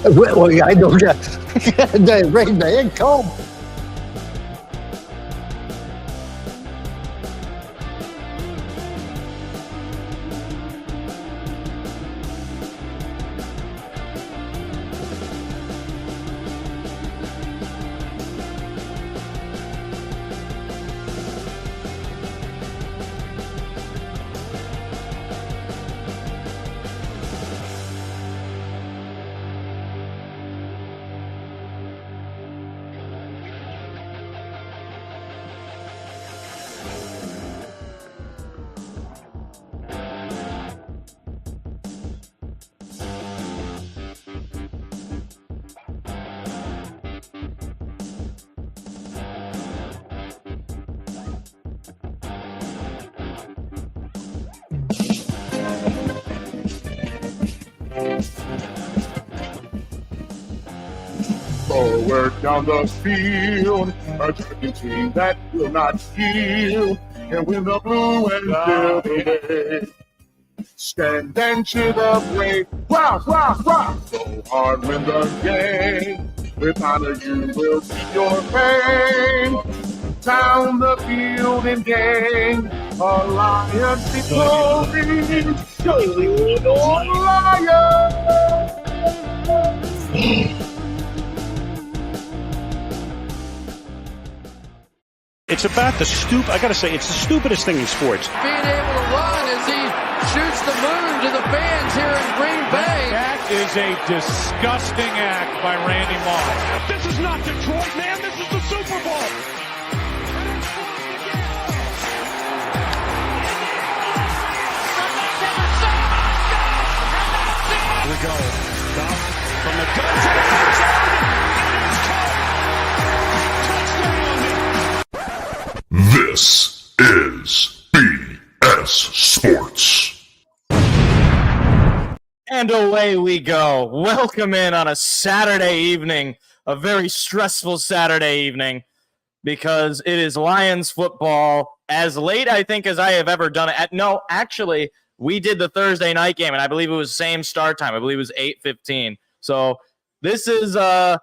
Well, I know that. They rain the head comb. Forward down the field, a tricky team that will not yield, and win the blue and silver. Stand and cheer the brave, rock, rock, rock. Go hard, win the game. With honor you will see your fame. Down the field and gain alliance victory. Go Lions! It's about I gotta say, it's the stupidest thing in sports. Being able to run as he shoots the moon to the fans here in Green Bay. That is a disgusting act by Randy Moss. This is not Detroit, man. This is the Super Bowl. Here we go. Stop from the gun to the touchdown. This is BS Sports. And away we go. Welcome in on a Saturday evening, a very stressful Saturday evening, because it is Lions football as late, I think, as I have ever done it. No, actually, we did the Thursday night game, and I believe it was same start time. I believe it was 8:15. So this is a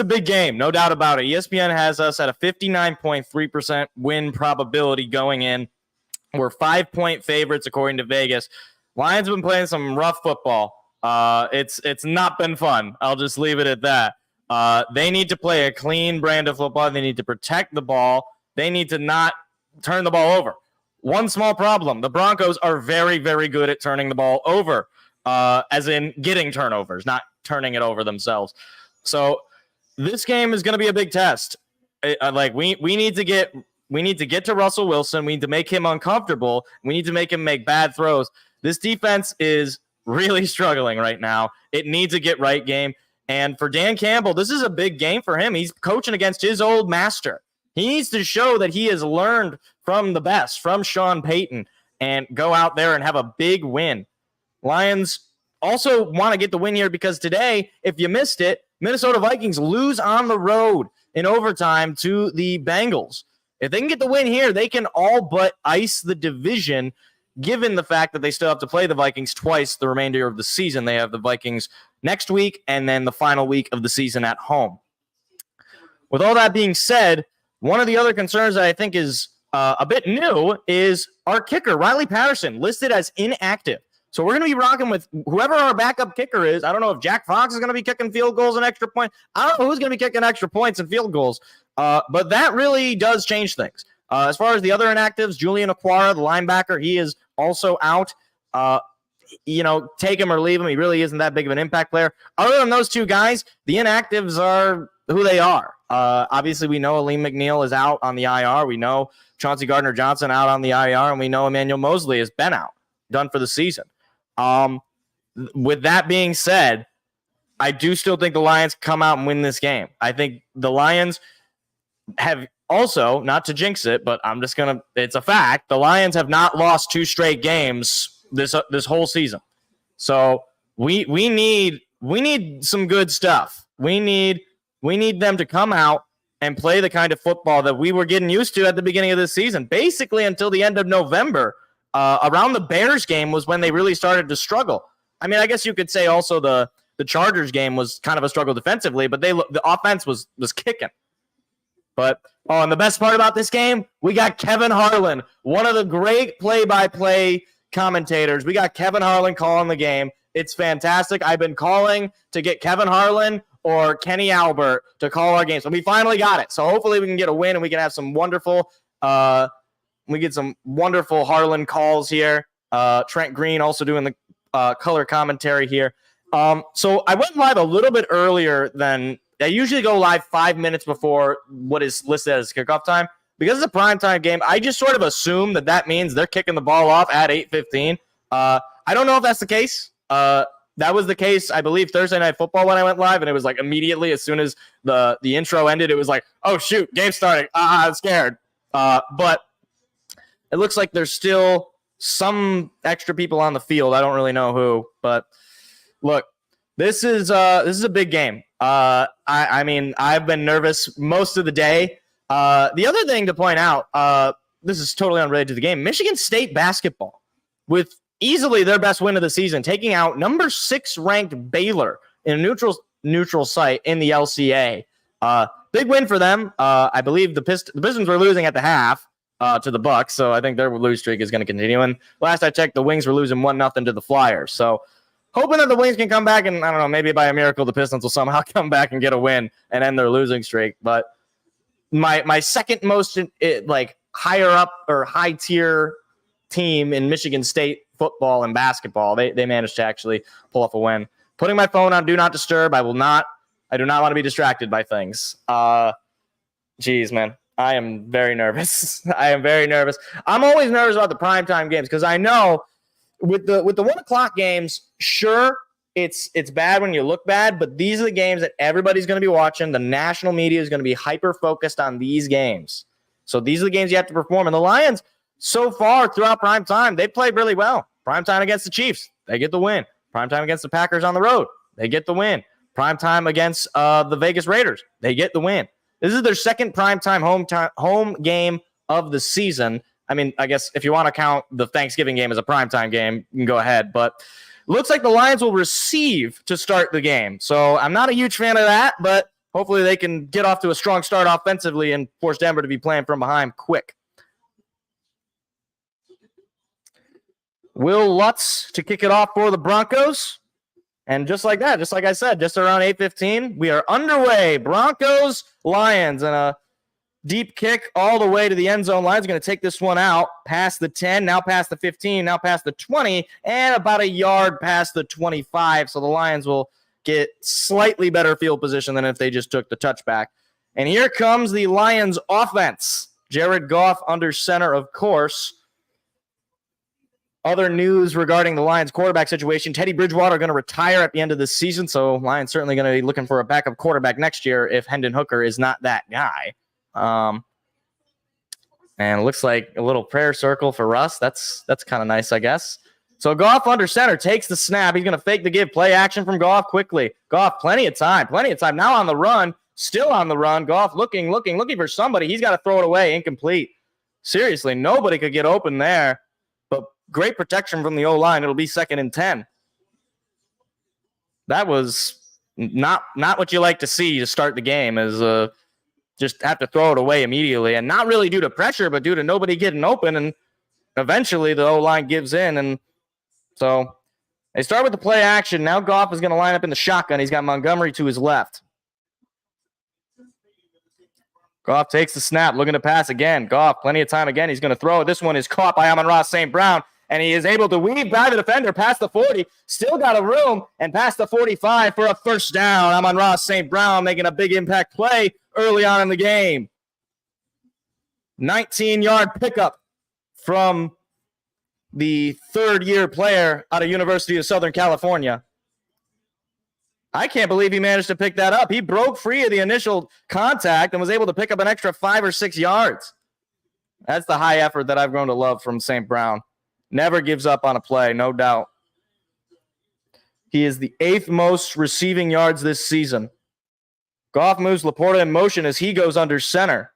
big game, no doubt about it. ESPN has us at a 59.3% win probability going in. We're 5-point favorites according to Vegas. Lions have been playing some rough football. It's not been fun. I'll just leave it at that. They need to play a clean brand of football. They need to protect the ball. They need to not turn the ball over. One small problem: the Broncos are very, very good at turning the ball over, as in getting turnovers, not turning it over themselves. So this game is going to be a big test. We need to get to Russell Wilson. We need to make him uncomfortable. We need to make him make bad throws. This defense is really struggling right now. It needs a get right game. And for Dan Campbell, this is a big game for him. He's coaching against his old master. He needs to show that he has learned from the best, from Sean Payton, and go out there and have a big win. Lions also want to get the win here because today, if you missed it, Minnesota Vikings lose on the road in overtime to the Bengals. If they can get the win here, they can all but ice the division, given the fact that they still have to play the Vikings twice the remainder of the season. They have the Vikings next week and then the final week of the season at home. With all that being said, one of the other concerns that I think is a bit new is our kicker, Riley Patterson, listed as inactive. So we're going to be rocking with whoever our backup kicker is. I don't know if Jack Fox is going to be kicking field goals and extra points. I don't know who's going to be kicking extra points and field goals. But that really does change things. As far as the other inactives, Julian Okwara, the linebacker, he is also out. take him or leave him. He really isn't that big of an impact player. Other than those two guys, the inactives are who they are. Obviously, we know Aleem McNeil is out on the IR. We know Chauncey Gardner-Johnson out on the IR, and we know Emmanuel Mosley has been out, done for the season. With that being said, I do still think the Lions come out and win this game. I think the Lions have also, not to jinx it, but it's a fact, the Lions have not lost 2 straight games this whole season. So we need some good stuff. We need them to come out and play the kind of football that we were getting used to at the beginning of this season, basically until the end of November. Around the Bears game was when they really started to struggle. I mean, I guess you could say also the Chargers game was kind of a struggle defensively, but the offense was kicking. And the best part about this game, we got Kevin Harlan, one of the great play-by-play commentators. We got Kevin Harlan calling the game. It's fantastic. I've been calling to get Kevin Harlan or Kenny Albert to call our games. So we finally got it. So hopefully we can get a win and we can have some wonderful Harlan calls here. Trent Green also doing the color commentary here. So I went live a little bit earlier than I usually go live 5 minutes before what is listed as kickoff time. Because it's a primetime game, I just sort of assume that means they're kicking the ball off at 8:15. I don't know if that's the case. That was the case, I believe, Thursday Night Football when I went live, and it was like immediately as soon as the intro ended, it was like, oh, shoot, game's starting. I'm scared. But it looks like there's still some extra people on the field. I don't really know who, but look, this is a big game. I mean, I've been nervous most of the day. The other thing to point out, this is totally unrelated to the game, Michigan State basketball with easily their best win of the season, taking out number 6 ranked Baylor in a neutral site in the LCA. Big win for them. I believe the Pistons were losing at the half to the Bucks, so I think their lose streak is going to continue. And last I checked, the Wings were losing 1-0 to the Flyers. So hoping that the Wings can come back, and I don't know, maybe by a miracle the Pistons will somehow come back and get a win and end their losing streak. But my second most higher up or high tier team in Michigan State football and basketball, they managed to actually pull off a win. Putting my phone on Do Not Disturb. I do not want to be distracted by things. Geez, man. I am very nervous. I'm always nervous about the primetime games because I know with the 1 o'clock games, sure, it's bad when you look bad, but these are the games that everybody's going to be watching. The national media is going to be hyper focused on these games. So these are the games you have to perform. And the Lions, so far throughout primetime, they played really well. Primetime against the Chiefs, they get the win. Primetime against the Packers on the road, they get the win. Primetime against the Vegas Raiders, they get the win. This is their second primetime home game of the season. I mean, I guess if you want to count the Thanksgiving game as a primetime game, you can go ahead. But looks like the Lions will receive to start the game. So I'm not a huge fan of that, but hopefully they can get off to a strong start offensively and force Denver to be playing from behind quick. Will Lutz to kick it off for the Broncos. And just like that, just like I said, just around 8:15, we are underway. Broncos, Lions, and a deep kick all the way to the end zone. Lions are going to take this one out past the 10, now past the 15, now past the 20, and about a yard past the 25. So the Lions will get slightly better field position than if they just took the touchback. And here comes the Lions offense. Jared Goff under center, of course. Other news regarding the Lions quarterback situation, Teddy Bridgewater going to retire at the end of this season, so Lions certainly going to be looking for a backup quarterback next year if Hendon Hooker is not that guy. And it looks like a little prayer circle for Russ. That's kind of nice, I guess. So Goff under center takes the snap. He's going to fake the give. Play action from Goff quickly. Goff, plenty of time. Now on the run, still on the run. Goff looking for somebody. He's got to throw it away. Incomplete. Seriously, nobody could get open there. But great protection from the O-line. It'll be 2nd and 10. That was not what you like to see to start the game, is just have to throw it away immediately. And not really due to pressure, but due to nobody getting open. And eventually the O-line gives in. And so they start with the play action. Now Goff is going to line up in the shotgun. He's got Montgomery to his left. Goff takes the snap, looking to pass again. Goff, plenty of time again. He's going to throw. This one is caught by Amon-Ra St. Brown, and he is able to weave by the defender past the 40, still got a room, and past the 45 for a first down. Amon-Ra St. Brown making a big impact play early on in the game. 19-yard pickup from the third-year player out of University of Southern California. I can't believe he managed to pick that up. He broke free of the initial contact and was able to pick up an extra 5 or 6 yards. That's the high effort that I've grown to love from St. Brown. Never gives up on a play, no doubt. He is the 8th most receiving yards this season. Goff moves Laporta in motion as he goes under center.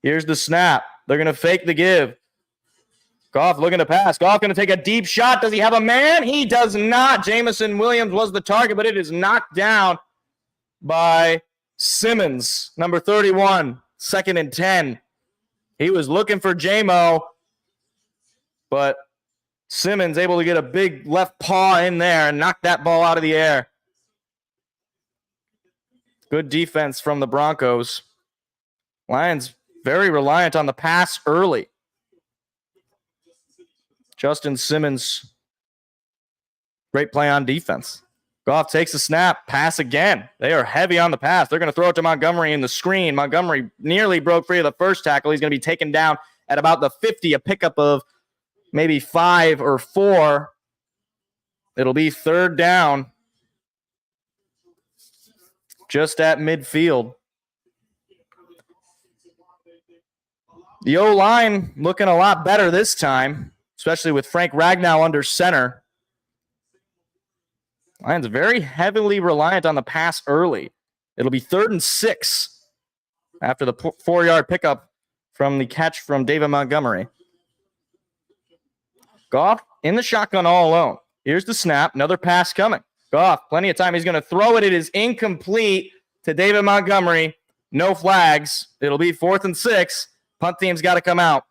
Here's the snap. They're going to fake the give. Goff looking to pass. Goff going to take a deep shot. Does he have a man? He does not. Jamison Williams was the target, but it is knocked down by Simmons, number 31, 2nd and 10. He was looking for J-Mo, but Simmons able to get a big left paw in there and knock that ball out of the air. Good defense from the Broncos. Lions very reliant on the pass early. Justin Simmons, great play on defense. Goff takes the snap, pass again. They are heavy on the pass. They're going to throw it to Montgomery in the screen. Montgomery nearly broke free of the first tackle. He's going to be taken down at about the 50, a pickup of maybe 5 or 4. It'll be 3rd down just at midfield. The O-line looking a lot better this time, especially with Frank Ragnow under center. Lions very heavily reliant on the pass early. It'll be 3rd and 6 after the 4-yard pickup from the catch from David Montgomery. Goff in the shotgun all alone. Here's the snap. Another pass coming. Goff, plenty of time. He's going to throw it. It is incomplete to David Montgomery. No flags. It'll be 4th and 6. Punt team's got to come out.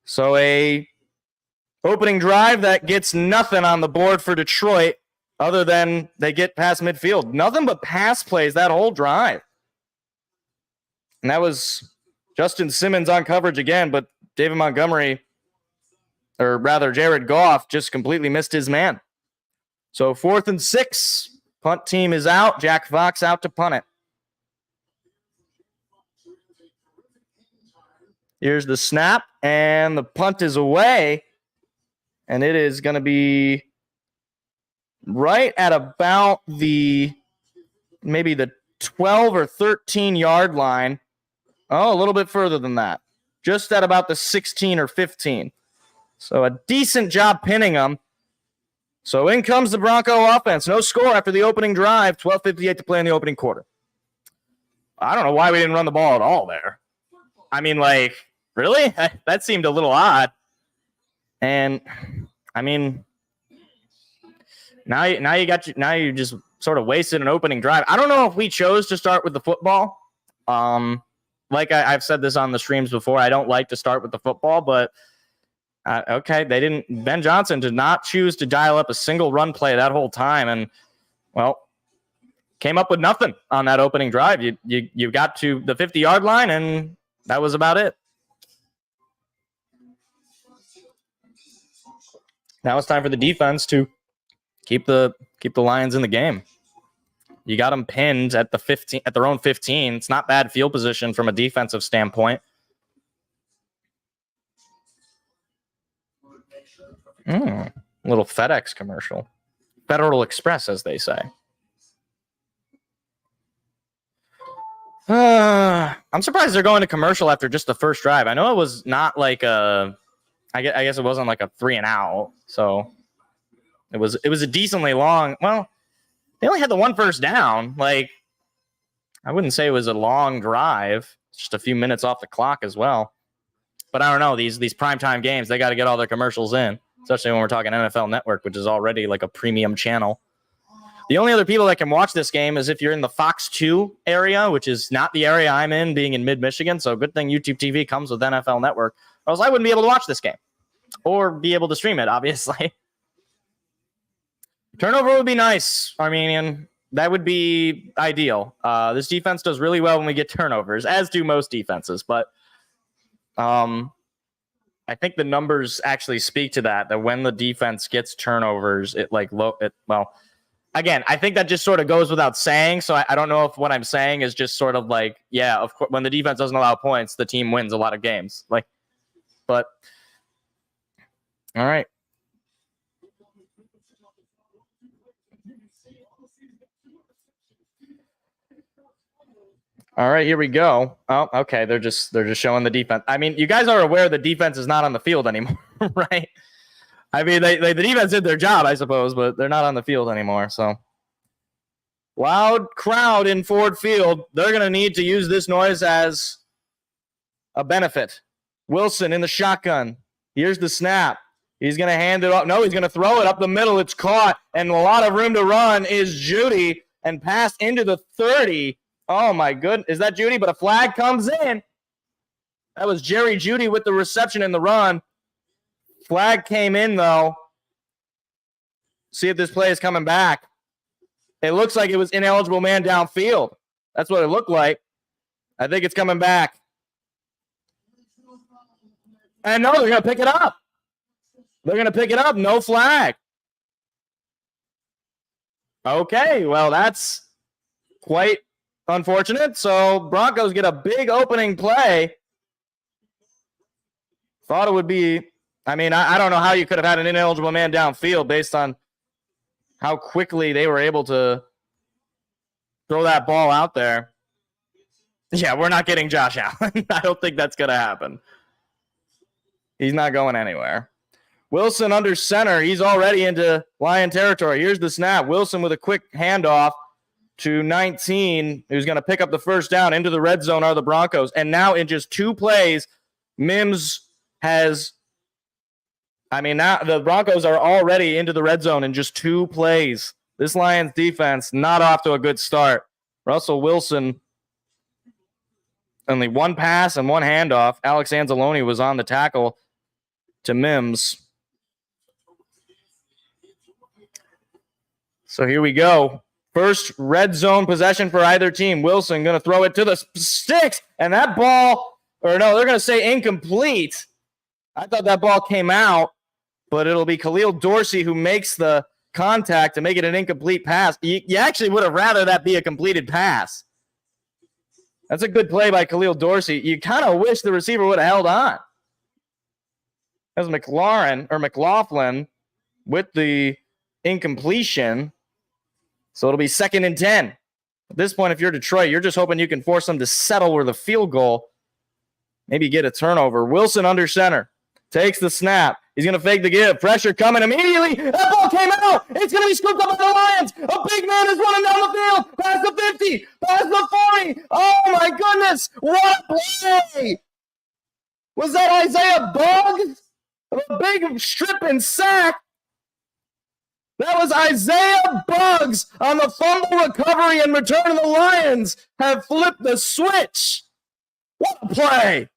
So a opening drive that gets nothing on the board for Detroit other than they get past midfield. Nothing but pass plays that whole drive. And that was Justin Simmons on coverage again, but David Montgomery, or rather Jared Goff, just completely missed his man. So 4th and 6. Punt team is out. Jack Fox out to punt it. Here's the snap, and the punt is away, and it is going to be right at about maybe the 12 or 13-yard line. Oh, a little bit further than that. Just at about the 16 or 15. So a decent job pinning them. So in comes the Bronco offense. No score after the opening drive. 12:58 to play in the opening quarter. I don't know why we didn't run the ball at all there. I mean, like, really? That seemed a little odd. And I mean, now you just sort of wasted an opening drive. I don't know if we chose to start with the football. Like I've said this on the streams before, I don't like to start with the football, but okay, they didn't. Ben Johnson did not choose to dial up a single run play that whole time, and well, came up with nothing on that opening drive. You got to the 50-yard line, and that was about it. Now it's time for the defense to keep the Lions in the game. You got them pinned at the 15, at their own 15. It's not bad field position from a defensive standpoint. Little FedEx commercial. Federal Express, as they say. I'm surprised they're going to commercial after just the first drive. I know it was not like I guess it wasn't like a 3 and out. So it was a decently long. Well, they only had the one first down. Like, I wouldn't say it was a long drive. It's just a few minutes off the clock as well. But I don't know, these primetime games, they got to get all their commercials in, especially when we're talking NFL Network, which is already like a premium channel. The only other people that can watch this game is if you're in the Fox 2 area, which is not the area I'm in, being in mid-Michigan. So good thing YouTube TV comes with NFL Network, or else I wouldn't be able to watch this game or be able to stream it, obviously. Turnover would be nice, Armenian. That would be ideal. This defense does really well when we get turnovers, as do most defenses. But I I think the numbers actually speak to that when the defense gets turnovers, again, I think that just sort of goes without saying. So I don't know if what I'm saying is just sort of like, yeah, of course, when the defense doesn't allow points, the team wins a lot of games. But all right. All right, here we go. Oh, okay. They're just showing the defense. I mean, you guys are aware the defense is not on the field anymore, right? I mean, the defense did their job, I suppose, but they're not on the field anymore. So, loud crowd in Ford Field. They're going to need to use this noise as a benefit. Wilson in the shotgun. Here's the snap. He's going to hand it off. No, he's going to throw it up the middle. It's caught, and a lot of room to run is Judy, and passed into the 30. Oh, my goodness. Is that Judy? But a flag comes in. That was Jerry Judy with the reception and the run. Flag came in, though. See if this play is coming back. It looks like it was ineligible man downfield. That's what it looked like. I think it's coming back. And no, they're going to pick it up. They're going to pick it up. No flag. Okay, well, that's quite unfortunate. So Broncos get a big opening play. Thought it would be, I mean, I don't know how you could have had an ineligible man downfield based on how quickly they were able to throw that ball out there. Yeah, we're not getting Josh Allen. I don't think that's going to happen. He's not going anywhere. Wilson under center. He's already into Lion territory. Here's the snap. Wilson with a quick handoff to 19, who's going to pick up the first down. Into the red zone are the Broncos. And now in just 2 plays, Mims has, now the Broncos are already into the red zone in just 2 plays. This Lions defense not off to a good start. Russell Wilson, only 1 pass and 1 handoff. Alex Anzalone was on the tackle to Mims. So here we go. First red zone possession for either team. Wilson going to throw it to the sticks, and that ball, or no, they're going to say incomplete. I thought that ball came out, but it'll be Khalil Dorsey who makes the contact to make it an incomplete pass. You actually would have rather that be a completed pass. That's a good play by Khalil Dorsey. You kind of wish the receiver would have held on. That was McLaughlin with the incompletion. So it'll be 2nd and 10. At this point, if you're Detroit, you're just hoping you can force them to settle with a field goal. Maybe get a turnover. Wilson under center. Takes the snap. He's going to fake the give. Pressure coming immediately. That ball came out. It's going to be scooped up by the Lions. A big man is running down the field. Past the 50. Past the 40. Oh, my goodness. What a play. Was that Isaiah Buggs? A big strip and sack. That was Isaiah Buggs on the fumble recovery and return of the Lions have flipped the switch. What a play.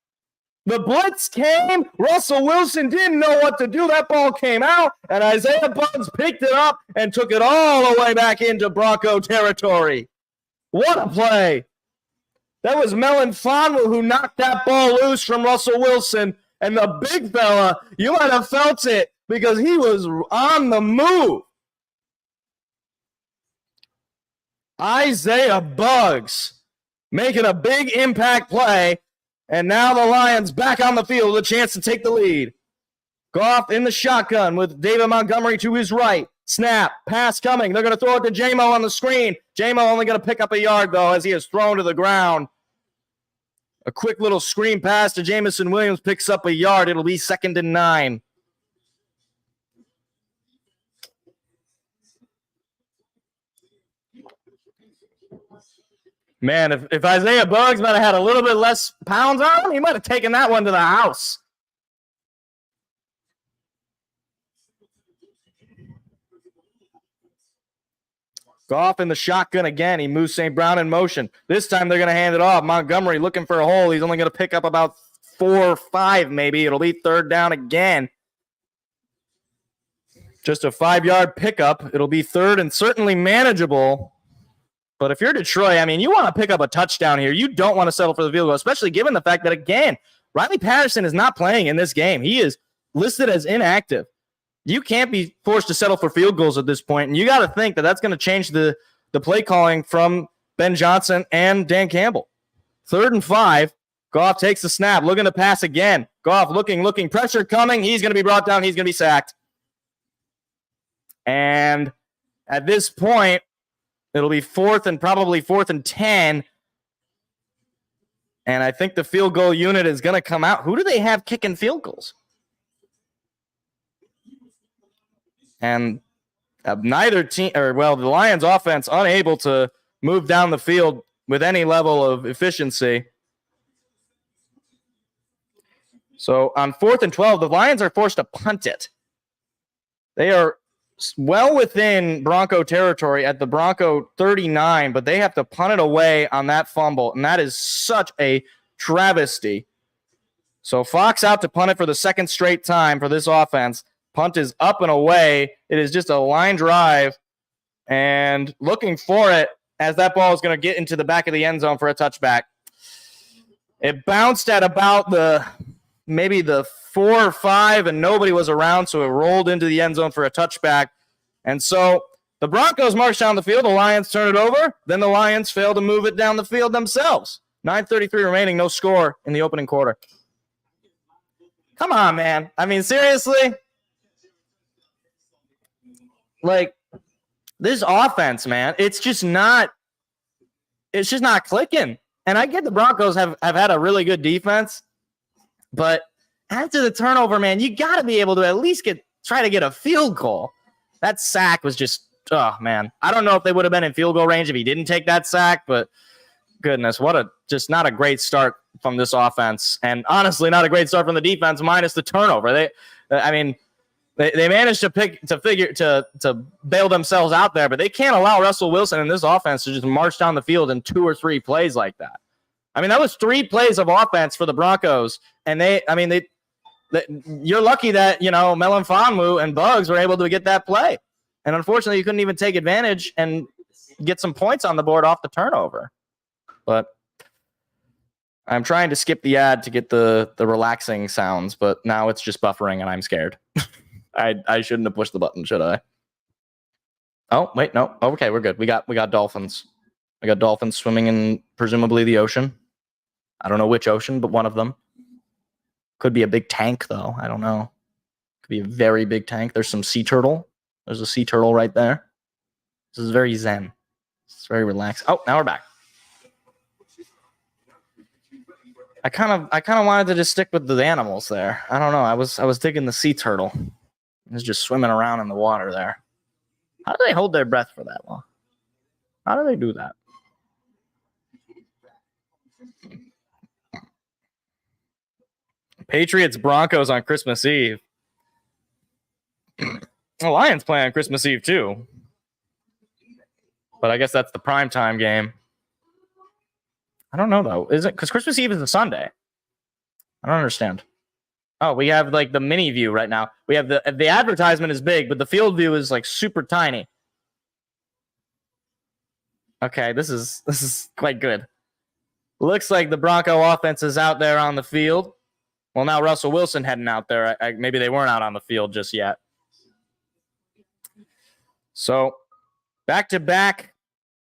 The blitz came. Russell Wilson didn't know what to do. That ball came out, and Isaiah Buggs picked it up and took it all the way back into Bronco territory. What a play. That was Melon Fonwell who knocked that ball loose from Russell Wilson, and the big fella, you might have felt it because he was on the move. Isaiah Buggs making a big impact play, and now the Lions back on the field with a chance to take the lead. Goff in the shotgun with David Montgomery to his right. Snap, pass coming. They're going to throw it to J-Mo on the screen. J-Mo only going to pick up a yard, though, as he is thrown to the ground. A quick little screen pass to Jamison Williams picks up a yard. It'll be 2nd and 9. Man, if Isaiah Buggs might have had a little bit less pounds on him, he might have taken that one to the house. Goff in the shotgun again. He moves St. Brown in motion. This time they're going to hand it off. Montgomery looking for a hole. He's only going to pick up about 4 or 5 maybe. It'll be 3rd down again. Just a 5-yard pickup. It'll be 3rd and certainly manageable. But if you're Detroit, you want to pick up a touchdown here. You don't want to settle for the field goal, especially given the fact that, again, Riley Patterson is not playing in this game. He is listed as inactive. You can't be forced to settle for field goals at this point, and you got to think that that's going to change the play calling from Ben Johnson and Dan Campbell. 3rd and 5. Goff takes the snap, looking to pass again. Goff looking, pressure coming. He's going to be brought down. He's going to be sacked. And at this point, it'll be 4th and 10. And I think the field goal unit is going to come out. Who do they have kicking field goals? And neither team, the Lions offense unable to move down the field with any level of efficiency. So on 4th and 12, the Lions are forced to punt it. They are well within Bronco territory at the Bronco 39, but they have to punt it away on that fumble, and that is such a travesty. So Fox out to punt it for the 2nd straight time for this offense. Punt is up and away. It is just a line drive, and looking for it as that ball is going to get into the back of the end zone for a touchback. It bounced at about maybe the 4 or 5, and nobody was around, so it rolled into the end zone for a touchback. And so the Broncos march down the field. The Lions turn it over. Then the Lions fail to move it down the field themselves. 9:33 remaining, no score in the opening quarter. Come on, man. I mean, seriously? Like, this offense, man, it's just not clicking. And I get the Broncos have had a really good defense, but after the turnover, man, you got to be able to at least try to get a field goal. That sack was just, oh, man. I don't know if they would have been in field goal range if he didn't take that sack, but goodness, just not a great start from this offense. And honestly, not a great start from the defense minus the turnover. They managed to bail themselves out there, but they can't allow Russell Wilson and this offense to just march down the field in 2 or 3 plays like that. I mean, that was 3 plays of offense for the Broncos, and you're lucky that, Melanfonwu and Bugs were able to get that play. And unfortunately, you couldn't even take advantage and get some points on the board off the turnover. But I'm trying to skip the ad to get the relaxing sounds, but now it's just buffering and I'm scared. I shouldn't have pushed the button, should I? Oh, wait, no. Okay, we're good. We got dolphins. We got dolphins swimming in presumably the ocean. I don't know which ocean, but one of them. Could be a big tank, though. I don't know. Could be a very big tank. There's some sea turtle. There's a sea turtle right there. This is very zen. It's very relaxed. Oh, now we're back. I kind of wanted to just stick with the animals there. I don't know. I was digging the sea turtle. It was just swimming around in the water there. How do they hold their breath for that long? How do they do that? Patriots Broncos on Christmas Eve. The Lions play on Christmas Eve too. But I guess that's the primetime game. I don't know though. Is it because Christmas Eve is a Sunday? I don't understand. Oh, we have like the mini view right now. We have the advertisement is big, but the field view is like super tiny. Okay, this is quite good. Looks like the Bronco offense is out there on the field. Well, now Russell Wilson heading out there. Maybe they weren't out on the field just yet. So, back-to-back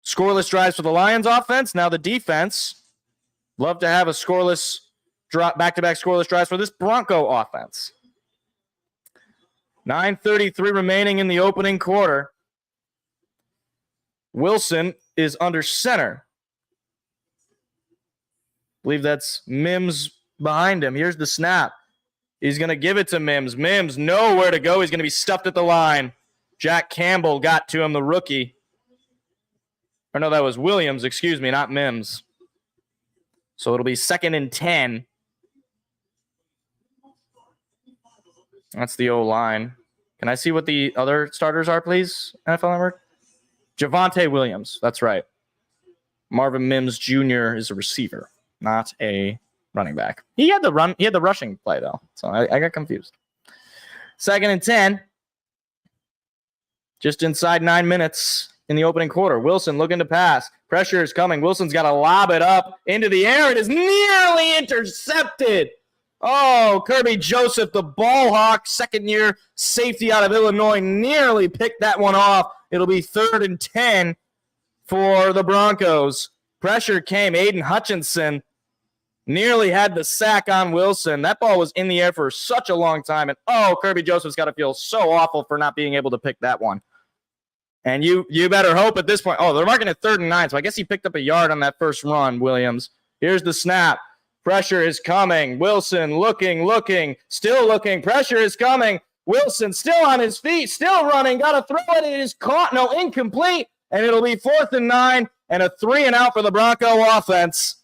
scoreless drives for the Lions offense. Now the defense. Love to have a back-to-back scoreless drives for this Bronco offense. 9:33 remaining in the opening quarter. Wilson is under center. I believe that's Mims behind him. Here's the snap. He's going to give it to Mims. Mims, nowhere to go. He's going to be stuffed at the line. Jack Campbell got to him, the rookie. Or no, that was Williams, excuse me, not Mims. So it'll be 2nd and 10. That's the O-line. Can I see what the other starters are, please, NFL Network? Javonte Williams, that's right. Marvin Mims Jr. is a receiver, not a running back. He had the rushing play, though, so I got confused. 2nd and 10. Just inside 9 minutes in the opening quarter. Wilson looking to pass. Pressure is coming. Wilson's got to lob it up into the air. It is nearly intercepted. Oh, Kirby Joseph, the ball hawk, second-year safety out of Illinois, nearly picked that one off. It'll be 3rd and 10 for the Broncos. Pressure came. Aiden Hutchinson nearly had the sack on Wilson. That ball was in the air for such a long time. And, Kirby Joseph's got to feel so awful for not being able to pick that one. And you better hope at this point. Oh, they're marking it 3rd and 9, so I guess he picked up a yard on that first run, Williams. Here's the snap. Pressure is coming. Wilson looking, still looking. Pressure is coming. Wilson still on his feet, still running. Got to throw it. It is caught. No, incomplete. And it'll be 4th and 9 and a 3 and out for the Bronco offense.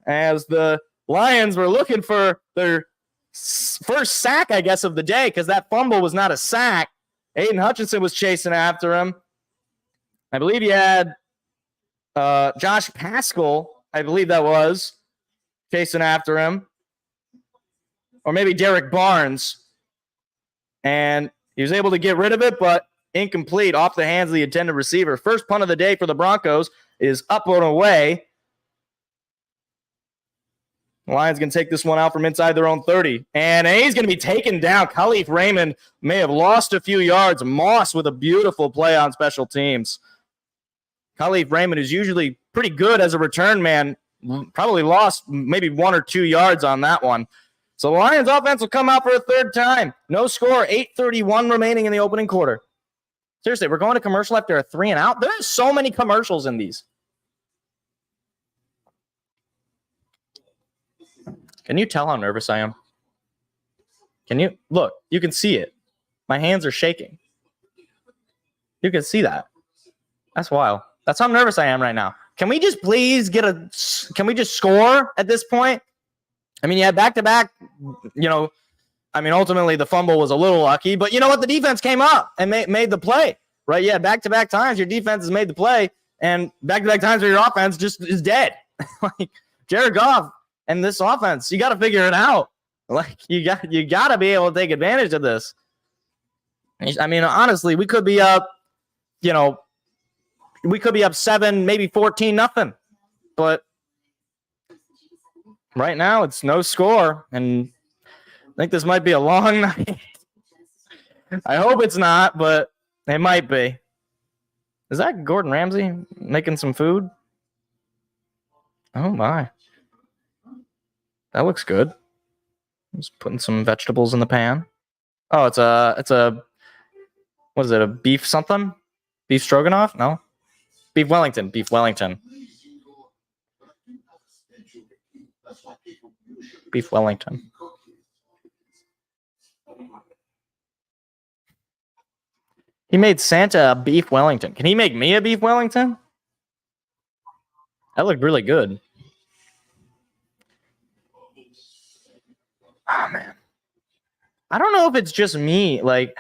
As the Lions were looking for their first sack, I guess, of the day, because that fumble was not a sack. Aiden Hutchinson was chasing after him. I believe he had Josh Paschal, I believe that was, chasing after him. Or maybe Derek Barnes. And he was able to get rid of it, but incomplete off the hands of the intended receiver. First punt of the day for the Broncos is up and away. The Lions going to take this one out from inside their own 30. And he's going to be taken down. Khalif Raymond may have lost a few yards. Moss with a beautiful play on special teams. Khalif Raymond is usually pretty good as a return man. Probably lost maybe 1 or 2 yards on that one. So the Lions offense will come out for a 3rd time. No score, 8:31 remaining in the opening quarter. Seriously, we're going to commercial after a 3 and out. There's so many commercials in these. Can you tell how nervous I am? Can you? Look, you can see it. My hands are shaking. You can see that. That's wild. That's how nervous I am right now. Can we just please can we just score at this point? I mean, you had back-to-back, ultimately the fumble was a little lucky, but you know what? The defense came up and made the play, right? Yeah, back-to-back times your defense has made the play, and back-to-back times where your offense just is dead. Like, Jared Goff and this offense, you got to figure it out. Like, you got to be able to take advantage of this. I mean, honestly, we could be up, we could be up 7, maybe 14-0, but right now it's no score, and I think this might be a long night. I hope it's not, but it might be. Is that Gordon Ramsay making some food? Oh my. That looks good. Just putting some vegetables in the pan. Oh, it's a what is it, a beef something? Beef stroganoff? No. Beef Wellington. Beef Wellington. Beef Wellington. He made Santa a beef Wellington. Can he make me a beef Wellington? That looked really good. Oh, man. I don't know if it's just me. Like,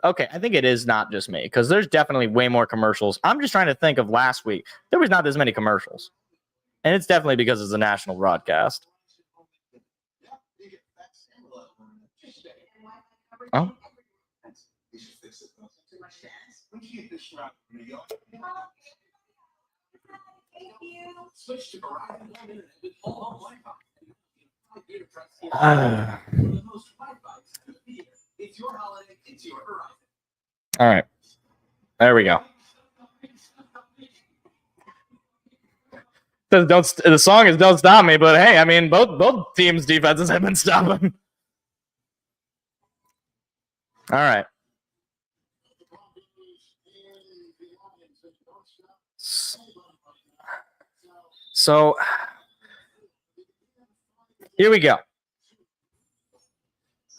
okay, I think it is not just me, because there's definitely way more commercials. I'm just trying to think of last week. There was not this many commercials. And it's definitely because it's a national broadcast. Oh. All right. There we go. The song is "Don't Stop Me," but hey, I mean, both teams' defenses have been stopping. All right. So here we go.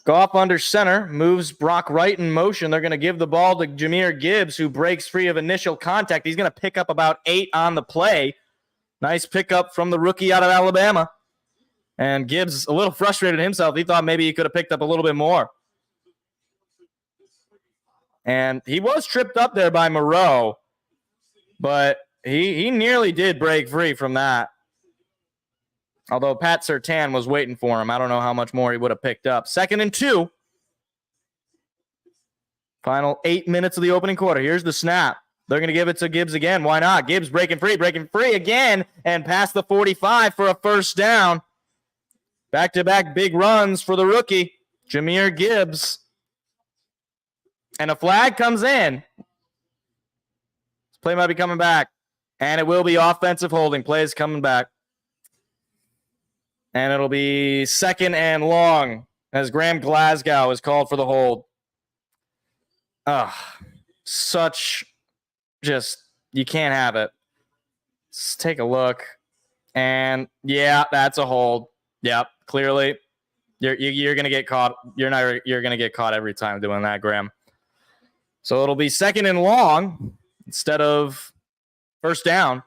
Goff under center, moves Brock Wright in motion. They're going to give the ball to Jahmyr Gibbs, who breaks free of initial contact. He's going to pick up about 8 on the play. Nice pickup from the rookie out of Alabama. And Gibbs a little frustrated himself. He thought maybe he could have picked up a little bit more. And he was tripped up there by Moreau, but he nearly did break free from that. Although Pat Surtain was waiting for him. I don't know how much more he would have picked up. 2nd and 2. Final 8 minutes of the opening quarter. Here's the snap. They're going to give it to Gibbs again. Why not? Gibbs breaking free again, and past the 45 for a first down. Back-to-back big runs for the rookie, Jahmyr Gibbs. And a flag comes in. This play might be coming back. And it will be offensive holding. Play is coming back. And it'll be second and long as Graham Glasgow is called for the hold. You can't have it. Let's take a look. And yeah, that's a hold. Yep, clearly. You're gonna get caught. You're gonna get caught every time doing that, Graham. So it'll be second and long instead of first down.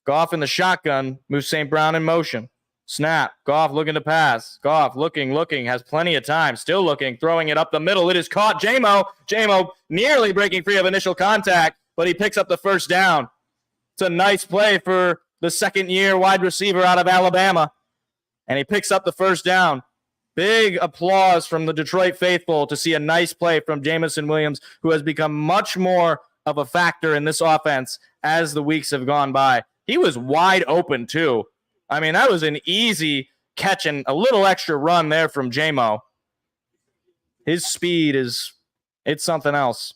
Goff in the shotgun, moves St. Brown in motion. Snap. Goff looking to pass. Goff looking, has plenty of time. Still looking, throwing it up the middle. It is caught. J-Mo nearly breaking free of initial contact, but he picks up the first down. It's a nice play for the second-year wide receiver out of Alabama, and he picks up the first down. Big applause from the Detroit faithful to see a nice play from Jameson Williams, who has become much more of a factor in this offense as the weeks have gone by. He was wide open, too. I mean, that was an easy catch and a little extra run there from J-Mo. His speed it's something else.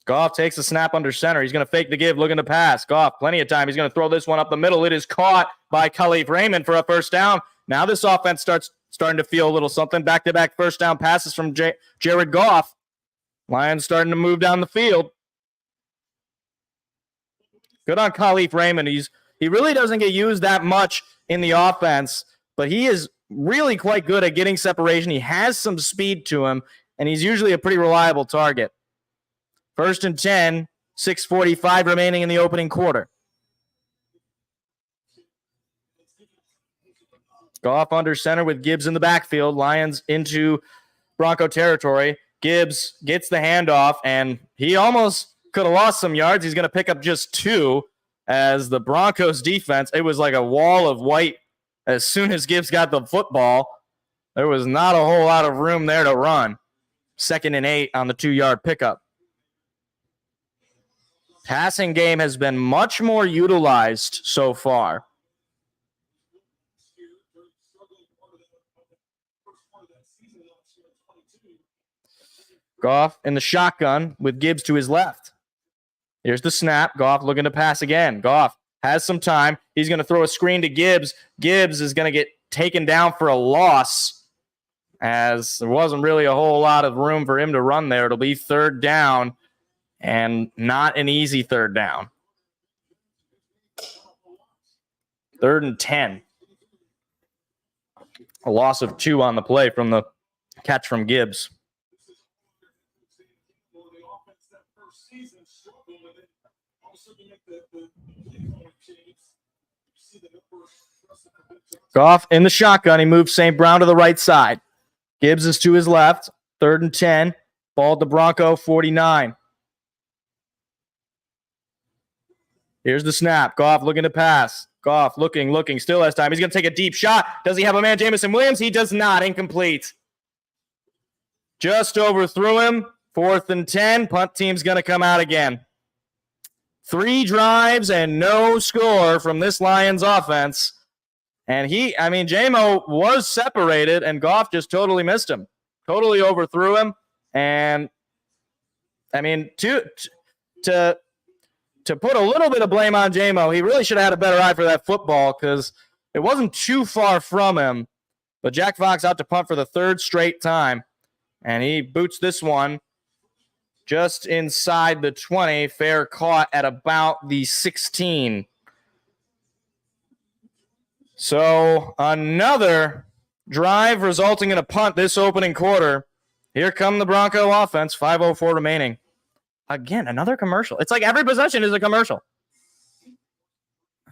Goff takes the snap under center. He's going to fake the give, looking to pass. Goff, plenty of time. He's going to throw this one up the middle. It is caught by Khalif Raymond for a first down. Now this offense starting to feel a little something. Back-to-back first down passes from Jared Goff. Lions starting to move down the field. Good on Khalif Raymond. He really doesn't get used that much in the offense, but he is really quite good at getting separation. He has some speed to him, and he's usually a pretty reliable target. First and 10, 6:45 remaining in the opening quarter. Goff under center with Gibbs in the backfield. Lions into Bronco territory. Gibbs gets the handoff, and he almost could have lost some yards. He's going to pick up just 2 as the Broncos defense, it was like a wall of white as soon as Gibbs got the football. There was not a whole lot of room there to run. 2nd and 8 on the 2-yard pickup. Passing game has been much more utilized so far. Goff in the shotgun with Gibbs to his left. Here's the snap. Goff looking to pass again. Goff has some time. He's going to throw a screen to Gibbs. Gibbs is going to get taken down for a loss as there wasn't really a whole lot of room for him to run there. It'll be 3rd down and not an easy 3rd down. 3rd and 10. A loss of 2 on the play from the catch from Gibbs. Goff in the shotgun. He moves St. Brown to the right side. Gibbs is to his left. 3rd and 10. Ball at the Bronco 49. Here's the snap. Goff looking to pass. Goff looking, still has time. He's going to take a deep shot. Does he have a man, Jameson Williams? He does not. Incomplete. Just overthrew him. 4th and 10. Punt team's going to come out again. 3 drives and no score from this Lions offense. And J-Mo was separated, and Goff just totally missed him. Totally overthrew him. And, to put a little bit of blame on J-Mo, he really should have had a better eye for that football because it wasn't too far from him. But Jack Fox out to punt for the 3rd straight time. And he boots this one just inside the 20. Fair caught at about the 16. So another drive resulting in a punt this opening quarter. Here come the Bronco offense, 5:04 remaining. Again, another commercial. It's like every possession is a commercial.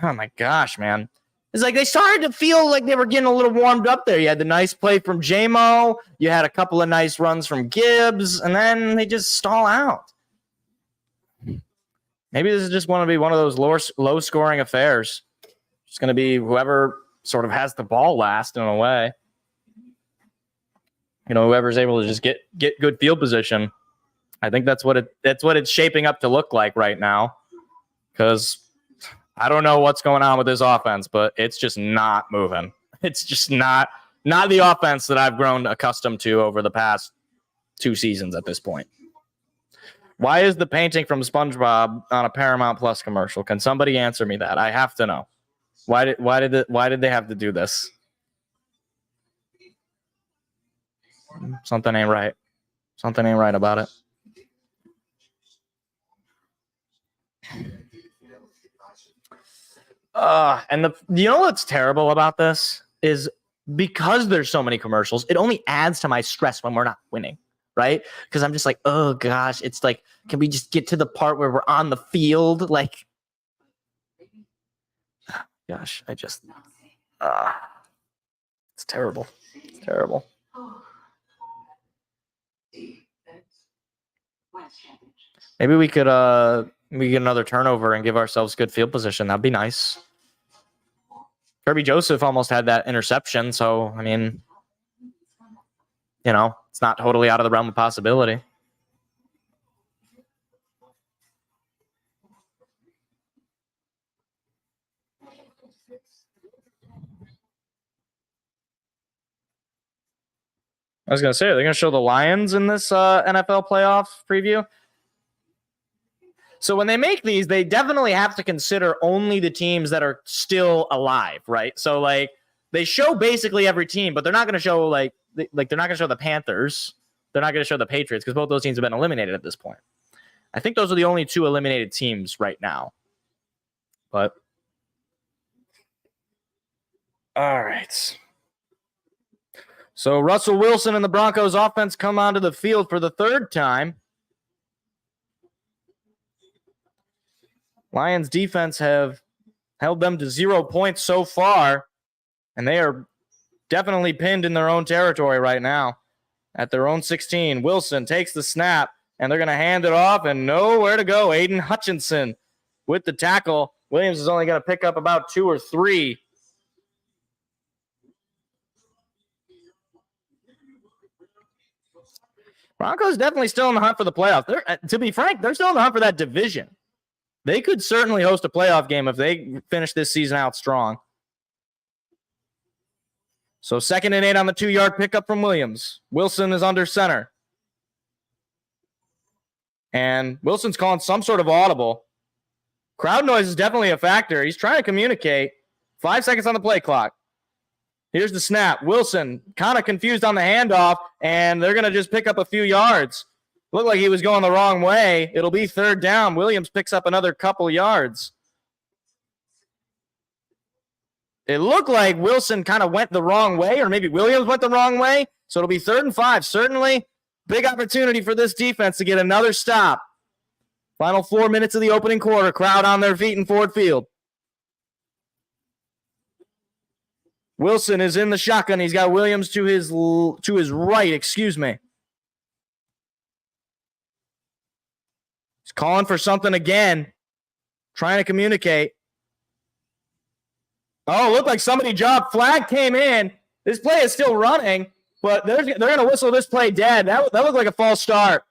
Oh my gosh, man. It's like they started to feel like they were getting a little warmed up there. You had the nice play from J-Mo. You had a couple of nice runs from Gibbs, and then they just stall out. Maybe this is just going to be one of those low-scoring affairs. It's going to be whoever sort of has the ball last in a way. Whoever's able to just get good field position. I think that's what it's shaping up to look like right now. Because I don't know what's going on with this offense, but it's just not moving. It's just not the offense that I've grown accustomed to over the past 2 seasons at this point. Why is the painting from SpongeBob on a Paramount Plus commercial? Can somebody answer me that? I have to know. Why did they have to do this? Something ain't right. Something ain't right about it. And you know what's terrible about this is because there's so many commercials, it only adds to my stress when we're not winning, right? Because I'm just like, oh gosh, it's like, can we just get to the part where we're on the field? Like, gosh, it's terrible. It's terrible. Maybe we could get another turnover and give ourselves good field position. That'd be nice. Kirby Joseph almost had that interception, so I mean, it's not totally out of the realm of possibility. I was going to say, are they going to show the Lions in this NFL playoff preview? So when they make these, they definitely have to consider only the teams that are still alive, right? So like they show basically every team, but they're not going to show they're not going to show the Panthers. They're not going to show the Patriots because both those teams have been eliminated at this point. I think those are the only 2 eliminated teams right now. But all right. So Russell Wilson and the Broncos offense come onto the field for the 3rd time. Lions defense have held them to 0 points so far, and they are definitely pinned in their own territory right now at their own 16. Wilson takes the snap, and they're going to hand it off, and nowhere to go. Aiden Hutchinson with the tackle. Williams is only going to pick up about 2 or 3. Broncos definitely still in the hunt for the playoffs. To be frank, they're still in the hunt for that division. They could certainly host a playoff game if they finish this season out strong. So 2nd and 8 on the 2-yard pickup from Williams. Wilson is under center. And Wilson's calling some sort of audible. Crowd noise is definitely a factor. He's trying to communicate. 5 seconds on the play clock. Here's the snap. Wilson kind of confused on the handoff, and they're going to just pick up a few yards. Looked like he was going the wrong way. It'll be 3rd down. Williams picks up another couple yards. It looked like Wilson kind of went the wrong way, or maybe Williams went the wrong way. So it'll be 3rd and 5. Certainly big opportunity for this defense to get another stop. Final 4 minutes of the opening quarter. Crowd on their feet in Ford Field. Wilson is in the shotgun. He's got Williams to his right, He's calling for something again. Trying to communicate. Oh, looked like somebody dropped. Flag came in. This play is still running, but they're going to whistle this play dead. That looked like a false start.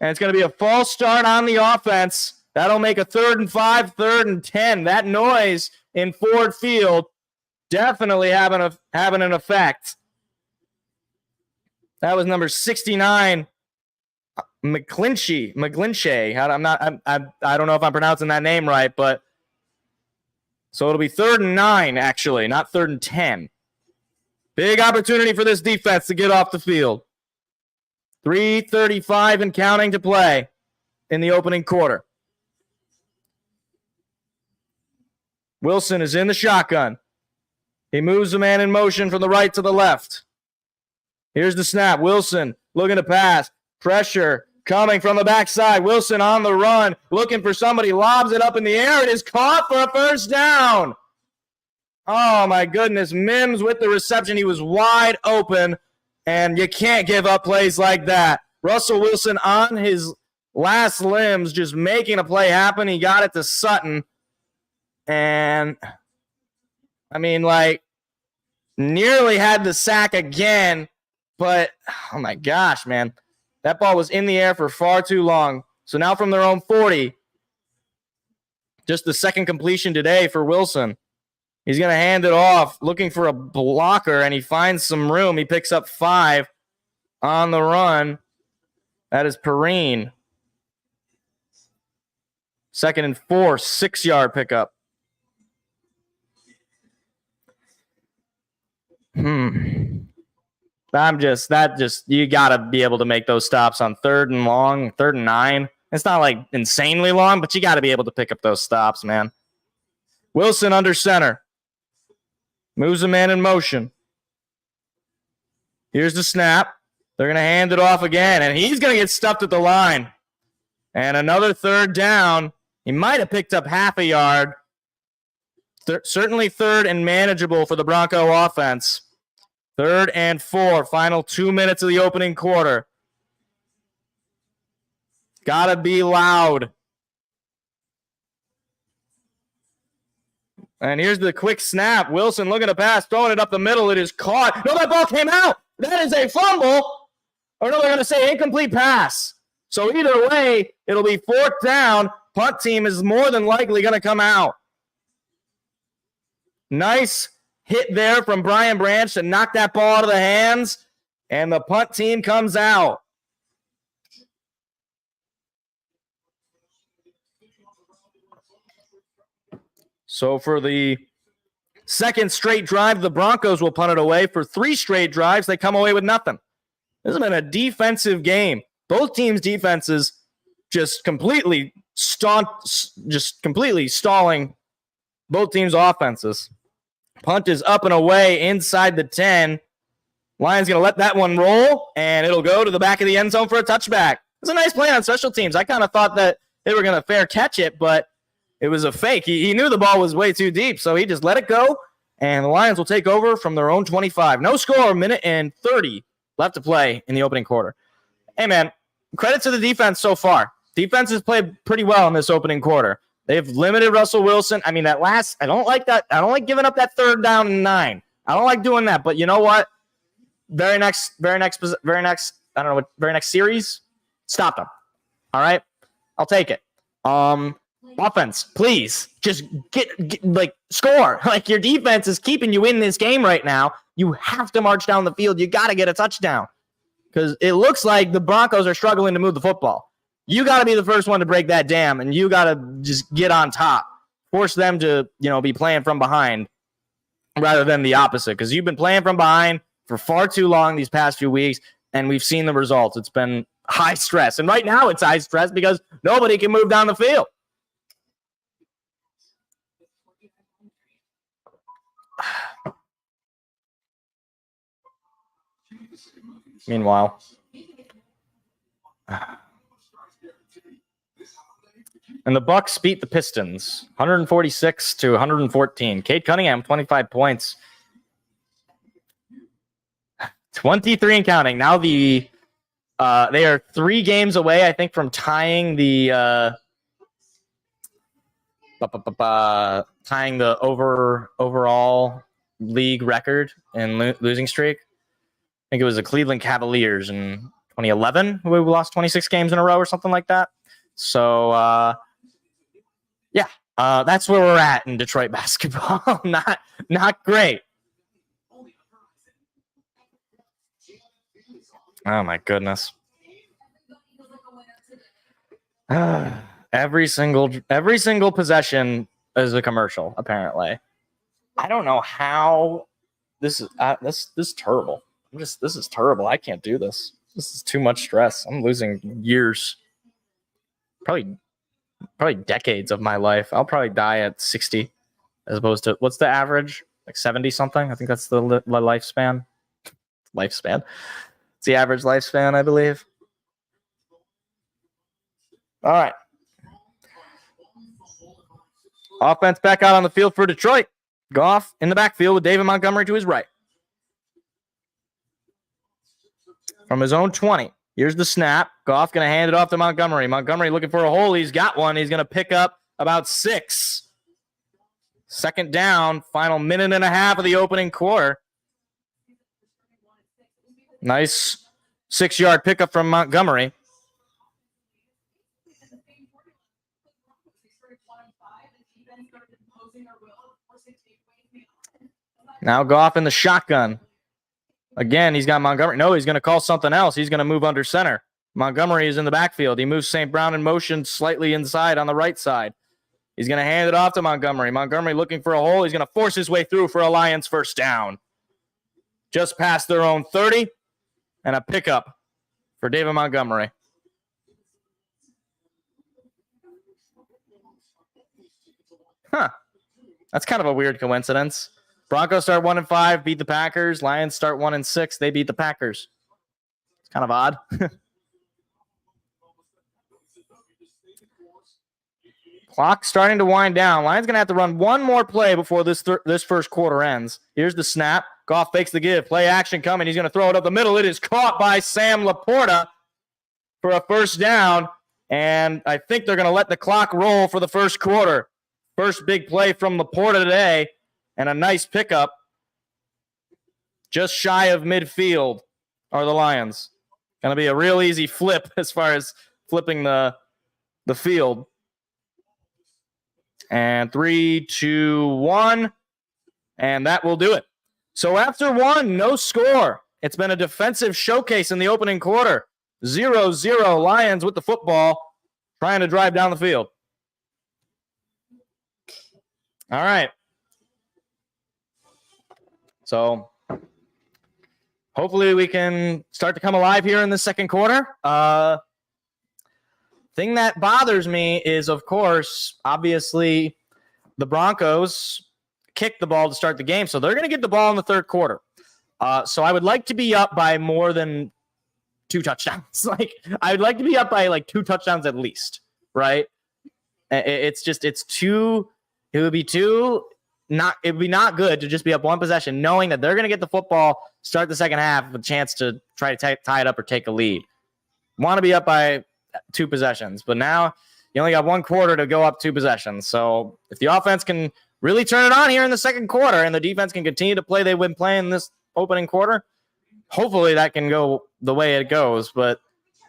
And it's going to be a false start on the offense. That'll make a 3rd and 5, 3rd and 10. That noise in Ford Field definitely having an effect. That was number 69, McGlinchey. I don't know if I'm pronouncing that name right, but so it'll be 3rd and 9, actually, not 3rd and 10. Big opportunity for this defense to get off the field. 3:35 and counting to play in the opening quarter. Wilson is in the shotgun. He moves the man in motion from the right to the left. Here's the snap. Wilson looking to pass. Pressure coming from the backside. Wilson on the run, looking for somebody, lobs it up in the air. It is caught for a 1st down. Oh, my goodness. Mims with the reception. He was wide open, and you can't give up plays like that. Russell Wilson on his last limbs, just making a play happen. He got it to Sutton. And, I mean, nearly had the sack again. But, oh, my gosh, man. That ball was in the air for far too long. So now from their own 40, Just the second completion today for Wilson. He's going to hand it off, looking for a blocker, and he finds some room. He picks up 5 on the run. That is Perrine. 2nd and 4, 6-yard pickup. You got to be able to make those stops on 3rd and long, 3rd and 9. It's not like insanely long, but you got to be able to pick up those stops, man. Wilson under center. Moves a man in motion. Here's the snap. They're going to hand it off again, and he's going to get stuffed at the line. And another 3rd down. He might have picked up half a yard. Certainly 3rd and manageable for the Bronco offense. 3rd and 4, final 2 minutes of the opening quarter. Gotta be loud. And here's the quick snap. Wilson looking to pass, throwing it up the middle. It is caught. No, that ball came out. That is a fumble. Or no, they're going to say incomplete pass. So either way, it'll be 4th down. Punt team is more than likely going to come out. Nice hit there from Brian Branch to knock that ball out of the hands. And the punt team comes out. So for the second straight drive, the Broncos will punt it away. For 3 straight drives, they come away with nothing. This has been a defensive game. Both teams' defenses just completely stalling both teams' offenses. Punt is up and away inside the 10. Lions going to let that one roll, and it'll go to the back of the end zone for a touchback. It's a nice play on special teams. I kind of thought that they were going to fair catch it, but it was a fake. He knew the ball was way too deep, so he just let it go, and the Lions will take over from their own 25. No score, 1:30 left to play in the opening quarter. Hey, man, credit to the defense so far. Defense has played pretty well in this opening quarter. They've limited Russell Wilson. I mean, I don't like that. I don't like giving up that 3rd down and 9. I don't like doing that, but you know what? Very next series, stop them. All right? I'll take it. Offense, please just get score. Like, your defense is keeping you in this game right now. You have to march down the field. You got to get a touchdown because it looks like the Broncos are struggling to move the football. You got to be the first one to break that dam, and you got to just get on top. Force them to, be playing from behind rather than the opposite, because you've been playing from behind for far too long these past few weeks, and we've seen the results. It's been high stress, and right now it's high stress because nobody can move down the field. Meanwhile, and the Bucs beat the Pistons 146-114. Cade Cunningham, 25 points. 23 and counting. Now they are 3 games away, I think, from tying the overall league record in losing streak. I think it was the Cleveland Cavaliers in 2011 who lost 26 games in a row or something like that. So, that's where we're at in Detroit basketball. Not great. Oh my goodness. Every single possession is a commercial, apparently. I don't know how this is terrible. This is terrible. I can't do this. This is too much stress. I'm losing years. Probably decades of my life. I'll probably die at 60 as opposed to, what's the average? Like 70 something? I think that's the lifespan. Lifespan. It's the average lifespan, I believe. All right. Offense back out on the field for Detroit. Goff in the backfield with David Montgomery to his right. From his own 20. Here's the snap. Goff going to hand it off to Montgomery. Montgomery looking for a hole. He's got one. He's going to pick up about 6. 2nd down. Final minute and a half of the opening quarter. Nice 6-yard pickup from Montgomery. Now Goff in the shotgun. Again, he's got Montgomery. No, he's going to call something else. He's going to move under center. Montgomery is in the backfield. He moves St. Brown in motion slightly inside on the right side. He's going to hand it off to Montgomery. Montgomery looking for a hole. He's going to force his way through for a Lions first down. Just past their own 30 and a pickup for David Montgomery. That's kind of a weird coincidence. Broncos start 1-5, beat the Packers. Lions start 1-6, they beat the Packers. It's kind of odd. Clock starting to wind down. Lions going to have to run one more play before this first quarter ends. Here's the snap. Goff fakes the give. Play action coming. He's going to throw it up the middle. It is caught by Sam Laporta for a first down. And I think they're going to let the clock roll for the first quarter. First big play from Laporta today. And a nice pickup. Just shy of midfield are the Lions. Going to be a real easy flip as far as flipping the field. And 3, 2, 1. And that will do it. So after one, no score. It's been a defensive showcase in the opening quarter. 0-0 Lions with the football, trying to drive down the field. All right. So hopefully we can start to come alive here in the second quarter. Thing that bothers me is, of course, obviously the Broncos kicked the ball to start the game, so they're going to get the ball in the third quarter. So I would like to be up by more than 2 touchdowns. I would like to be up by 2 touchdowns at least, right? It would be not good to just be up one possession, knowing that they're going to get the football, start the second half with a chance to try to tie it up or take a lead. Want to be up by 2 possessions, but now you only got 1 quarter to go up 2 possessions. So if the offense can really turn it on here in the second quarter and the defense can continue to play they've been playing this opening quarter, hopefully that can go the way it goes. But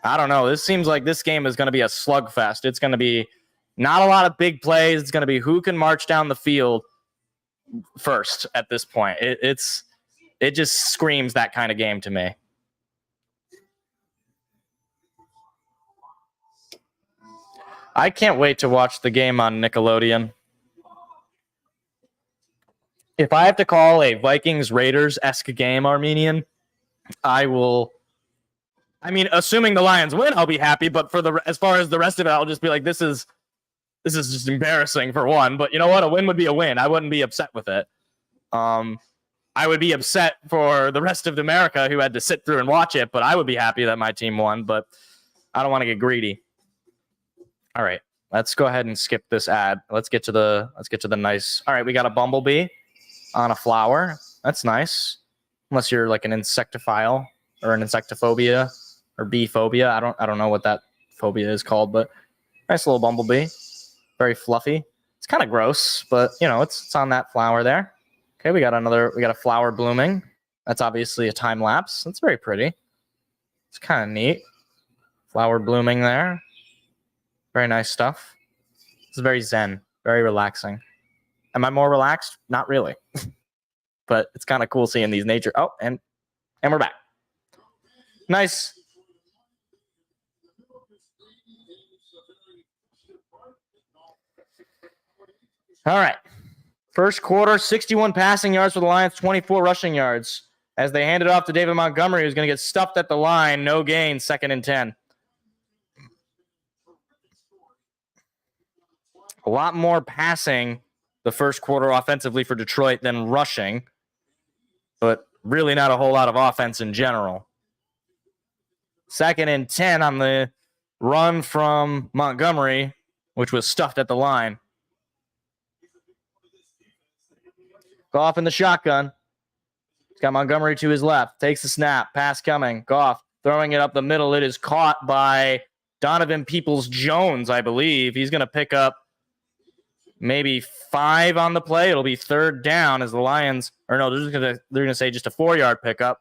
I don't know. This seems like this game is going to be a slugfest. It's going to be not a lot of big plays. It's going to be who can march down the field first at this point. It just screams that kind of game to me. I can't wait to watch the game on Nickelodeon. If I have to call a Vikings-Raiders-esque game, Armenian, I will. I mean, assuming the Lions win, I'll be happy. But as far as the rest of it, I'll just be like, this is just embarrassing for one. But you know what? A win would be a win. I wouldn't be upset with it. I would be upset for the rest of America who had to sit through and watch it. But I would be happy that my team won. But I don't want to get greedy. All right, let's go ahead and skip this ad. Let's get to the nice. All right, we got a bumblebee on a flower. That's nice. Unless you're like an insectophile or an insectophobia or bee phobia. I don't know what that phobia is called, but nice little bumblebee. Very fluffy. It's kind of gross, but you know, it's on that flower there. Okay, we got a flower blooming. That's obviously a time lapse. That's very pretty. It's kind of neat. Flower blooming there. Very nice stuff. It's very zen, very relaxing. Am I more relaxed? Not really. But it's kind of cool seeing these nature. Oh, and we're back. Nice. All right. First quarter, 61 passing yards for the Lions, 24 rushing yards. As they hand it off to David Montgomery, who's going to get stuffed at the line. No gain, 2nd and 10. A lot more passing the first quarter offensively for Detroit than rushing, but really not a whole lot of offense in general. 2nd and 10 on the run from Montgomery, which was stuffed at the line. Goff in the shotgun. He's got Montgomery to his left. Takes the snap. Pass coming. Goff throwing it up the middle. It is caught by Donovan Peoples-Jones, I believe. He's going to pick up maybe 5 on the play. It'll be 3rd down as the Lions, or no, they're going to say just a 4-yard pickup.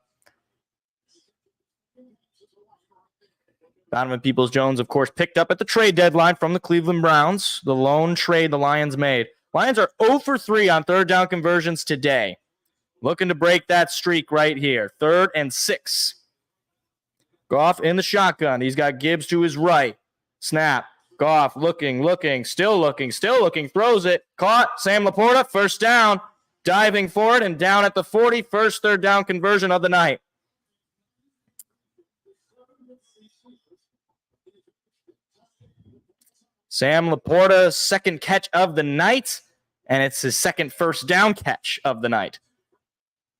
Donovan Peoples-Jones, of course, picked up at the trade deadline from the Cleveland Browns. The lone trade the Lions made. Lions are 0 for 3 on third down conversions today. Looking to break that streak right here. 3rd and 6. Goff in the shotgun. He's got Gibbs to his right. Snap. Goff looking, still looking. Throws it. Caught. Sam Laporta, first down. Diving for it and down at the 40. First third down conversion of the night. Sam Laporta's second catch of the night, and it's his second first down catch of the night.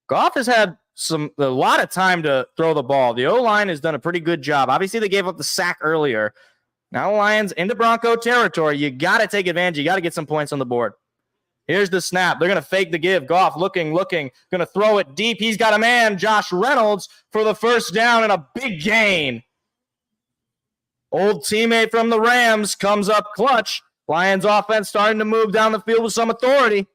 Goff has had a lot of time to throw the ball. The O-line has done a pretty good job. Obviously, they gave up the sack earlier. Now Lions into Bronco territory. You got to take advantage. You got to get some points on the board. Here's the snap. They're going to fake the give. Goff looking, going to throw it deep. He's got a man, Josh Reynolds, for the first down and a big gain. Old teammate from the Rams comes up clutch. Lions offense starting to move down the field with some authority.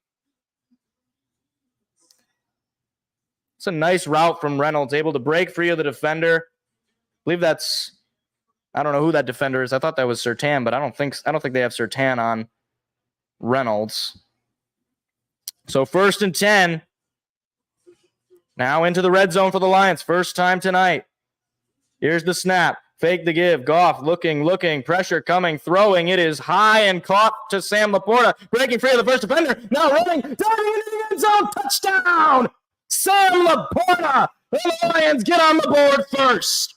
It's a nice route from Reynolds, able to break free of the defender. I believe I don't know who that defender is. I thought that was Surtain, but I don't think they have Surtain on Reynolds. So 1st and 10. Now into the red zone for the Lions. First time tonight. Here's the snap. Fake the give. Goff looking. Pressure coming. Throwing. It is high and caught to Sam Laporta. Breaking free of the first defender. Now running. Diving into the end zone. Touchdown. Sam Laporta. The Lions get on the board first.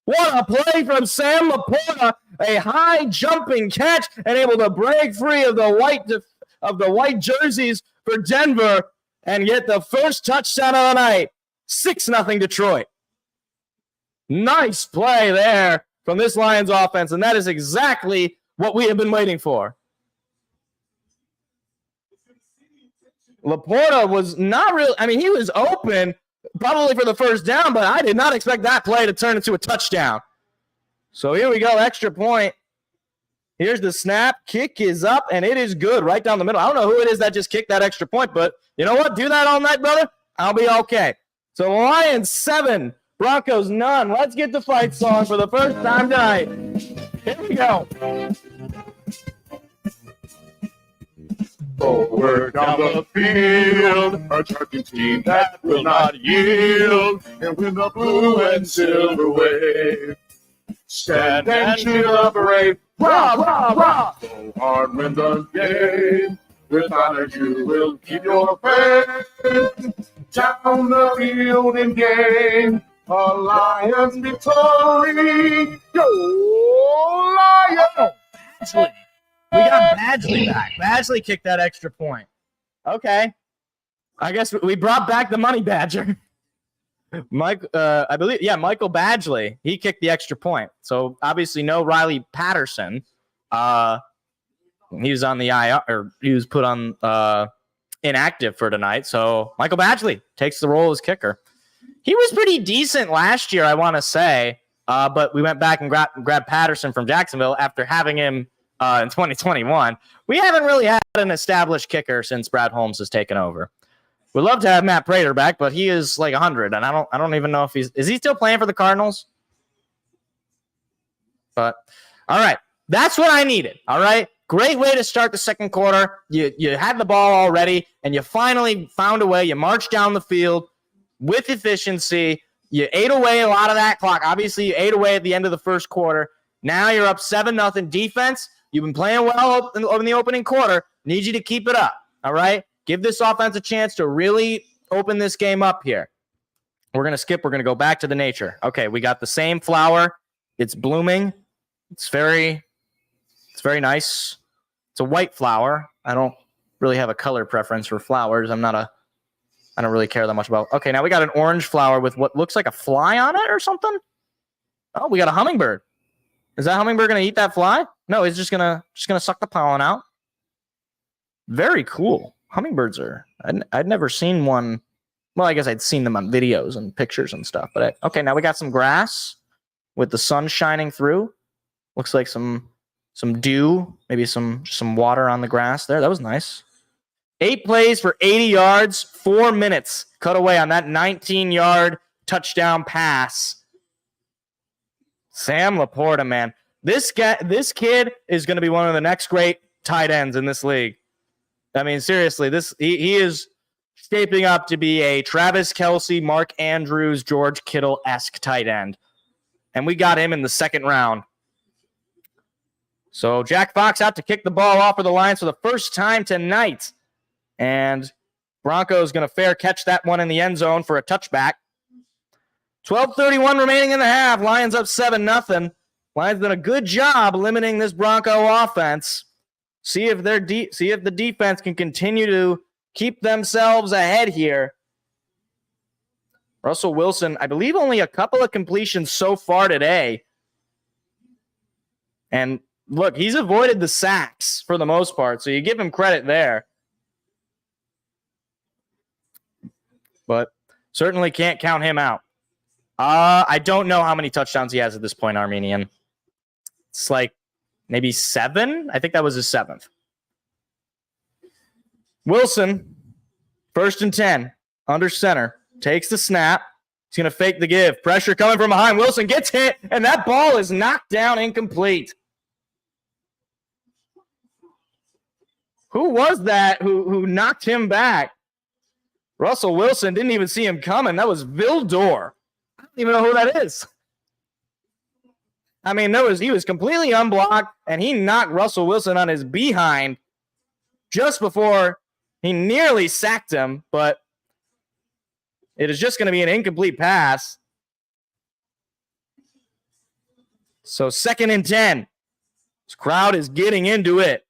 What a play from Sam Laporta. A high jumping catch and able to break free of the white jerseys for Denver and get the first touchdown of the night. 6-0 Detroit. Nice play there from this Lions offense, and that is exactly what we have been waiting for. Laporta was not really, he was open probably for the first down, but I did not expect that play to turn into a touchdown. So here we go, extra point. Here's the snap. Kick is up, and it is good right down the middle. I don't know who it is that just kicked that extra point, but you know what? Do that all night, brother. I'll be okay. So Lions 7, Broncos none. Let's get the fight song for the first time tonight. Here we go. Forward down the field, a champion team that will not yield, and win the blue and silver wave. Stand and cheer the brave, rah, rah, rah. So hard win the game, with honor you will keep your faith. Down the field in game, a Lions victory. Go Lions! Badgley. We got Badgley back. Badgley kicked that extra point. Okay. I guess we brought back the money badger. Michael Badgley. He kicked the extra point. So obviously no Riley Patterson. He was on the IR, or he was put on inactive for tonight. So Michael Badgley takes the role as kicker. He was pretty decent last year, I want to say. But we went back and grabbed Patterson from Jacksonville after having him in 2021. We haven't really had an established kicker since Brad Holmes has taken over. We'd love to have Matt Prater back, but he is like 100, and I don't even know if is he still playing for the Cardinals? But all right, that's what I needed. All right, great way to start the second quarter. You had the ball already, and you finally found a way. You marched down the field with efficiency. You ate away a lot of that clock. Obviously, you ate away at the end of the first quarter. Now you're up 7-0 defense. You've been playing well in the opening quarter. Need you to keep it up. All right. Give this offense a chance to really open this game up here. We're going to skip. We're going to go back to the nature. Okay, we got the same flower. It's blooming. It's very nice. It's a white flower. I don't really have a color preference for flowers. I don't really care that much about. Okay, now we got an orange flower with what looks like a fly on it or something. Oh, we got a hummingbird. Is that hummingbird going to eat that fly? No, it's just gonna suck the pollen out. Very cool. Hummingbirds are. I'd never seen one. Well, I guess I'd seen them on videos and pictures and stuff. But okay, now we got some grass with the sun shining through. Looks like some dew, maybe some water on the grass there. That was nice. 8 plays for 80 yards, 4 minutes cut away on that 19-yard touchdown pass Sam Laporta, man. This kid is going to be one of the next great tight ends in this league. I mean, seriously, he is shaping up to be a Travis Kelce, Mark Andrews, George Kittle-esque tight end. And we got him in the second round. So Jack Fox out to kick the ball off for the Lions for the first time tonight. And Broncos going to fair catch that one in the end zone for a touchback. 12:31 remaining in the half. Lions up 7-0. Lions done a good job limiting this Bronco offense. See if the defense can continue to keep themselves ahead here. Russell Wilson, I believe only a couple of completions so far today. And look, he's avoided the sacks for the most part, so you give him credit there. But certainly can't count him out. I don't know how many touchdowns he has at this point, Armenian. It's like maybe 7? I think that was his 7th. Wilson, 1st and 10, under center, takes the snap. He's going to fake the give. Pressure coming from behind. Wilson gets hit, and that ball is knocked down incomplete. Who was that who knocked him back? Russell Wilson didn't even see him coming. That was Vildor. I don't even know who that is. I mean, he was completely unblocked, and he knocked Russell Wilson on his behind just before he nearly sacked him, but it is just going to be an incomplete pass. So 2nd and 10. This crowd is getting into it.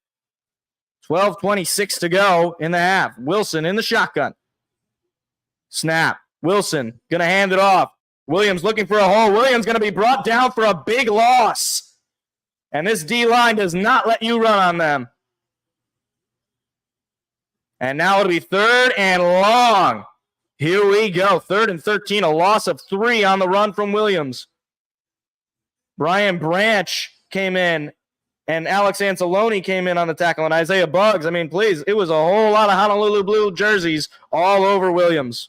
12:26 to go in the half. Wilson in the shotgun. Snap. Wilson going to hand it off. Williams looking for a hole. Williams going to be brought down for a big loss. And this D-line does not let you run on them. And now it'll be 3rd and long. Here we go. 3rd and 13. A loss of 3 on the run from Williams. Brian Branch came in. And Alex Anzalone came in on the tackle. And Isaiah Buggs. I mean, please. It was a whole lot of Honolulu Blue jerseys all over Williams.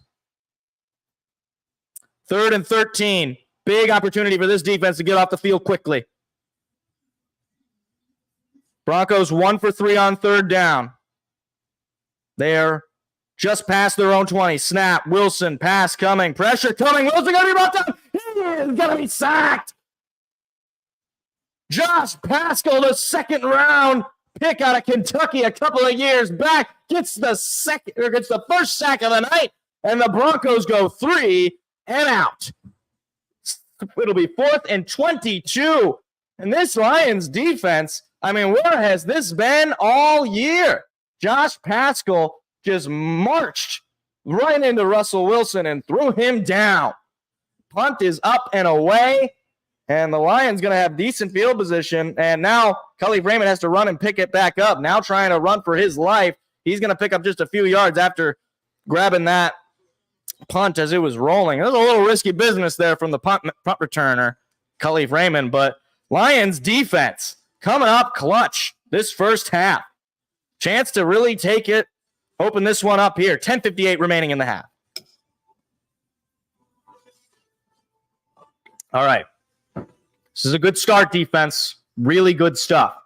3rd and 13. Big opportunity for this defense to get off the field quickly. Broncos 1 for 3 on 3rd down. They're just past their own 20. Snap. Wilson. Pass coming. Pressure coming. Wilson going to be brought down. He is going to be sacked. Josh Paschal, the 2nd round pick out of Kentucky a couple of years back, gets the first sack of the night, and the Broncos go 3 and out. It'll be 4th and 22. And this Lions defense, I mean, where has this been all year? Josh Paschal just marched right into Russell Wilson and threw him down. Punt is up and away, and the Lions going to have decent field position. And now Cully Raymond has to run and pick it back up, now trying to run for his life. He's going to pick up just a few yards after grabbing that punt as it was rolling. It was a little risky business there from the punt returner, Cully Raymond, but Lions defense coming up clutch this first half. Chance to really take it, open this one up here. 10:58 remaining in the half. All right. This is a good start, defense. Really good stuff.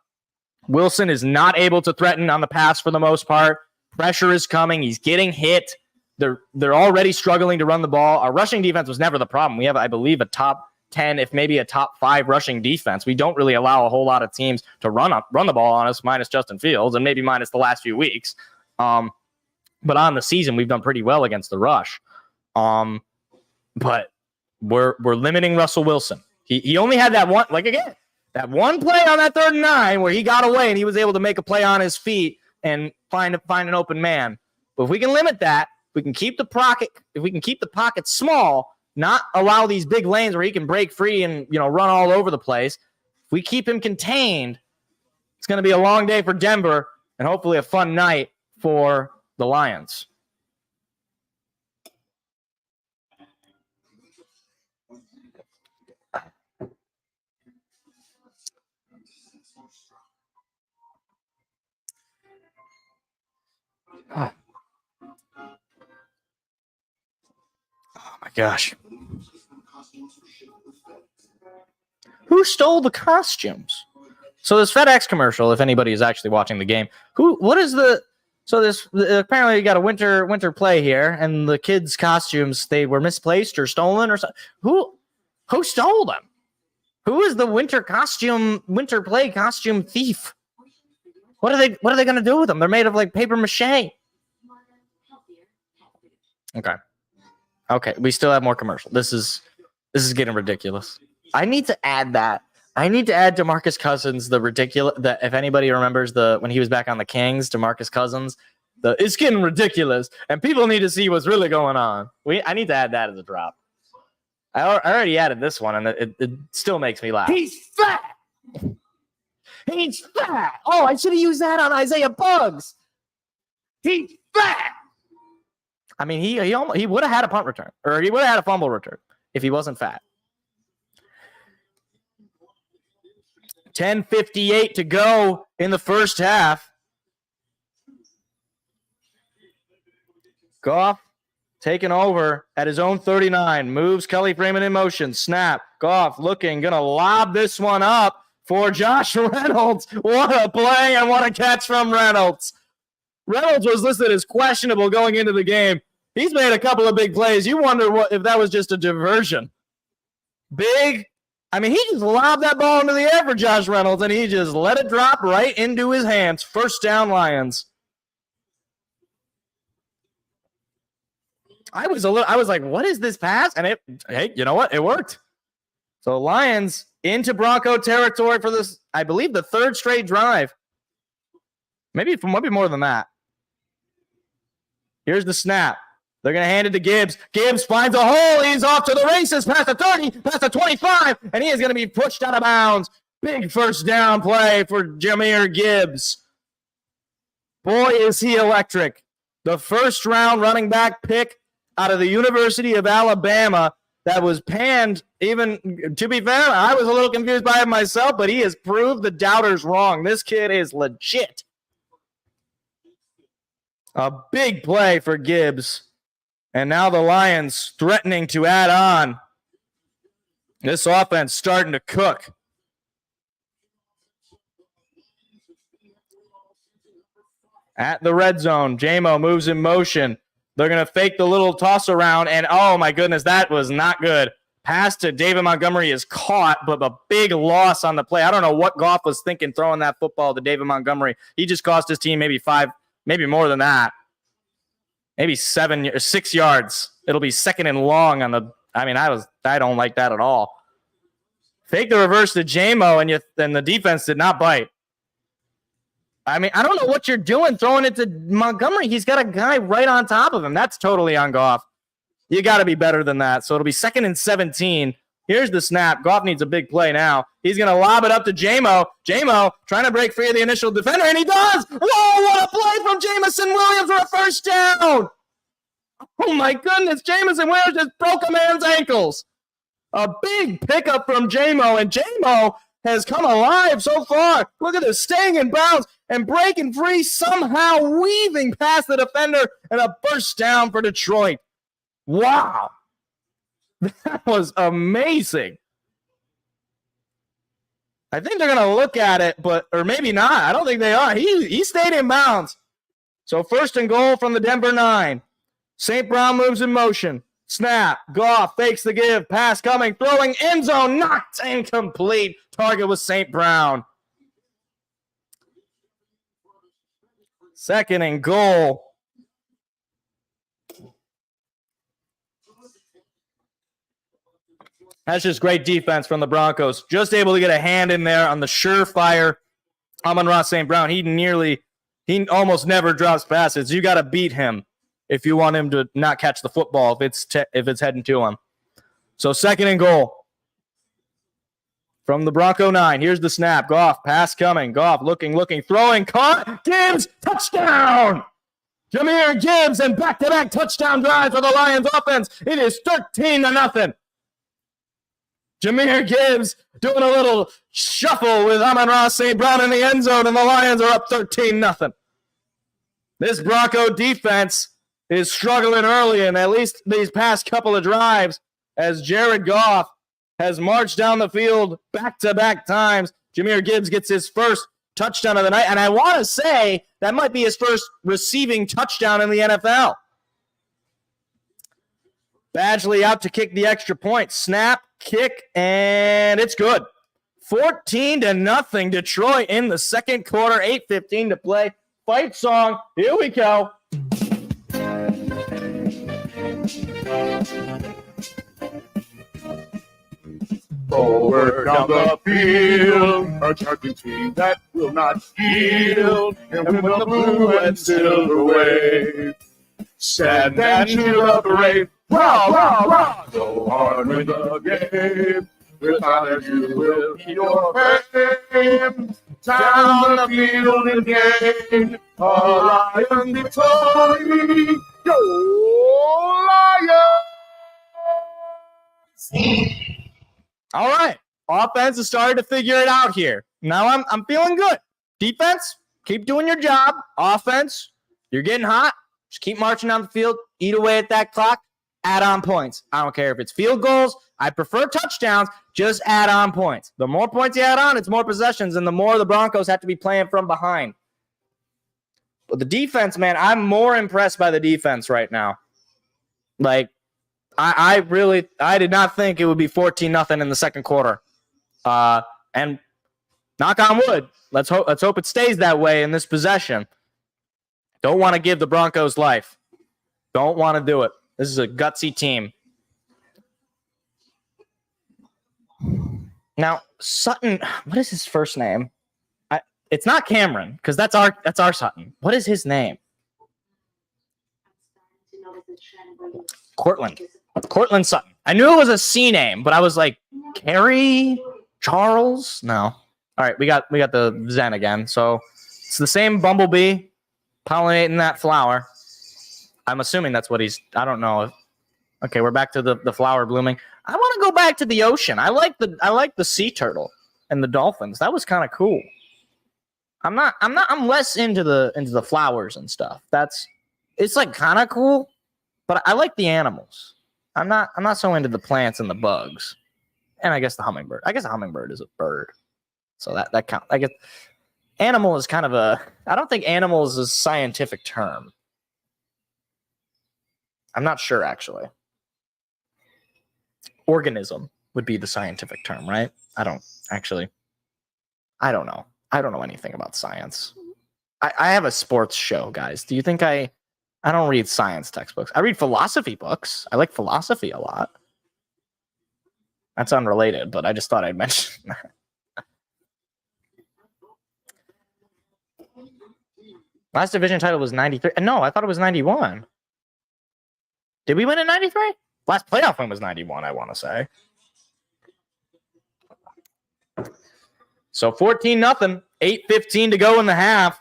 Wilson is not able to threaten on the pass for the most part. Pressure is coming. He's getting hit. They're already struggling to run the ball. Our rushing defense was never the problem. We have, I believe, a top 10, if maybe a top 5 rushing defense. We don't really allow a whole lot of teams to run the ball on us, minus Justin Fields, and maybe minus the last few weeks. But on the season, we've done pretty well against the rush. But we're limiting Russell Wilson. He only had that one, that one play on that 3rd and 9 where he got away and he was able to make a play on his feet and find an open man. But if we can limit that, if we can keep the pocket small, not allow these big lanes where he can break free and run all over the place. If we keep him contained, it's going to be a long day for Denver and hopefully a fun night for the Lions. Oh my gosh. Who stole the costumes? So this FedEx commercial, if anybody is actually watching the game, apparently you got a winter play here, and the kids' costumes, they were misplaced or stolen or something. Who stole them? Who is the winter play costume thief? What are they going to do with them? They're made of like paper mache. Okay, we still have more commercial. This is getting ridiculous. I need to add that. I need to add DeMarcus Cousins, if anybody remembers when he was back on the Kings, DeMarcus Cousins, it's getting ridiculous, and people need to see what's really going on. I need to add that as a drop. I already added this one, and it still makes me laugh. He's fat! He's fat! Oh, I should have used that on Isaiah Bugs. He's fat! I mean, he would have had a punt return, or he would have had a fumble return if he wasn't fat. 10:58 to go in the first half. Goff taking over at his own 39. Moves Kelly Freeman in motion. Snap. Goff looking. Going to lob this one up for Josh Reynolds. What a play and what a catch from Reynolds. Reynolds was listed as questionable going into the game. He's made a couple of big plays. You wonder if that was just a diversion. Big. I mean, he just lobbed that ball into the air for Josh Reynolds, and he just let it drop right into his hands. First down, Lions. I was like, what is this pass? And hey, you know what? It worked. So Lions into Bronco territory for this, I believe, the third straight drive. Maybe more than that. Here's the snap. They're going to hand it to Gibbs. Gibbs finds a hole. He's off to the races past the 30, past the 25, and he is going to be pushed out of bounds. Big first down play for Jahmyr Gibbs. Boy, is he electric. The first round running back pick out of the University of Alabama that was panned. Even, to be fair, I was a little confused by it myself, but he has proved the doubters wrong. This kid is legit. A big play for Gibbs. And now the Lions threatening to add on. This offense starting to cook. At the red zone, J-Mo moves in motion. They're going to fake the little toss around, and oh my goodness, that was not good. Pass to David Montgomery is caught, but a big loss on the play. I don't know what Goff was thinking throwing that football to David Montgomery. He just cost his team maybe 5, maybe more than that. Maybe 7 or 6 yards. It'll be second and long on the. I mean, I don't like that at all. Fake the reverse to J-Mo, and the defense did not bite. I mean, I don't know what you're doing throwing it to Montgomery. He's got a guy right on top of him. That's totally on Goff. You got to be better than that. So it'll be 2nd and 17. Here's the snap. Goff needs a big play now. He's going to lob it up to J-Mo. J-Mo trying to break free of the initial defender, and he does. Whoa, what a play from Jamison Williams for a first down. Oh, my goodness. Jamison Williams just broke a man's ankles. A big pickup from J-Mo, and J-Mo has come alive so far. Look at this, staying in bounds and breaking free, somehow weaving past the defender, and a first down for Detroit. Wow. That was amazing. I think they're going to look at it, or maybe not. I don't think they are. He stayed in bounds. So 1st and goal from the Denver 9. St. Brown moves in motion. Snap. Goff fakes the give. Pass coming. Throwing end zone. Knocked incomplete. Target was St. Brown. 2nd and goal. That's just great defense from the Broncos. Just able to get a hand in there on the surefire Amon-Ra St. Brown. He almost never drops passes. You got to beat him if you want him to not catch the football if it's heading to him. So 2nd and goal from the Bronco 9. Here's the snap. Goff, pass coming. Goff looking, throwing, caught. Gibbs, touchdown! Jahmyr Gibbs and back-to-back touchdown drives for the Lions offense. It is 13-0. Jahmyr Gibbs doing a little shuffle with Amon-Ra St. Brown in the end zone, and the Lions are up 13-0. This Bronco defense is struggling early, and at least these past couple of drives, as Jared Goff has marched down the field back-to-back times. Jahmyr Gibbs gets his first touchdown of the night, and I want to say that might be his first receiving touchdown in the NFL. Badgley out to kick the extra point. Snap, kick, and it's good. 14-0 Detroit in the second quarter. 8:15 to play. Fight song. Here we go. Forward down the field, a charging team that will not yield, and win the blue and silver wave. Stand and cheer the parade, rah, rah, rah, go on with the game. Without it, you will be your fame. Down the field and gain a Lion victory. Go Lions! All right. Offense has started to figure it out here. Now I'm feeling good. Defense, keep doing your job. Offense, you're getting hot. Just keep marching down the field. Eat away at that clock. Add on points. I don't care if it's field goals. I prefer touchdowns. Just add on points. The more points you add on, it's more possessions, and the more the Broncos have to be playing from behind. But the defense, man, I'm more impressed by the defense right now. Like, I did not think it would be 14-0 in the second quarter. And knock on wood, let's hope it stays that way in this possession. Don't want to give the Broncos life. Don't want to do it. This is a gutsy team. Now, Sutton, what is his first name? It's not Cameron, because that's our Sutton. What is his name? Cortland Sutton. I knew it was a C name, but I was like, Carrie? Charles? No. All right, we got the Zen again. So it's the same bumblebee pollinating that flower. I'm assuming that's what I don't know. Okay, we're back to the flower blooming. I want to go back to the ocean. I like the sea turtle and the dolphins. That was kind of cool. I'm less into the flowers and stuff. It's like kind of cool, but I like the animals. I'm not so into the plants and the bugs. And I guess the hummingbird. I guess a hummingbird is a bird. So that counts. I guess animal is kind of I don't think animal is a scientific term. I'm not sure, actually. Organism would be the scientific term, right? I don't know. I don't know anything about science. I have a sports show, guys. Do you think I don't read science textbooks? I read philosophy books. I like philosophy a lot. That's unrelated, but I just thought I'd mention that. Last division title was 93. No, I thought it was 91. Did we win in 93? Last playoff win was 91, I want to say. So 14-0, 8:15 to go in the half.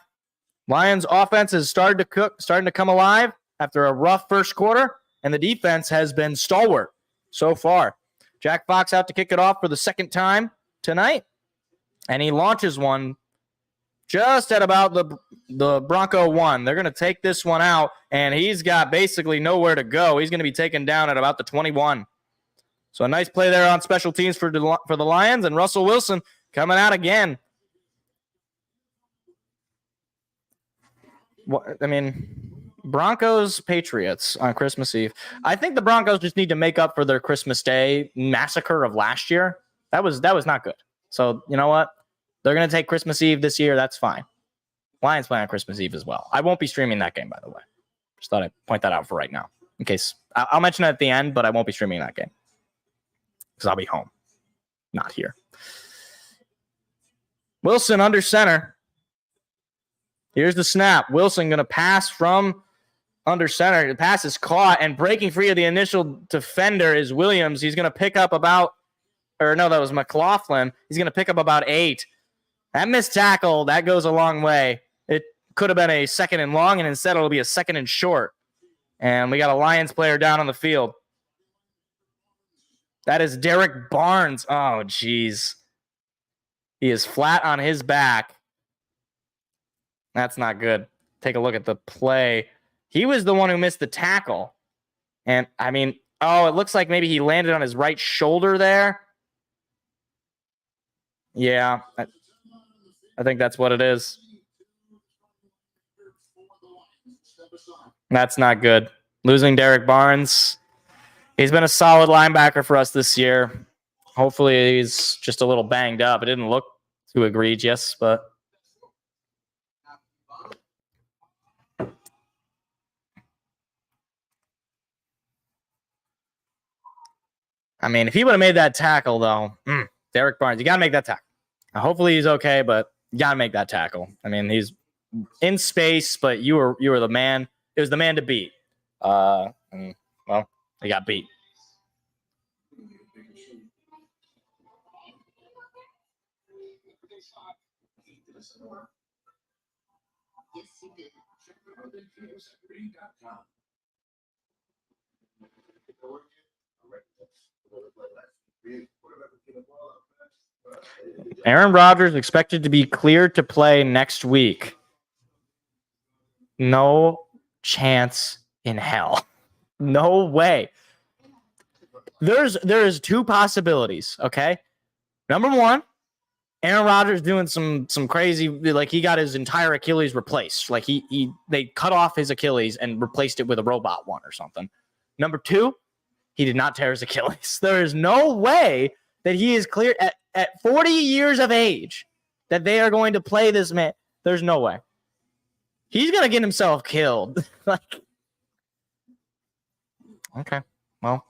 Lions offense has starting to come alive after a rough first quarter, and the defense has been stalwart so far. Jack Fox out to kick it off for the second time tonight, and he launches one just at about the Bronco 1. They're going to take this one out, and he's got basically nowhere to go. He's going to be taken down at about the 21. So a nice play there on special teams for the Lions, and Russell Wilson coming out again. Broncos, Patriots on Christmas Eve. I think the Broncos just need to make up for their Christmas Day massacre of last year. That was not good. So you know what? They're going to take Christmas Eve this year. That's fine. Lions play on Christmas Eve as well. I won't be streaming that game, by the way. Just thought I'd point that out for right now. In case I'll mention it at the end, but I won't be streaming that game because I'll be home, not here. Wilson under center. Here's the snap. Wilson going to pass from under center. The pass is caught, and breaking free of the initial defender is Williams. He's going to pick up that was McLaughlin. He's going to pick up about 8. That missed tackle, that goes a long way. It could have been a second and long, and instead it'll be a second and short. And we got a Lions player down on the field. That is Derek Barnes. Oh, jeez. He is flat on his back. That's not good. Take a look at the play. He was the one who missed the tackle. And, it looks like maybe he landed on his right shoulder there. Yeah, I think that's what it is. That's not good. Losing Derek Barnes. He's been a solid linebacker for us this year. Hopefully he's just a little banged up. It didn't look too egregious, but I mean, if he would have made that tackle, though, Derek Barnes, you got to make that tackle. Hopefully he's okay, but you got to make that tackle. I mean, he's in space, but you were the man. It was the man to beat. Well, he got beat. Aaron Rodgers expected to be cleared to play next week. No chance in hell. No way. There's two possibilities, okay? Number one, Aaron Rodgers doing some crazy, like he got his entire Achilles replaced. Like they cut off his Achilles and replaced it with a robot one or something. Number two, he did not tear his Achilles. There is no way that he is clear at 40 years of age that they are going to play this man. There's no way. He's going to get himself killed. Like, okay, well,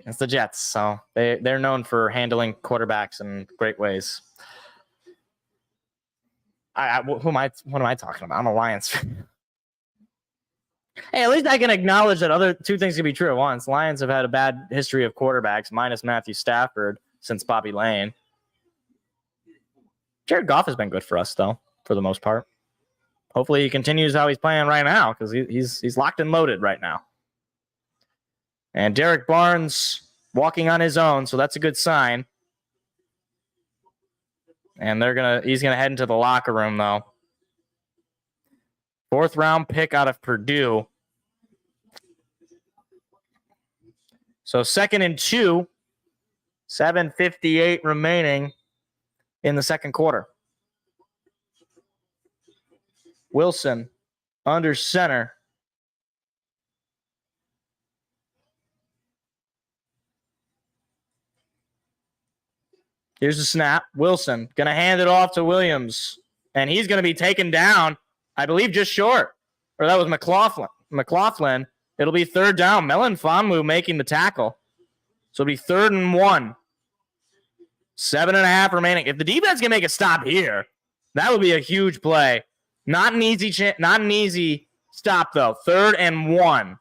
it's the Jets, so they're known for handling quarterbacks in great ways. What am I talking about? I'm a Lions fan. Hey, at least I can acknowledge that other two things can be true at once. Lions have had a bad history of quarterbacks, minus Matthew Stafford, since Bobby Lane. Jared Goff has been good for us, though, for the most part. Hopefully he continues how he's playing right now, because he's locked and loaded right now. And Derek Barnes walking on his own, so that's a good sign. And he's gonna head into the locker room, though. 4th round pick out of Purdue. So 2nd and 2, 7:58 remaining in the second quarter. Wilson under center. Here's the snap. Wilson going to hand it off to Williams. And he's going to be taken down, I believe, just short. Or that was McLaughlin. It'll be 3rd down. Melon Fonmu making the tackle. So it'll be 3rd and 1. 7.5 remaining. If the defense can make a stop here, that would be a huge play. Not an easy stop, though. 3rd and 1.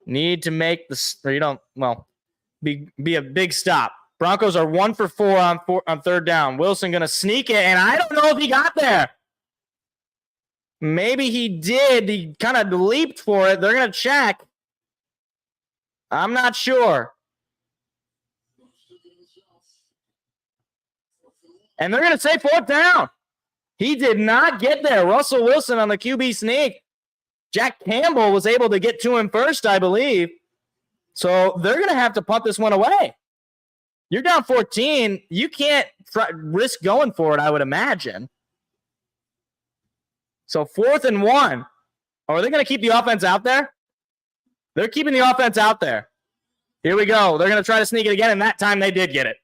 Need to make be a big stop. Broncos are 1 for 4 on 3rd down. Wilson going to sneak it, and I don't know if he got there. Maybe he did. He kind of leaped for it. They're going to check. I'm not sure. And they're going to say 4th down. He did not get there. Russell Wilson on the QB sneak. Jack Campbell was able to get to him first, I believe. So they're going to have to punt this one away. You're down 14. You can't risk going for it, I would imagine. So 4th and 1. Are they going to keep the offense out there? They're keeping the offense out there. Here we go. They're going to try to sneak it again, and that time they did get it.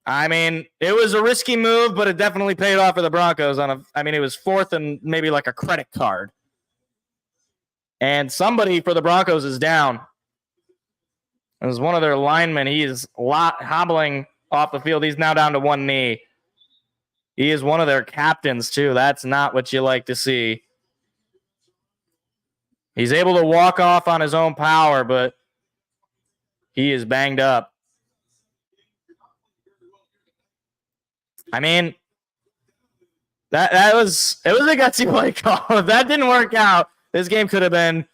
I mean, it was a risky move, but it definitely paid off for the Broncos. It was 4th and maybe like a credit card. And somebody for the Broncos is down. It was one of their linemen. He is hobbling off the field. He's now down to one knee. He is one of their captains, too. That's not what you like to see. He's able to walk off on his own power, but he is banged up. I mean, it was a gutsy play call. If that didn't work out, this game could have been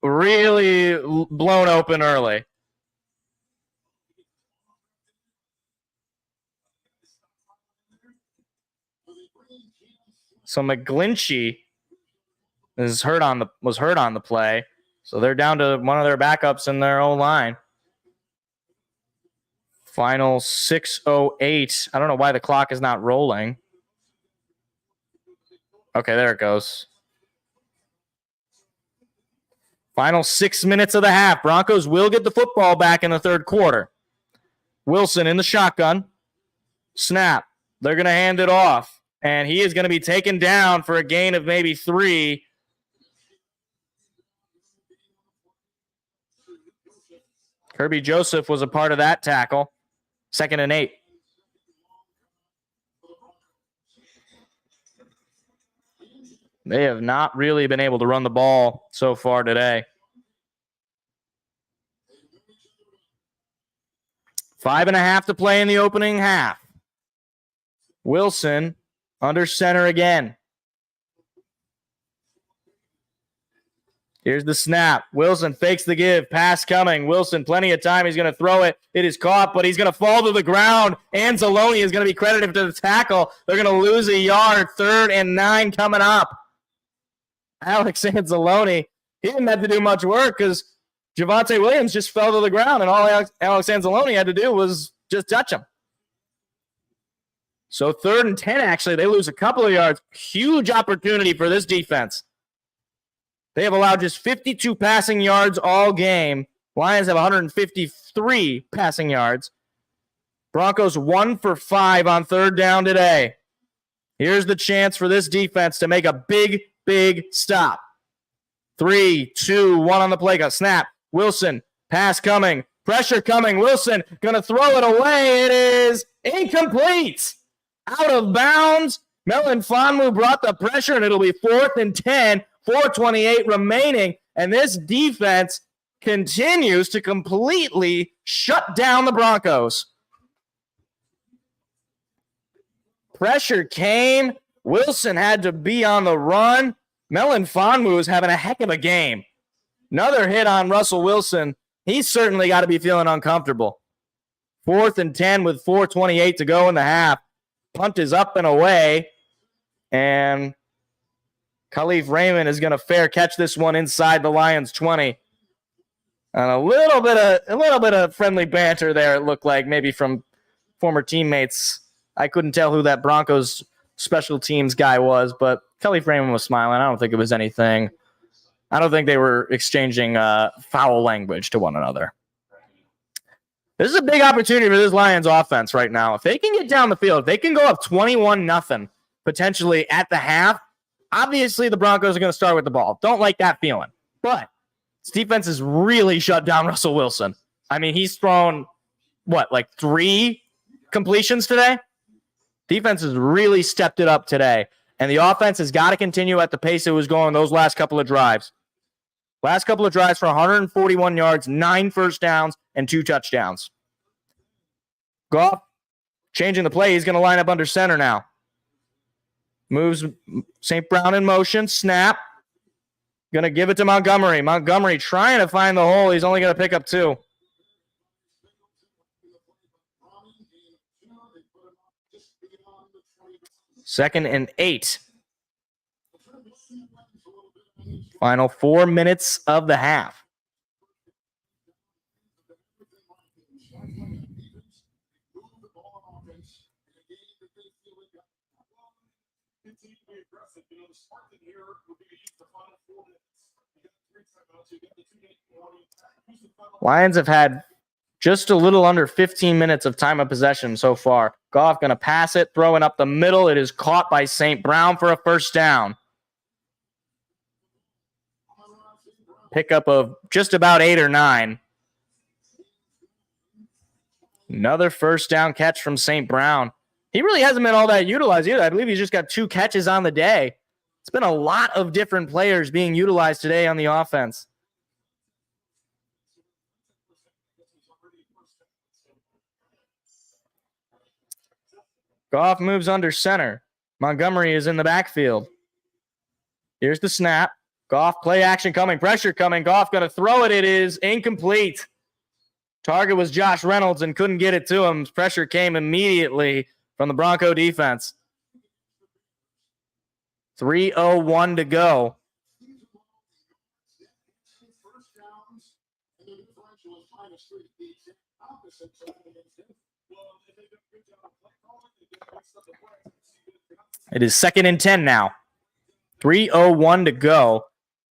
really blown open early. So McGlinchey was hurt on the play. So they're down to one of their backups in their own line. Final 6:08. I don't know why the clock is not rolling. Okay, there it goes. Final 6 minutes of the half. Broncos will get the football back in the third quarter. Wilson in the shotgun. Snap. They're going to hand it off. And he is going to be taken down for a gain of maybe 3. Kirby Joseph was a part of that tackle. 2nd and 8. They have not really been able to run the ball so far today. 5.5 to play in the opening half. Wilson under center again. Here's the snap. Wilson fakes the give. Pass coming. Wilson, plenty of time. He's going to throw it. It is caught, but he's going to fall to the ground. Anzalone is going to be credited to the tackle. They're going to lose a yard. 3rd and 9 coming up. Alex Anzalone, he didn't have to do much work because Javonte Williams just fell to the ground, and all Alex Anzalone had to do was just touch him. So 3rd and 10, actually. They lose a couple of yards. Huge opportunity for this defense. They have allowed just 52 passing yards all game. Lions have 153 passing yards. Broncos 1 for 5 on 3rd down today. Here's the chance for this defense to make a big stop. 3, 2, 1 on the play. Got snap. Wilson, pass coming. Pressure coming. Wilson going to throw it away. It is incomplete. Out of bounds. Melon Fonmu brought the pressure, and it'll be 4th and 10. 4:28 remaining, and this defense continues to completely shut down the Broncos. Pressure came. Wilson had to be on the run. Melon Fonmu is having a heck of a game. Another hit on Russell Wilson. He's certainly got to be feeling uncomfortable. 4th and 10 with 4:28 to go in the half. Punt is up and away, and Khalif Raymond is going to fair catch this one inside the Lions 20. And a little bit of friendly banter there, it looked like, maybe from former teammates. I couldn't tell who that Broncos special teams guy was, but Khalif Raymond was smiling. I don't think it was anything. I don't think they were exchanging foul language to one another. This is a big opportunity for this Lions offense right now. If they can get down the field, if they can go up 21-0 potentially at the half, obviously, the Broncos are going to start with the ball. Don't like that feeling. But this defense has really shut down Russell Wilson. I mean, he's thrown, 3 completions today? Defense has really stepped it up today. And the offense has got to continue at the pace it was going those last couple of drives. Last couple of drives for 141 yards, 9 first downs, and 2 touchdowns. Goff changing the play. He's going to line up under center now. Moves St. Brown in motion. Snap. Going to give it to Montgomery. Montgomery trying to find the hole. He's only going to pick up 2. Second and 8. Final 4 minutes of the half. Lions have had just a little under 15 minutes of time of possession so far. Goff going to pass it, throwing up the middle. It is caught by St. Brown for a first down. Pickup of just about 8 or 9. Another first down catch from St. Brown. He really hasn't been all that utilized either. I believe he's just got 2 catches on the day. It's been a lot of different players being utilized today on the offense. Goff moves under center. Montgomery is in the backfield. Here's the snap. Goff, play action coming, pressure coming. Goff going to throw it. It is incomplete. Target was Josh Reynolds and couldn't get it to him. Pressure came immediately from the Bronco defense. 3:01 to go. It is 2nd and 10 now. 3:01 to go.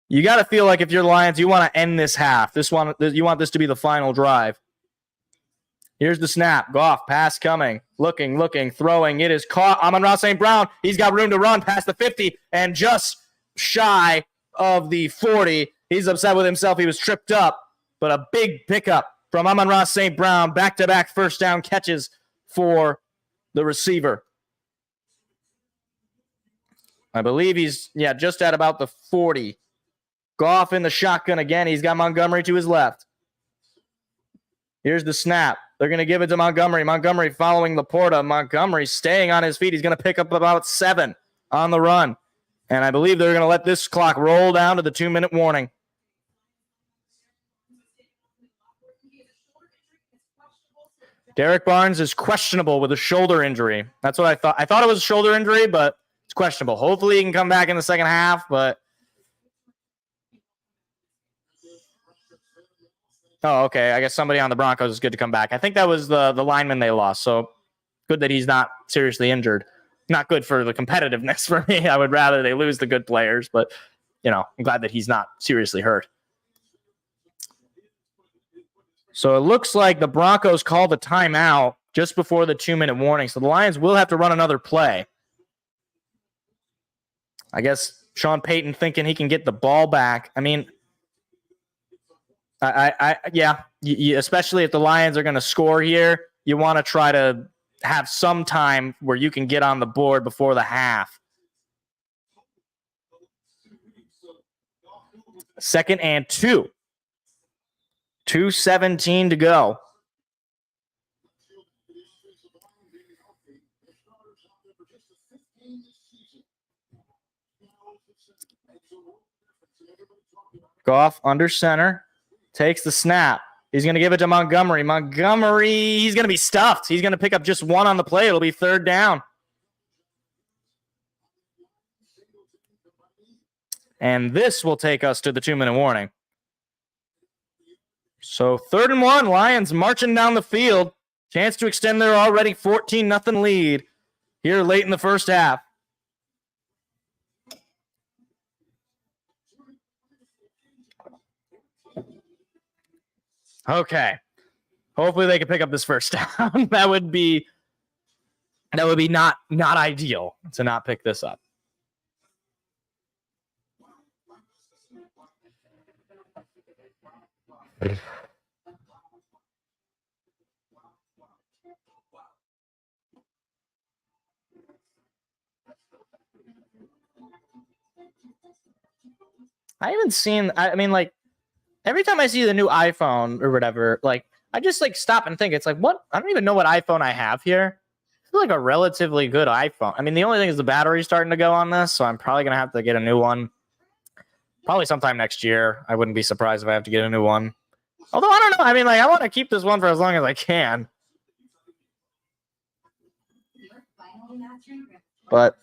You got to feel like if you're the Lions, you want to end this half. You want this to be the final drive. Here's the snap. Goff, pass coming. Looking, throwing. It is caught. Amon-Ra St. Brown. He's got room to run past the 50 and just shy of the 40. He's upset with himself. He was tripped up, but a big pickup from Amon-Ra St. Brown. Back-to-back first down catches for the receiver. I believe he's, just at about the 40. Goff in the shotgun again. He's got Montgomery to his left. Here's the snap. They're going to give it to Montgomery. Montgomery following Laporta. Montgomery staying on his feet. He's going to pick up about 7 on the run. And I believe they're going to let this clock roll down to the 2-minute warning. Derek Barnes is questionable with a shoulder injury. That's what I thought. I thought it was a shoulder injury, but it's questionable. Hopefully he can come back in the second half, but... Oh, okay. I guess somebody on the Broncos is good to come back. I think that was the lineman they lost, so good that he's not seriously injured. Not good for the competitiveness for me. I would rather they lose the good players, but, I'm glad that he's not seriously hurt. So it looks like the Broncos called a timeout just before the 2-minute warning, so the Lions will have to run another play. I guess Sean Payton thinking he can get the ball back. I mean... especially if the Lions are going to score here, you want to try to have some time where you can get on the board before the half. 2nd and 2. 2:17 to go. Goff under center. Takes the snap. He's going to give it to Montgomery. He's going to be stuffed. He's going to pick up just 1 on the play. It'll be 3rd down. And this will take us to the 2-minute warning. So 3rd and 1, Lions marching down the field. Chance to extend their already 14-0 lead here late in the first half. Okay. Hopefully they can pick up this first down. That would be not ideal to not pick this up. I haven't seen, every time I see the new iPhone or whatever, I just stop and think, it's what? I don't even know what iPhone I have here. I feel like a relatively good iPhone. The only thing is the battery's starting to go on this, so I'm probably going to have to get a new one. Probably sometime next year. I wouldn't be surprised if I have to get a new one. Although, I don't know. I want to keep this one for as long as I can. But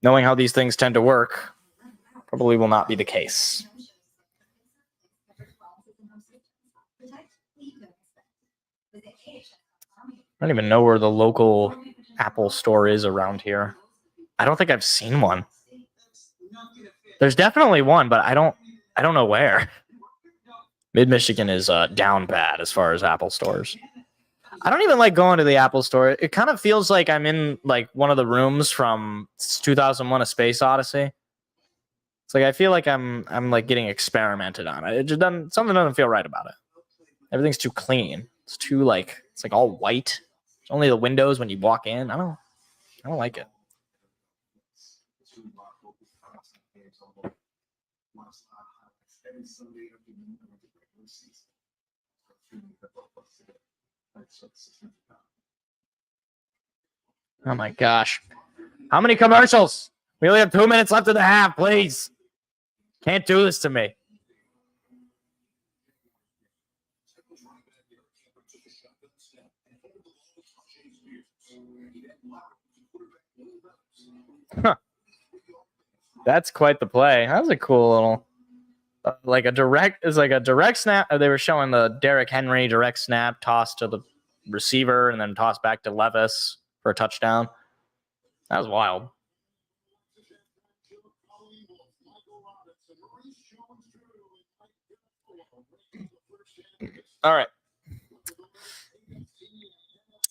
knowing how these things tend to work, probably will not be the case. I don't even know where the local Apple store is around here. I don't think I've seen one. There's definitely one, but I don't know where. Mid-Michigan is down bad as far as Apple stores. I don't even like going to the Apple store. It kind of feels like I'm in one of the rooms from 2001: A Space Odyssey. It's I feel like I'm getting experimented on. It just something doesn't feel right about it. Everything's too clean. It's too it's all white. It's only the windows when you walk in. I don't like it. Oh my gosh. How many commercials? We only have 2 minutes left in the half, please. Can't do this to me. Huh. That's quite the play. That was a cool little, a direct snap. They were showing the Derrick Henry direct snap toss to the receiver and then toss back to Levis for a touchdown. That was wild. All right.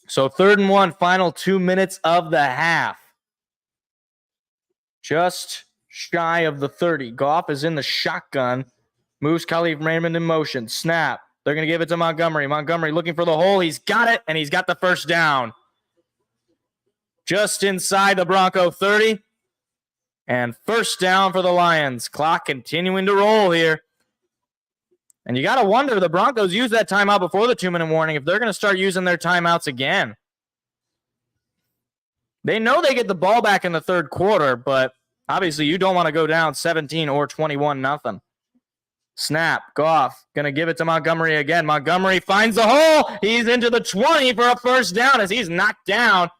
So 3rd and 1, final 2 minutes of the half. Just shy of the 30. Goff is in the shotgun. Moves Khalif Raymond in motion. Snap. They're going to give it to Montgomery. Montgomery looking for the hole. He's got it, and he's got the first down. Just inside the Bronco 30. And first down for the Lions. Clock continuing to roll here. And you got to wonder, the Broncos used that timeout before the 2-minute warning, if they're going to start using their timeouts again. They know they get the ball back in the 3rd quarter, but obviously you don't want to go down 17 or 21-0. Snap. Goff going to give it to Montgomery again. Montgomery finds the hole. He's into the 20 for a first down as he's knocked down.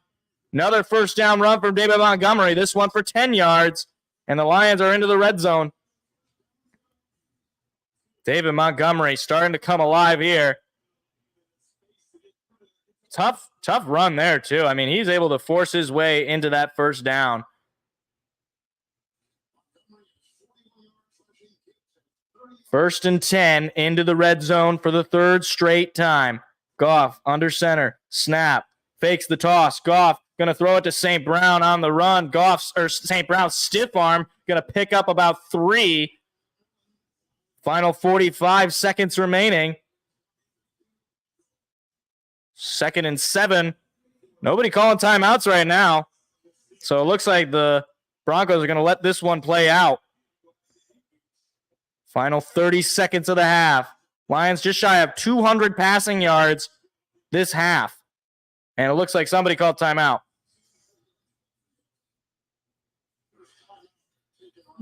Another first down run from David Montgomery, this one for 10 yards, and the Lions are into the red zone. David Montgomery starting to come alive here. Tough run there, too. I mean, he's able to force his way into that first down. First and 10 into the red zone for the 3rd straight time. Goff under center. Snap. Fakes the toss. Goff going to throw it to St. Brown on the run. St. Brown's stiff arm going to pick up about 3. Final 45 seconds remaining. 2nd and 7. Nobody calling timeouts right now. So it looks like the Broncos are going to let this one play out. Final 30 seconds of the half. Lions just shy of 200 passing yards this half. And it looks like somebody called timeout.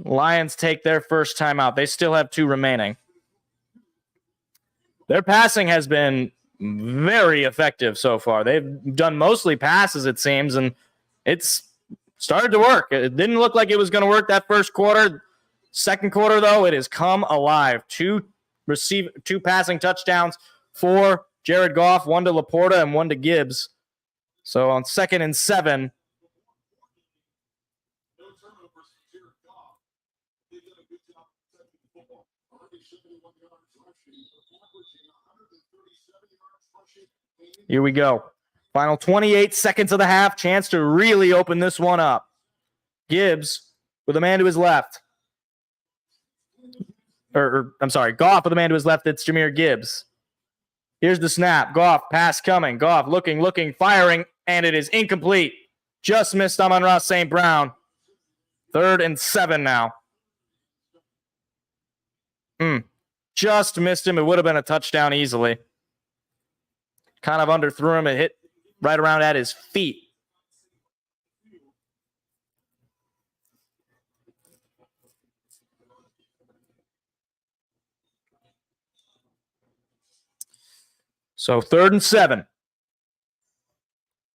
Lions take their first timeout. They still have 2 remaining. Their passing has been very effective so far. They've done mostly passes, it seems, and it's started to work. It didn't look like it was going to work that first quarter. 2nd quarter, though, it has come alive. 2 passing touchdowns for Jared Goff, 1 to Laporta and 1 to Gibbs. So on 2nd and 7, here we go. Final 28 seconds of the half. Chance to really open this one up. Gibbs with a man to his left. Goff with a man to his left. It's Jahmyr Gibbs. Here's the snap. Goff, pass coming. Goff looking, firing, and it is incomplete. Just missed Amon-Ra St. Brown. 3rd and 7 now. Just missed him. It would have been a touchdown easily. Kind of underthrew him. It hit right around at his feet. So 3rd and 7.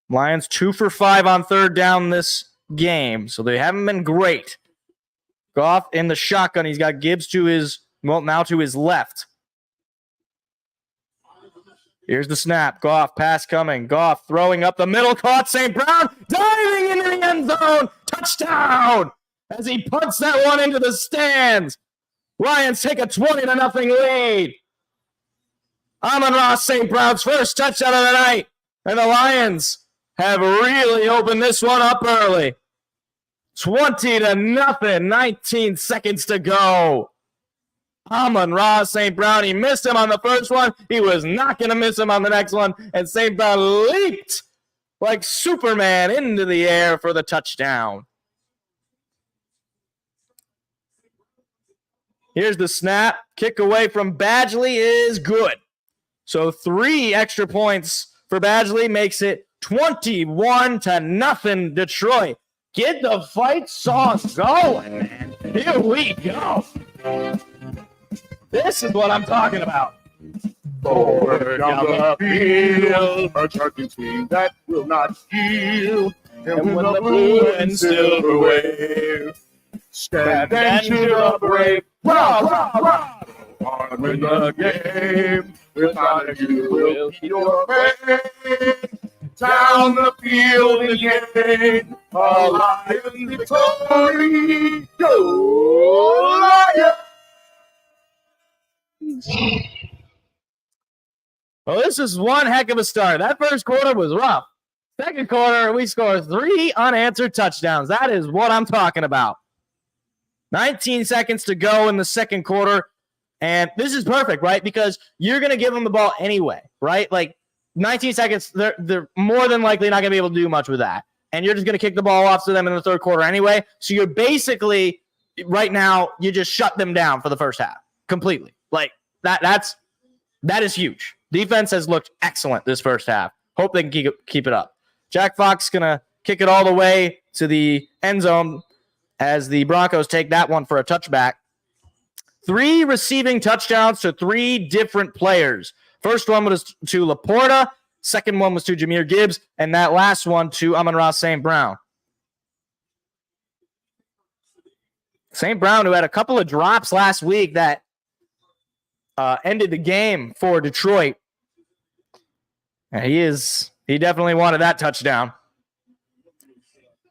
Lions 2 for 5 on 3rd down this game. So they haven't been great. Goff in the shotgun. He's got Gibbs now to his left. Here's the snap. Goff, pass coming. Goff throwing up the middle. Caught St. Brown. Diving into the end zone. Touchdown! As he punts that one into the stands. Lions take a 20-0 lead. Amon-Ra St. Brown's first touchdown of the night. And the Lions have really opened this one up early. 20-0. 19 seconds to go. Amon-Ra St. Brown, he missed him on the first one. He was not going to miss him on the next one. And St. Brown leaped like Superman into the air for the touchdown. Here's the snap. Kick away from Badgley is good. So 3 extra points for Badgley makes it 21-0 Detroit. Get the fight sauce going, man. Here we go. This is what I'm talking about. Forward down the field, a charging team that will not yield. And when the blue and silver wave, stand and cheer the brave. Rah, rah, rah! on win the game. Without you will keep your faith. Down the field and gain a Lion victory. Go Lions! Well, this is one heck of a start. That first quarter was rough. Second quarter, we scored 3 unanswered touchdowns. That is what I'm talking about. 19 seconds to go in the second quarter. And this is perfect, right? Because you're going to give them the ball anyway, right? Like 19 seconds, they're more than likely not going to be able to do much with that. And you're just going to kick the ball off to them in the third quarter anyway. So you're basically, right now, you just shut them down for the first half completely. Like that is huge. Defense has looked excellent this first half. Hope they can keep it up. Jack Fox going to kick it all the way to the end zone as the Broncos take that one for a touchback. 3 receiving touchdowns to 3 different players. First one was to Laporta. Second one was to Jahmyr Gibbs. And that last one to Amon-Ra St. Brown. St. Brown, who had a couple of drops last week that ended the game for Detroit. And he definitely wanted that touchdown.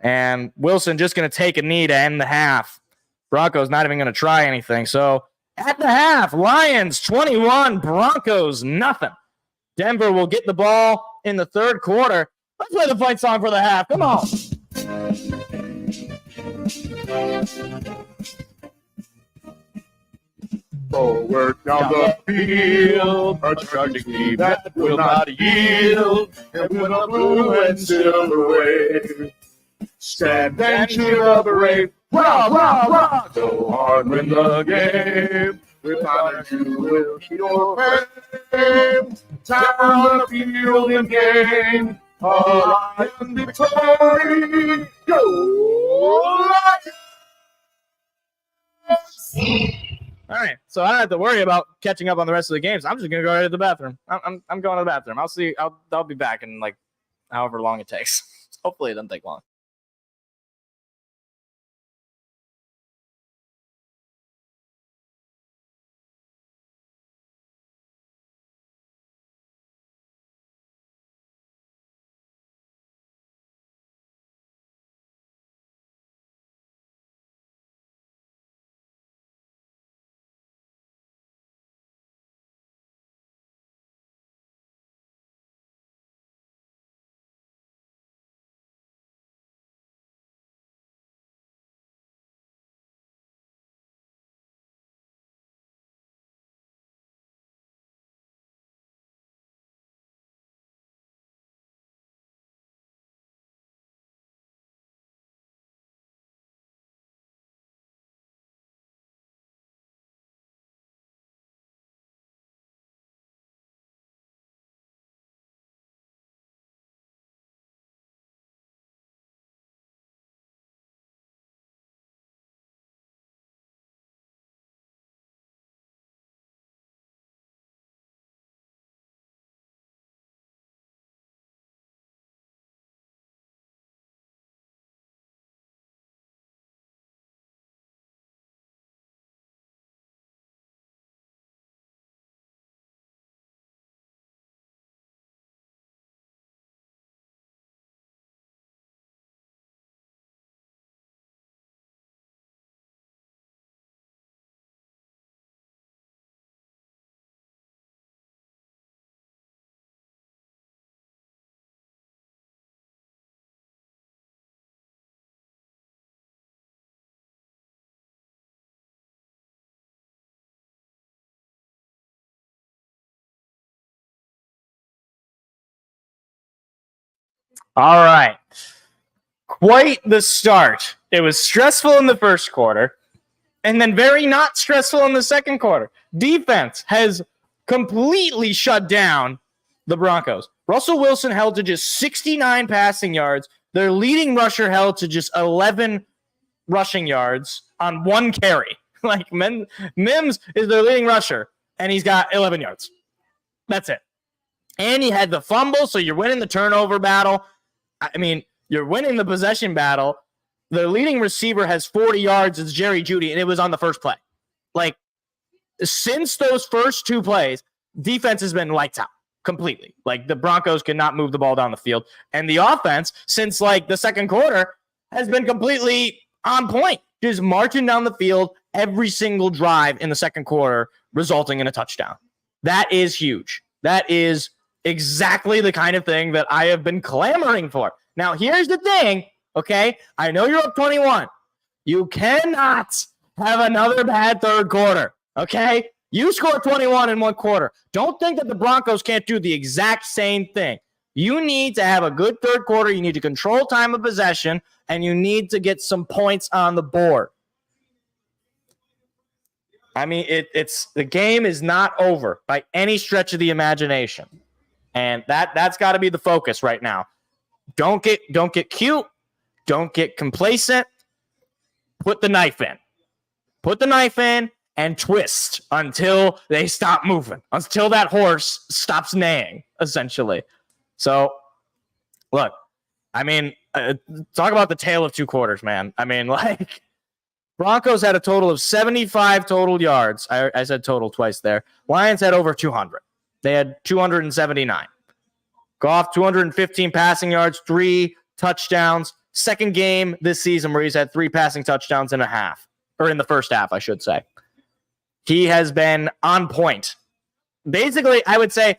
And Wilson just going to take a knee to end the half. Broncos not even going to try anything. So at the half, Lions 21, Broncos nothing. Denver will get the ball in the third quarter. Let's play the fight song for the half. Come on. Forward down the field, a charging team that will not yield, and win a blue and silver wave. Stand and cheer up, brave. Rah, rah, rah. Go hard, win the game. Without you will keep your fame. Down the field and gain a Lion victory. Go Lions! All right, so I don't have to worry about catching up on the rest of the games. I'm just gonna go right to the bathroom. I'm going to the bathroom. I'll be back in like however long it takes. Hopefully it doesn't take long. All right. Quite the start. It was stressful in the first quarter and then very not stressful in the second quarter. Defense has completely shut down the Broncos. Russell Wilson held to just 69 passing yards. Their leading rusher held to just 11 rushing yards on 1 carry. Like Mims is their leading rusher, and he's got 11 yards. That's it. And he had the fumble, so you're winning the turnover battle. I mean, you're winning the possession battle. The leading receiver has 40 yards. It's Jerry Jeudy, and it was on the first play. Like, since those first two plays, defense has been lights out completely. Like the Broncos could not move the ball down the field. And the offense, since like the second quarter, has been completely on point. Just marching down the field every single drive in the second quarter, resulting in a touchdown. That is huge. That is exactly the kind of thing that I have been clamoring for. Now, here's the thing, okay? I know you're up 21. You cannot have another bad third quarter, okay? You scored 21 in one quarter. Don't think that the Broncos can't do the exact same thing. You need to have a good third quarter. You need to control time of possession, and you need to get some points on the board. I mean, it's the game is not over by any stretch of the imagination. And that's got to be the focus right now. Don't get cute. Don't get complacent. Put the knife in. Put the knife in and twist until they stop moving, until that horse stops neighing, essentially. So, look, I mean, talk about the tale of two quarters, man. I mean, like, Broncos had a total of 75 total yards. I said total twice there. Lions had over 200. They had 279. Goff, 215 passing yards, 3 touchdowns. Second game this season where he's had 3 passing touchdowns in a half, or in the first half, I should say. He has been on point. Basically, I would say,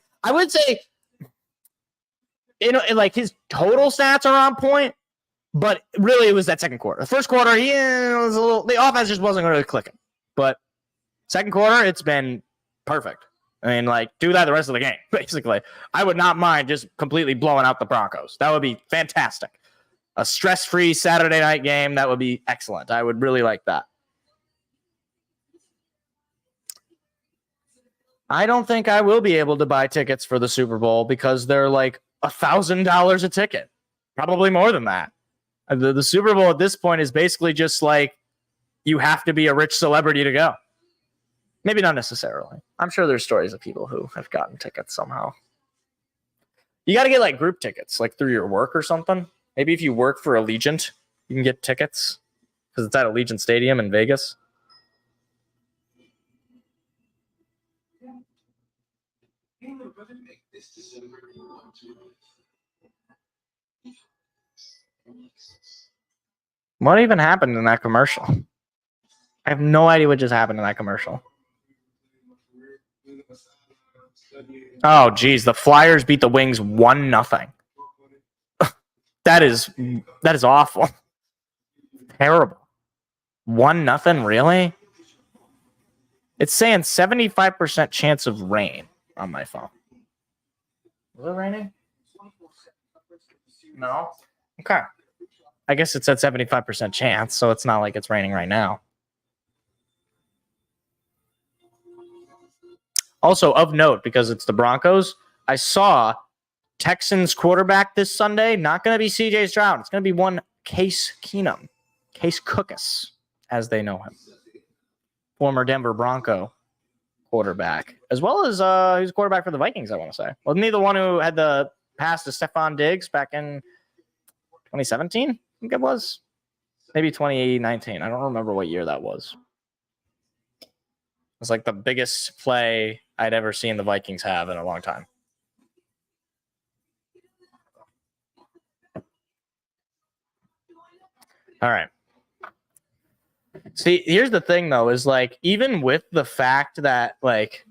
you know, like his total stats are on point, but really it was that second quarter. The first quarter, was a little, the offense just wasn't really clicking. But second quarter, it's been perfect. I mean, like, do that the rest of the game, basically. I would not mind just completely blowing out the Broncos. That would be fantastic. A stress-free Saturday night game, that would be excellent. I would really like that. I don't think I will be able to buy tickets for the Super Bowl because they're like $1,000 a ticket. Probably more than that. The Super Bowl at this point is basically just like you have to be a rich celebrity to go. Maybe not necessarily. I'm sure there's stories of people who have gotten tickets somehow. You got to get like group tickets, like through your work or something. Maybe if you work for Allegiant, you can get tickets because it's at Allegiant Stadium in Vegas. What even happened in that commercial? I have no idea what just happened in that commercial. Oh, geez. The Flyers beat the Wings 1-0. That is awful. Terrible. 1-0, really? It's saying 75% chance of rain on my phone. Was it raining? No? Okay. I guess it said 75% chance, so it's not like it's raining right now. Also, of note, because it's the Broncos, I saw Texans quarterback this Sunday, not going to be C.J. Stroud. It's going to be one Case Keenum. Case Cookus, as they know him. Former Denver Bronco quarterback. As well as he was quarterback for the Vikings, I want to say. Wasn't he the one who had the pass to Stephon Diggs back in 2017? I think it was. Maybe 2019. I don't remember what year that was. It was like the biggest play I'd ever seen the Vikings have in a long time. All right. See, here's the thing, though, is like even with the fact that like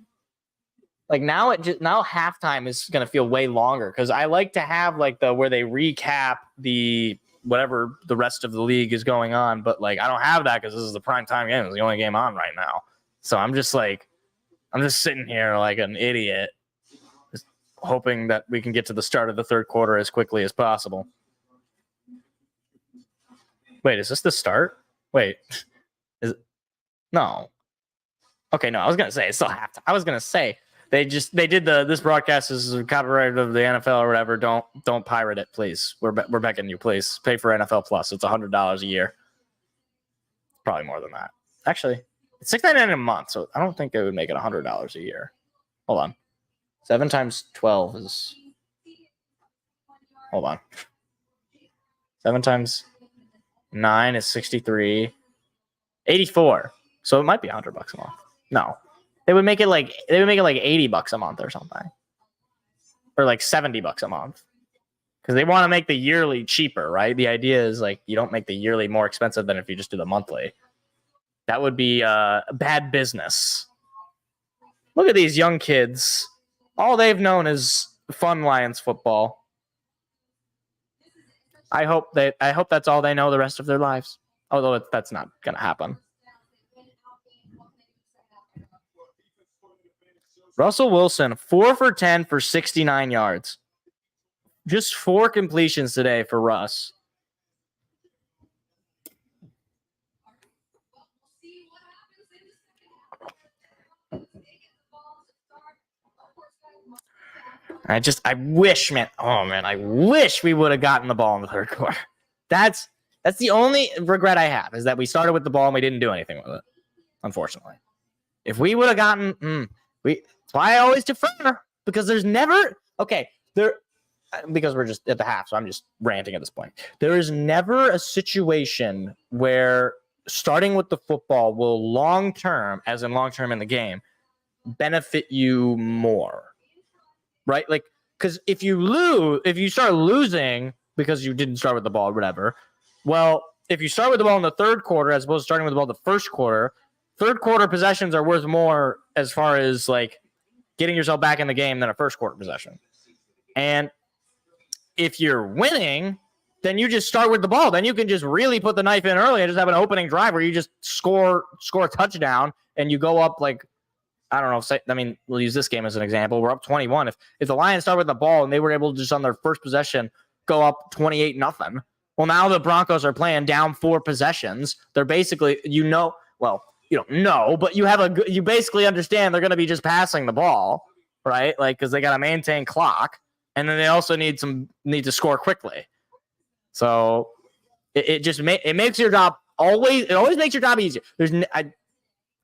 now halftime is gonna feel way longer because I like to have like the where they recap the whatever the rest of the league is going on, but like I don't have that because this is the prime time game. It's the only game on right now, so I'm just sitting here like an idiot, just hoping that we can get to the start of the third quarter as quickly as possible. Wait, is this the start? Wait, is it? No. Okay, no, I was gonna say it's still halftime. I was gonna say they did this broadcast is copyrighted of the NFL or whatever. Don't pirate it, please. We're begging you, please. Pay for NFL Plus. It's $100 a year. Probably more than that. Actually, it's $6.99 a month, so I don't think it would make it $100 a year. Hold on. 7 times 12 is. Hold on. 7 times 9 is 63. 84. So it might be $100 a month. No. They would make it like $80 a month or something, or like $70 a month, because they want to make the yearly cheaper, right? The idea is like you don't make the yearly more expensive than if you just do the monthly. That would be bad business. Look at these young kids. All they've known is fun Lions football. I hope that's all they know the rest of their lives. Although that's not going to happen. Russell Wilson, 4 for 10 for 69 yards. Just 4 completions today for Russ. I wish we would have gotten the ball in the third quarter. That's the only regret I have, is that we started with the ball and we didn't do anything with it, unfortunately. If we would have gotten, that's why I always defer, because there's never, because we're just at the half, so I'm just ranting at this point. There is never a situation where starting with the football will long-term in the game, benefit you more. Right? Like, because if you start losing because you didn't start with the ball or whatever, well, if you start with the ball in the third quarter as opposed to starting with the ball in the first quarter, third quarter possessions are worth more as far as like getting yourself back in the game than a first quarter possession. And if you're winning, then you just start with the ball. Then you can just really put the knife in early and just have an opening drive where you just score a touchdown and you go up like, I don't know. We'll use this game as an example. We're up 21. If the Lions start with the ball and they were able to just on their first possession go up 28-0, well, now the Broncos are playing down 4 possessions. They're basically, you don't know, but you basically understand they're going to be just passing the ball, right? Like, because they got to maintain clock, and then they also need to score quickly. So it makes your job always makes your job easier. I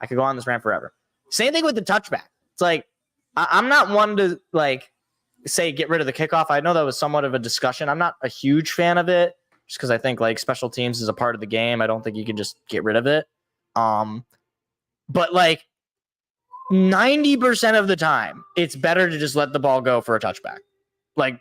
could go on this rant forever. Same thing with the touchback. It's like, I'm not one to like say get rid of the kickoff. I know that was somewhat of a discussion. I'm not a huge fan of it just because I think like special teams is a part of the game. I don't think you can just get rid of it. But like 90% of the time, it's better to just let the ball go for a touchback. Like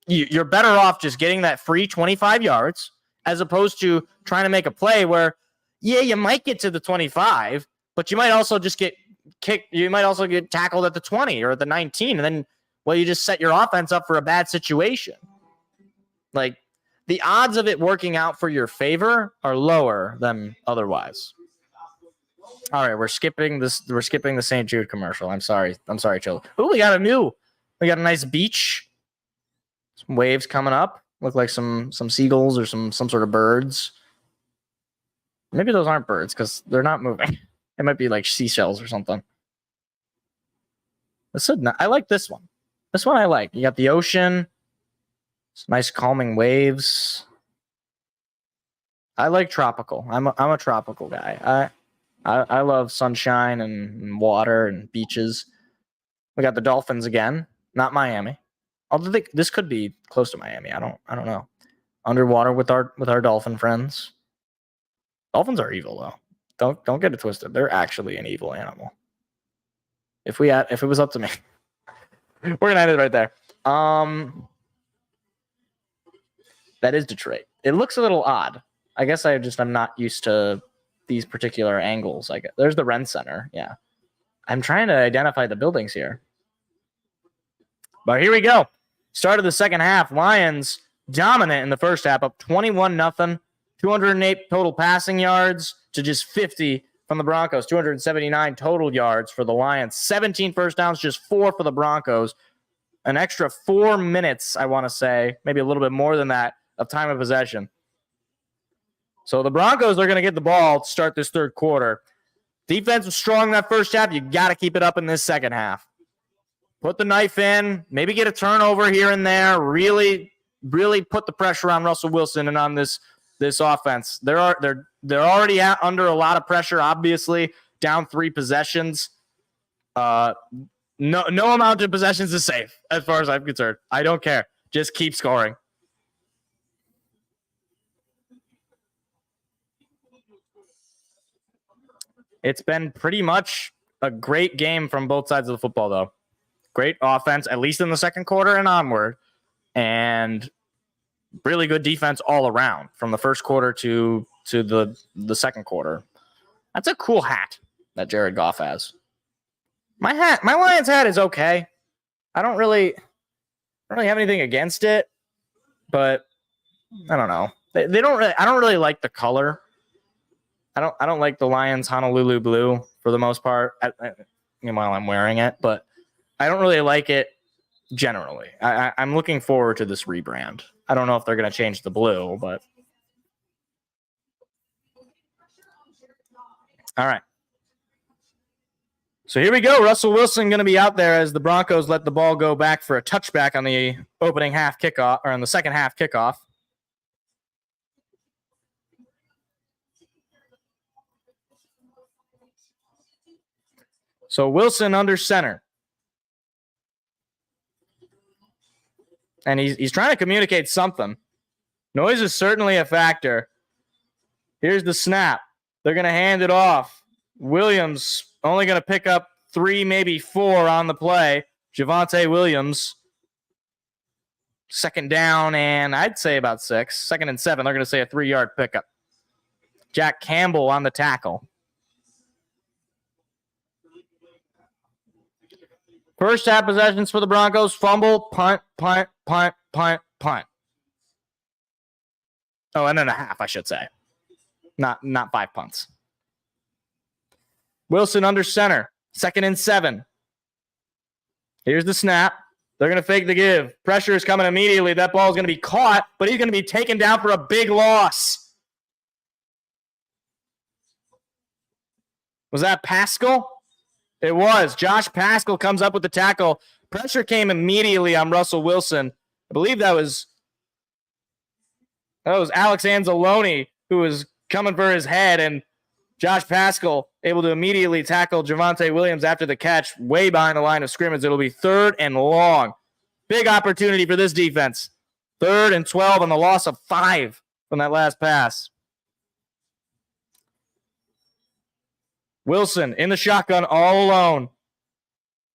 you're better off just getting that free 25 yards as opposed to trying to make a play where, yeah, you might get to the 25, but you might also just get kicked. You might also get tackled at the 20 or at the 19. And then, well, you just set your offense up for a bad situation. Like the odds of it working out for your favor are lower than otherwise. All right. We're skipping the St. Jude commercial. I'm sorry, Chill. Oh, we got a nice beach. Some waves coming up. Look like some seagulls or some sort of birds. Maybe those aren't birds because they're not moving. It might be like seashells or something. I like this one. This one I like. You got the ocean. It's nice calming waves. I like tropical. I'm a tropical guy. I love sunshine and water and beaches. We got the Dolphins again. Not Miami. Although this could be close to Miami. I don't know. Underwater with our dolphin friends. Dolphins are evil though. Don't get it twisted. They're actually an evil animal. If it was up to me, we're gonna end it right there. That is Detroit. It looks a little odd. I guess I'm not used to these particular angles. I guess there's the Ren Center. Yeah, I'm trying to identify the buildings here. But here we go. Start of the second half. Lions dominant in the first half, up 21-0. 208 total passing yards to just 50 from the Broncos. 279 total yards for the Lions. 17 first downs, just 4 for the Broncos. An extra 4 minutes, I want to say, maybe a little bit more than that, of time of possession. So the Broncos are going to get the ball to start this third quarter. Defense was strong in that first half. You got to keep it up in this second half. Put the knife in, maybe get a turnover here and there. Really, really put the pressure on Russell Wilson and on this offense. They're already under a lot of pressure, obviously, down 3 possessions. No amount of possessions is safe as far as I'm concerned. I don't care. Just keep scoring. It's been pretty much a great game from both sides of the football, though. Great offense, at least in the second quarter and onward, and really good defense all around from the first quarter to the second quarter. That's a cool hat that Jared Goff has. My Lions hat is okay. I don't really have anything against it, but I don't know. They don't really. I don't really like the color. I don't like the Lions Honolulu blue for the most part. While I'm wearing it, but I don't really like it generally. I'm looking forward to this rebrand. I don't know if they're going to change the blue, but all right. So here we go. Russell Wilson going to be out there as the Broncos let the ball go back for a touchback on the opening half kickoff, or on the second half kickoff. So Wilson under center. And he's trying to communicate something. Noise is certainly a factor. Here's the snap. They're going to hand it off. Williams only going to pick up 3, maybe 4 on the play. Javonte Williams. Second down, and I'd say about 6. 2nd and 7. They're going to say a 3-yard pickup. Jack Campbell on the tackle. First half possessions for the Broncos. Fumble, punt, punt, punt, punt, punt. Oh, and then a half, I should say. Not 5 punts. Wilson under center. 2nd and 7. Here's the snap. They're going to fake the give. Pressure is coming immediately. That ball is going to be caught, but he's going to be taken down for a big loss. Was that Pascal? It was. Josh Pascal comes up with the tackle. Pressure came immediately on Russell Wilson. I believe that was Alex Anzalone who was coming for his head, and Josh Pascal able to immediately tackle Javonte Williams after the catch way behind the line of scrimmage. It'll be 3rd and long. Big opportunity for this defense. 3rd and 12 on the loss of 5 from that last pass. Wilson in the shotgun all alone.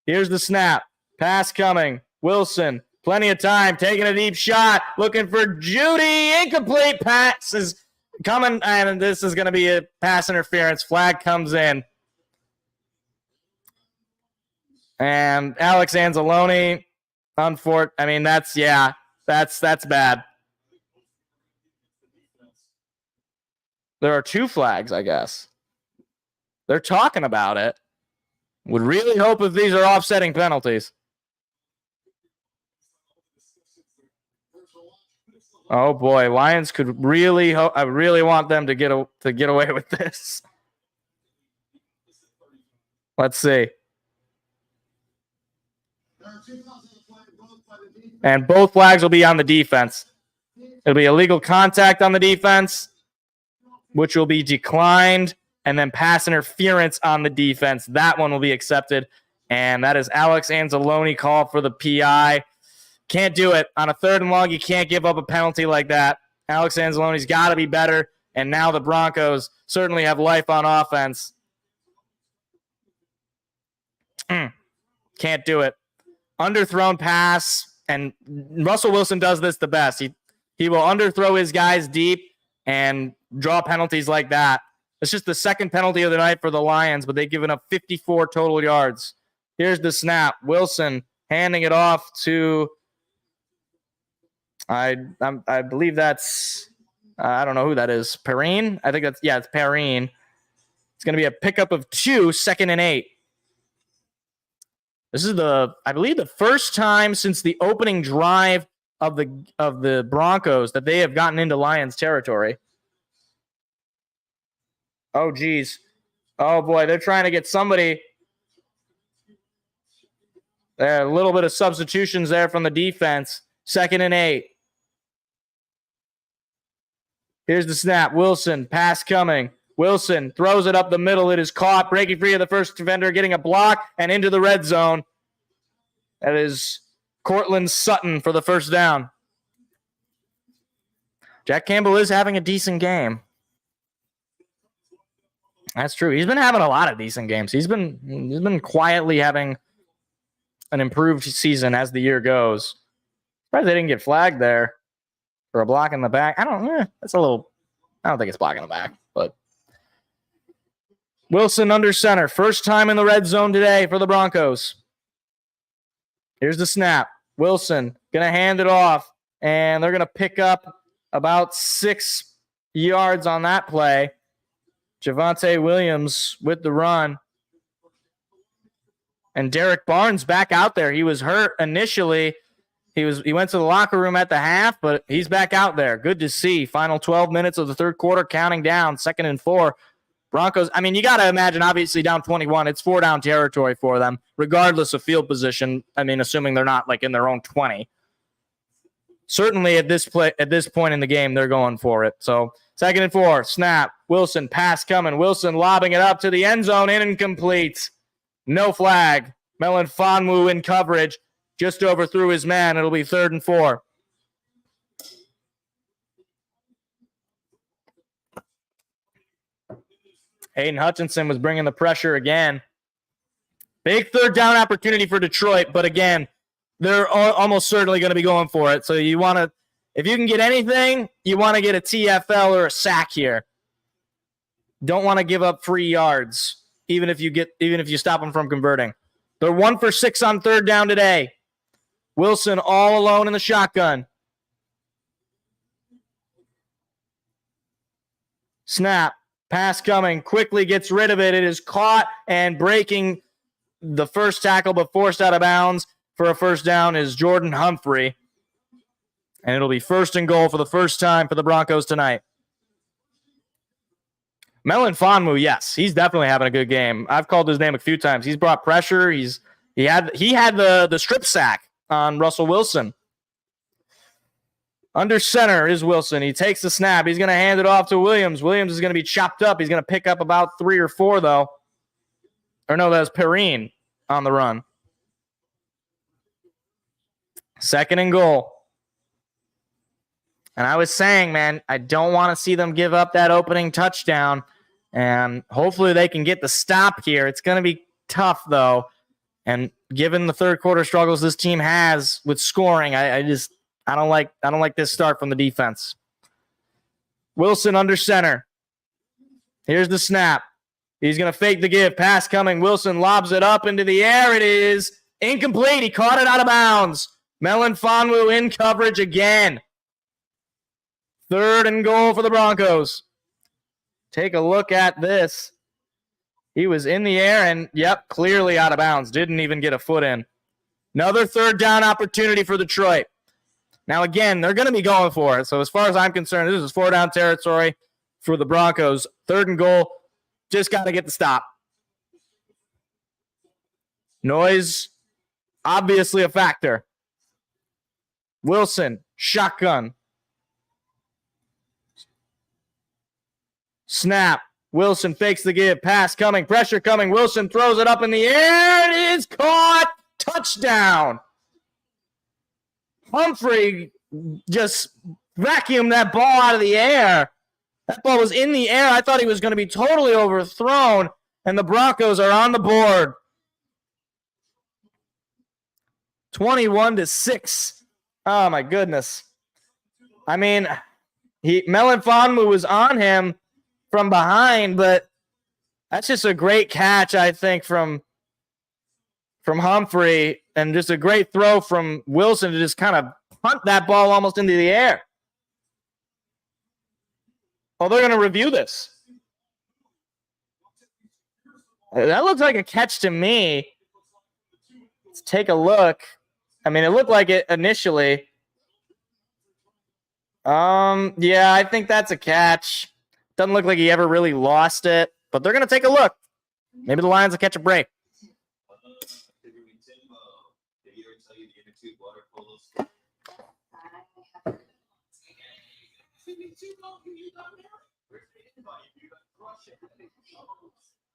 Here's the snap. Pass coming. Wilson, plenty of time, taking a deep shot, looking for Judy. Incomplete pass is coming, and this is going to be a pass interference. Flag comes in. And Alex Anzalone, that's bad. There are 2 flags, I guess. They're talking about it. Would really hope if these are offsetting penalties. Oh boy, Lions could really hope. I really want them to get away with this. Let's see. And both flags will be on the defense. It'll be illegal contact on the defense, which will be declined. And then pass interference on the defense. That one will be accepted. And that is Alex Anzalone call for the PI. Can't do it. On a 3rd and long, you can't give up a penalty like that. Alex Anzalone's got to be better. And now the Broncos certainly have life on offense. Can't do it. Underthrown pass. And Russell Wilson does this the best. He will underthrow his guys deep and draw penalties like that. It's just the 2nd penalty of the night for the Lions, but they've given up 54 total yards. Here's the snap. Wilson handing it off to, I believe that's, I don't know who that is. Perrine? I think it's Perrine. It's going to be a pickup of 2, 2nd and 8. This is I believe the first time since the opening drive of the Broncos that they have gotten into Lions territory. Oh, geez. Oh, boy. They're trying to get somebody. There, a little bit of substitutions there from the defense. 2nd and 8. Here's the snap. Wilson, pass coming. Wilson throws it up the middle. It is caught, breaking free of the first defender, getting a block, and into the red zone. That is Cortland Sutton for the first down. Jack Campbell is having a decent game. That's true. He's been having a lot of decent games. He's been quietly having an improved season as the year goes. Surprised they didn't get flagged there for a block in the back. I don't think it's blocking the back, but Wilson under center. First time in the red zone today for the Broncos. Here's the snap. Wilson going to hand it off, and they're going to pick up about 6 yards on that play. Javonte Williams with the run. And Derek Barnes back out there. He was hurt initially. He went to the locker room at the half, but he's back out there. Good to see. Final 12 minutes of the third quarter, counting down, 2nd and 4. Broncos, I mean, you got to imagine, obviously, down 21. It's 4-down territory for them, regardless of field position. I mean, assuming they're not, like, in their own 20. Certainly at this point in the game, they're going for it. So, 2nd and 4, snap. Wilson, pass coming. Wilson lobbing it up to the end zone, incomplete. No flag. Melon Fonwu in coverage. Just overthrew his man. It'll be 3rd and 4. Hayden Hutchinson was bringing the pressure again. Big 3rd down opportunity for Detroit, but again, they're almost certainly going to be going for it. So you want to, if you can get anything, you want to get a TFL or a sack here. Don't want to give up free yards, even if you stop them from converting. They're 1 for 6 on 3rd down today. Wilson all alone in the shotgun. Snap. Pass coming. Quickly gets rid of it. It is caught and breaking the first tackle, but forced out of bounds for a first down is Jordan Humphrey. And it'll be 1st and goal for the first time for the Broncos tonight. Melon Fonwu, yes, he's definitely having a good game. I've called his name a few times. He's brought pressure. He had the strip sack on Russell Wilson. Under center is Wilson. He takes the snap. He's going to hand it off to Williams. Williams is going to be chopped up. He's going to pick up about 3 or 4, though. Or no, that was Perrine on the run. 2nd and goal. And I was saying, man, I don't want to see them give up that opening touchdown. And hopefully they can get the stop here. It's going to be tough, though. And given the third quarter struggles this team has with scoring, I don't like this start from the defense. Wilson under center. Here's the snap. He's going to fake the give. Pass coming. Wilson lobs it up into the air. It is incomplete. He caught it out of bounds. Melon Fonwu in coverage again. 3rd and goal for the Broncos. Take a look at this. He was in the air and, yep, clearly out of bounds. Didn't even get a foot in. Another 3rd down opportunity for Detroit. Now, again, they're going to be going for it. So as far as I'm concerned, this is 4-down territory for the Broncos. 3rd and goal. Just got to get the stop. Noise, obviously a factor. Wilson, shotgun. Snap. Wilson fakes the give. Pass coming. Pressure coming. Wilson throws it up in the air. It is caught. Touchdown. Humphrey just vacuumed that ball out of the air. That ball was in the air. I thought he was going to be totally overthrown, and the Broncos are on the board. 21-6. Oh, my goodness. I mean, Melon Fonwu was on him from behind, but that's just a great catch, I think, from Humphrey, and just a great throw from Wilson to just kind of punt that ball almost into the air. Oh, they're going to review this. That looks like a catch to me. Let's take a look. I mean, it looked like it initially. Yeah, I think that's a catch. Doesn't look like he ever really lost it, but they're going to take a look. Maybe the Lions will catch a break.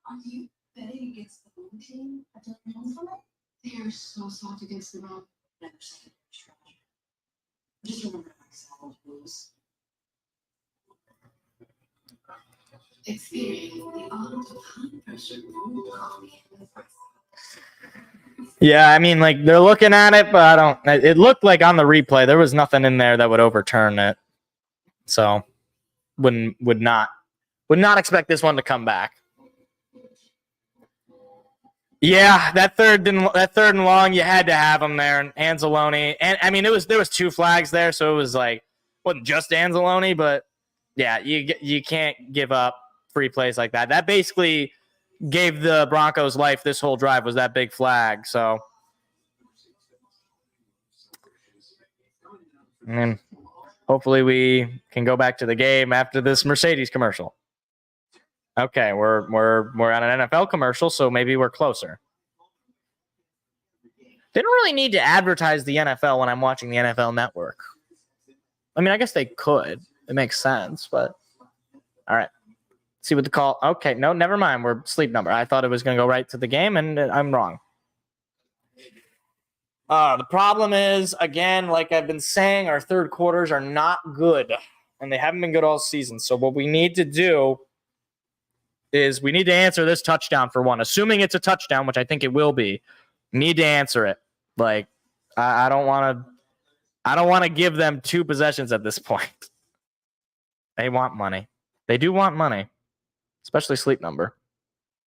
Are you betting against the home team? I don't know. They are so soft against the run. Never say trash. Just remember to myself, please. experience the art of high-pressure wound coffee and espresso. Yeah, I mean, like, they're looking at it, but I don't. It looked like on the replay there was nothing in there that would overturn it. So, would not expect this one to come back. Yeah, that third and long, you had to have him there, and Anzalone. And I mean, there was 2 flags there, so it was like wasn't just Anzalone, but yeah, you can't give up free plays like that. That basically gave the Broncos life. This whole drive was that big flag. So, and hopefully we can go back to the game after this Mercedes commercial. Okay, we're on an NFL commercial, so maybe we're closer. They don't really need to advertise the NFL when I'm watching the NFL Network. I mean, I guess they could. It makes sense, but all right. See what the call. Okay, no, never mind. We're sleep number. I thought it was going to go right to the game, and I'm wrong. The problem is, again, like I've been saying, our third quarters are not good, and they haven't been good all season. So what we need to do is we need to answer this touchdown for one. Assuming it's a touchdown, which I think it will be, need to answer it. Like, I don't want to give them 2 possessions at this point. They want money. They do want money, especially sleep number.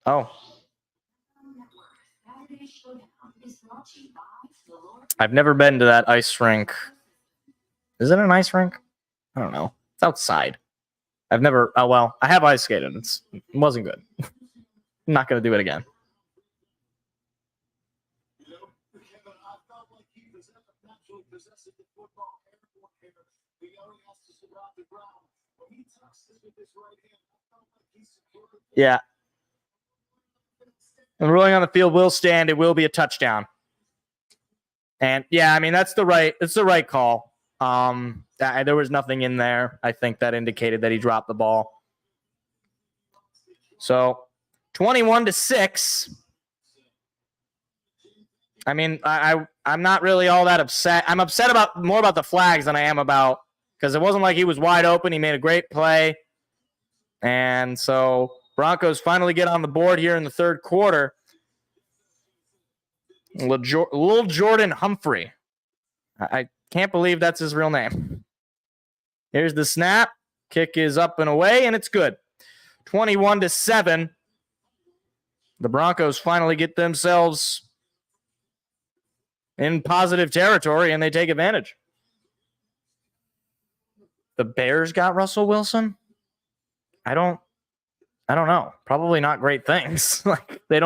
Oh. I've never been to that ice rink. Is it an ice rink? I don't know. It's outside. I've never. Oh, well, I have ice skated. It wasn't good. I'm not going to do it again. Yeah. And rolling on the field will stand. It will be a touchdown. And yeah, I mean it's the right call. There was nothing in there, I think, that indicated that he dropped the ball. So 21-6. I mean, I'm not really all that upset. I'm upset more about the flags than I am about, because it wasn't like he was wide open. He made a great play. And so Broncos finally get on the board here in the third quarter. Little Jordan Humphrey. I can't believe that's his real name. Here's the snap. Kick is up and away, and it's good. 21-7. The Broncos finally get themselves in positive territory, and they take advantage. The Bears got Russell Wilson? I don't know. Probably not great things. Like I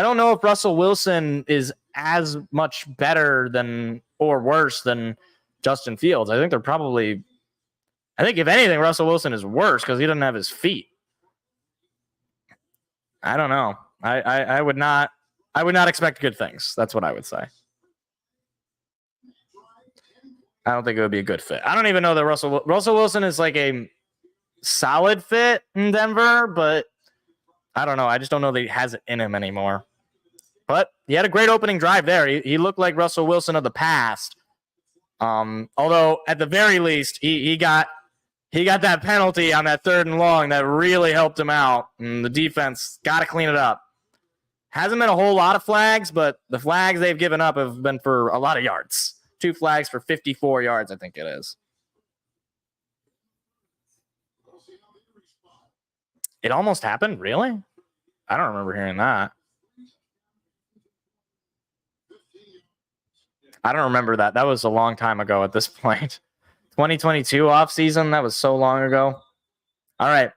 don't know if Russell Wilson is as much better than or worse than Justin Fields. I think if anything, Russell Wilson is worse because he doesn't have his feet. I don't know. I would not expect good things. That's what I would say. I don't think it would be a good fit. I don't even know that Russell Wilson is like a solid fit in Denver, but I don't know. I just don't know that he has it in him anymore. But he had a great opening drive there. He looked like Russell Wilson of the past. Although at the very least, he got that penalty on that 3rd and long that really helped him out. And the defense got to clean it up. Hasn't been a whole lot of flags, but the flags they've given up have been for a lot of yards. 2 flags for 54 yards, I think it is. It almost happened? Really? I don't remember hearing that. I don't remember that. That was a long time ago at this point. 2022 offseason, that was so long ago. All right.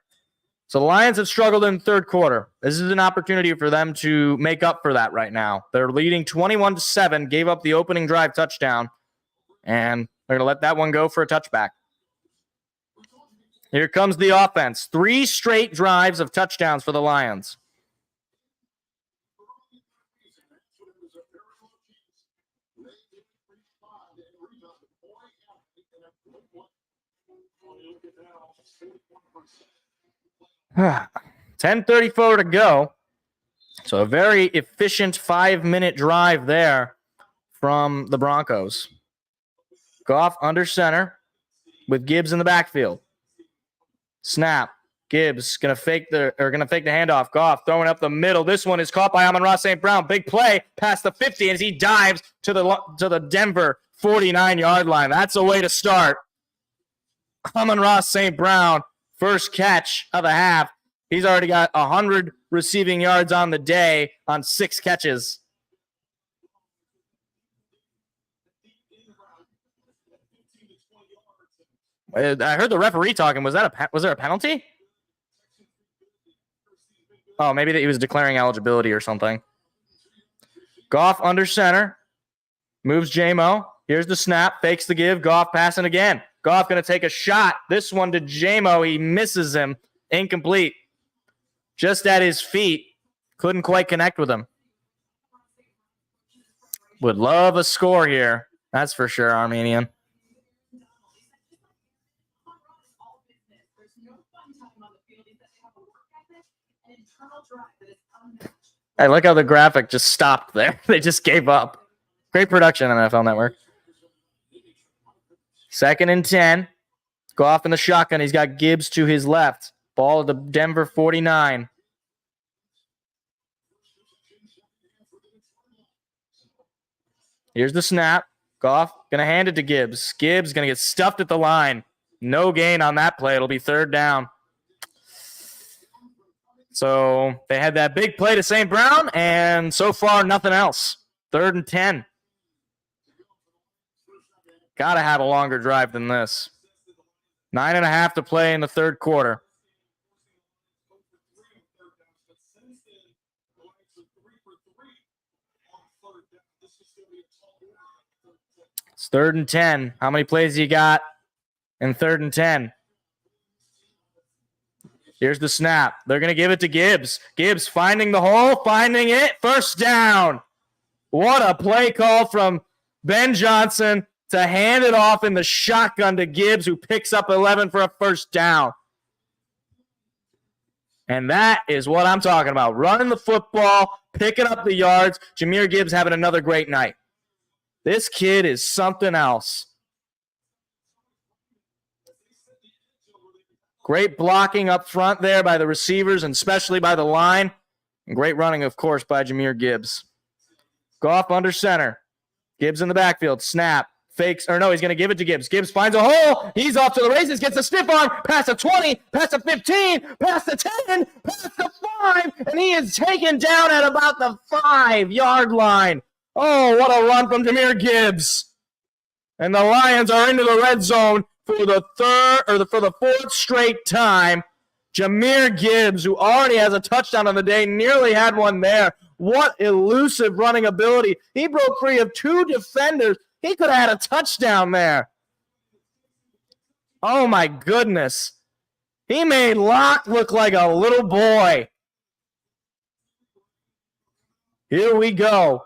So the Lions have struggled in the third quarter. This is an opportunity for them to make up for that right now. They're leading 21-7, gave up the opening drive touchdown, and they're going to let that one go for a touchback. Here comes the offense. 3 straight drives of touchdowns for the Lions. $10:34 to go. So a very efficient 5-minute drive there from the Broncos. Goff under center with Gibbs in the backfield. Snap. Gibbs gonna fake the handoff. Goff throwing up the middle. This one is caught by Amon-Ra St. Brown. Big play past the 50 as he dives to the Denver 49-yard line. That's a way to start. Amon-Ra St. Brown, first catch of the half. He's already got 100 receiving yards on the day on 6 catches. I heard the referee talking. Was there a penalty? Oh, maybe that he was declaring eligibility or something. Goff under center. Moves J-Mo. Here's the snap. Fakes the give. Goff passing again. Goff going to take a shot. This one to J-Mo. He misses him. Incomplete. Just at his feet. Couldn't quite connect with him. Would love a score here. That's for sure, Armenian. I like how the graphic just stopped there. They just gave up. Great production on NFL Network. 2nd and 10. Goff in the shotgun. He's got Gibbs to his left. Ball at the Denver 49. Here's the snap. Goff going to hand it to Gibbs. Gibbs going to get stuffed at the line. No gain on that play. It'll be 3rd down. So they had that big play to St. Brown, and so far, nothing else. 3rd and 10. Got to have a longer drive than this. 9.5 to play in the 3rd quarter. It's 3rd and 10. How many plays you got in 3rd and 10? Here's the snap. They're going to give it to Gibbs. Gibbs finding the hole, finding it. 1st down. What a play call from Ben Johnson to hand it off in the shotgun to Gibbs, who picks up 11 for a 1st down. And that is what I'm talking about. Running the football, picking up the yards. Jahmyr Gibbs having another great night. This kid is something else. Great blocking up front there by the receivers and especially by the line. And great running, of course, by Jahmyr Gibbs. Goff under center. Gibbs in the backfield. Snap. Fakes. Or no, he's going to give it to Gibbs. Gibbs finds a hole. He's off to the races. Gets a stiff arm. Past the 20. Past the 15. Past the 10. Past the 5. And he is taken down at about the 5-yard line. Oh, what a run from Jahmyr Gibbs. And the Lions are into the red zone for the 4th straight time. Jahmyr Gibbs, who already has a touchdown on the day, nearly had one there. What elusive running ability. He broke free of 2 defenders. He could have had a touchdown there. Oh, my goodness. He made Locke look like a little boy. Here we go.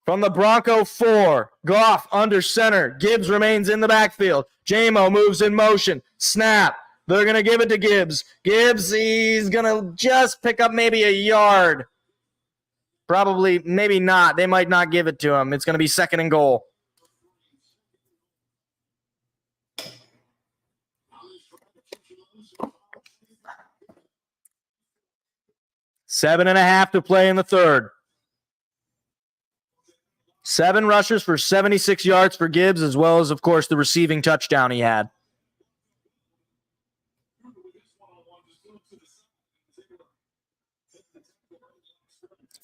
From the Bronco 4, Goff under center. Gibbs remains in the backfield. J-Mo moves in motion. Snap. They're going to give it to Gibbs. Gibbs, he's going to just pick up maybe a yard. Probably, maybe not. They might not give it to him. It's going to be 2nd and goal. Seven and a half to play in the 3rd. 7 rushes for 76 yards for Gibbs, as well as, of course, the receiving touchdown he had.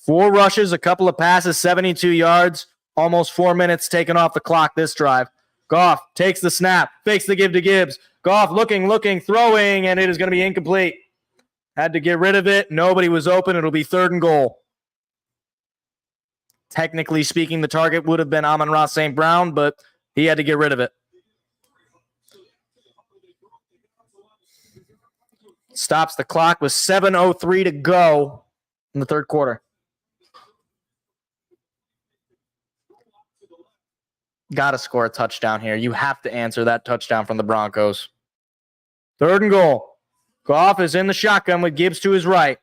Four rushes, a couple of passes, 72 yards, almost 4 minutes taken off the clock this drive. Goff takes the snap, fakes the give to Gibbs. Goff looking, throwing, and it is going to be incomplete. Had to get rid of it. Nobody was open. It'll be 3rd and goal. Technically speaking, the target would have been Amon-Ra St. Brown, but he had to get rid of it. Stops the clock with 7:03 to go in the 3rd quarter. Got to score a touchdown here. You have to answer that touchdown from the Broncos. 3rd and goal. Goff is in the shotgun with Gibbs to his right.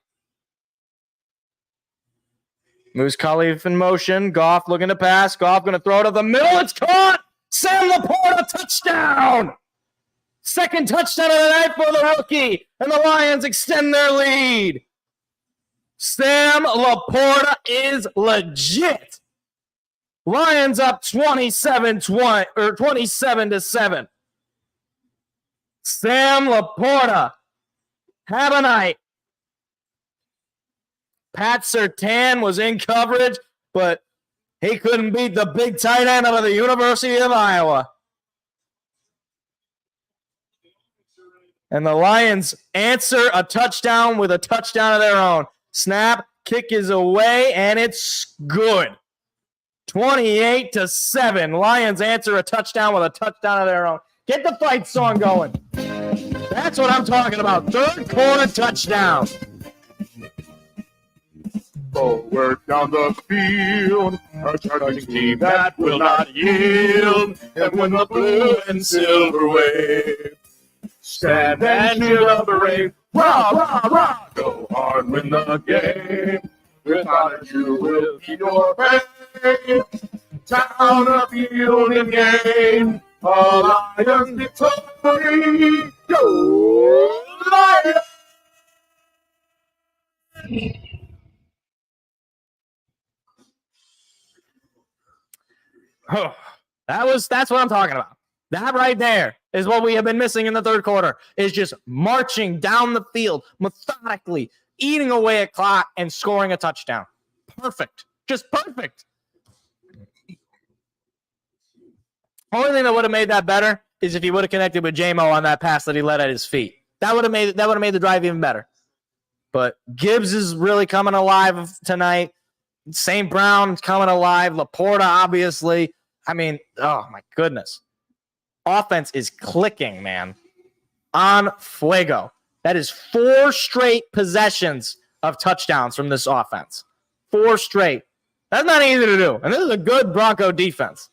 Moves Khalif in motion. Goff looking to pass. Goff going to throw it up the middle. It's caught. Sam Laporta, touchdown. Second touchdown of the night for the rookie, and the Lions extend their lead. Sam Laporta is legit. Lions up 27-7. Sam Laporta, have a night. Pat Surtain was in coverage, but he couldn't beat the big tight end of the University of Iowa. And the Lions answer a touchdown with a touchdown of their own. Snap, kick is away, and it's good. 28-7. Lions answer a touchdown with a touchdown of their own. Get the fight song going. That's what I'm talking about. Third quarter touchdown. Forward down the field, a charging team that will not yield, and win the blue and silver wave. Stand and cheer the parade, rah, rah, rah, go hard, win the game. With honor you will keep your faith. Down the field and game, a Lions victory, go Lions! Oh, that's what I'm talking about. That right there is what we have been missing in the third quarter, is just marching down the field methodically, eating away at clock and scoring a touchdown. Perfect. Just perfect. Only thing that would have made that better is if he would have connected with J-Mo on that pass that he let at his feet. That would have made the drive even better. But Gibbs is really coming alive tonight. St. Brown's coming alive. Laporta, obviously. I mean, oh my goodness. Offense is clicking, man. On fuego. That is 4 straight possessions of touchdowns from this offense. 4 straight. That's not easy to do. And this is a good Bronco defense.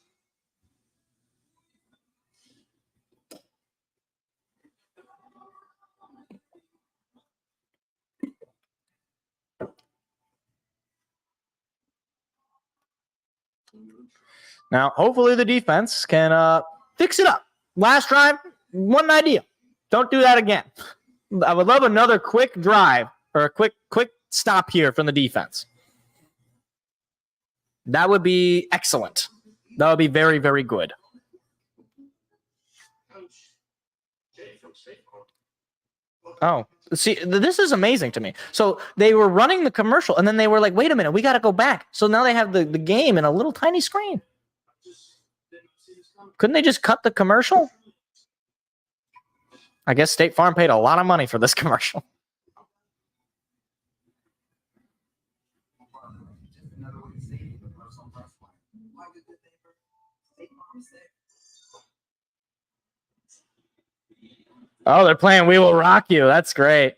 Now, hopefully the defense can fix it up. Last drive, one idea. Don't do that again. I would love another quick drive or a quick stop here from the defense. That would be excellent. That would be very, very good. Oh, see, this is amazing to me. So they were running the commercial, and then they were like, wait a minute, we got to go back. So now they have the game in a little tiny screen. Couldn't they just cut the commercial? I guess State Farm paid a lot of money for this commercial. Oh, they're playing We Will Rock You. That's great.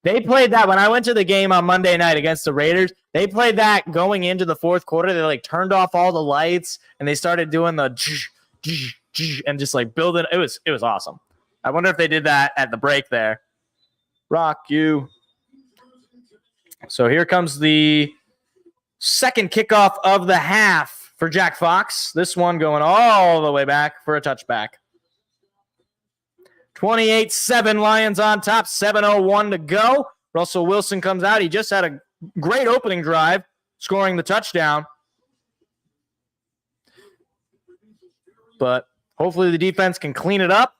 They played that when I went to the game on Monday night against the Raiders. They played that going into the fourth quarter. They like turned off all the lights and they started doing the and just like building. It was awesome. I wonder if they did that at the break there. Rock you. So here comes the second kickoff of the half for Jack Fox. This one going all the way back for a touchback. 28-7 Lions on top, 7:01 to go. Russell Wilson comes out. He just had a great opening drive, scoring the touchdown. But hopefully the defense can clean it up.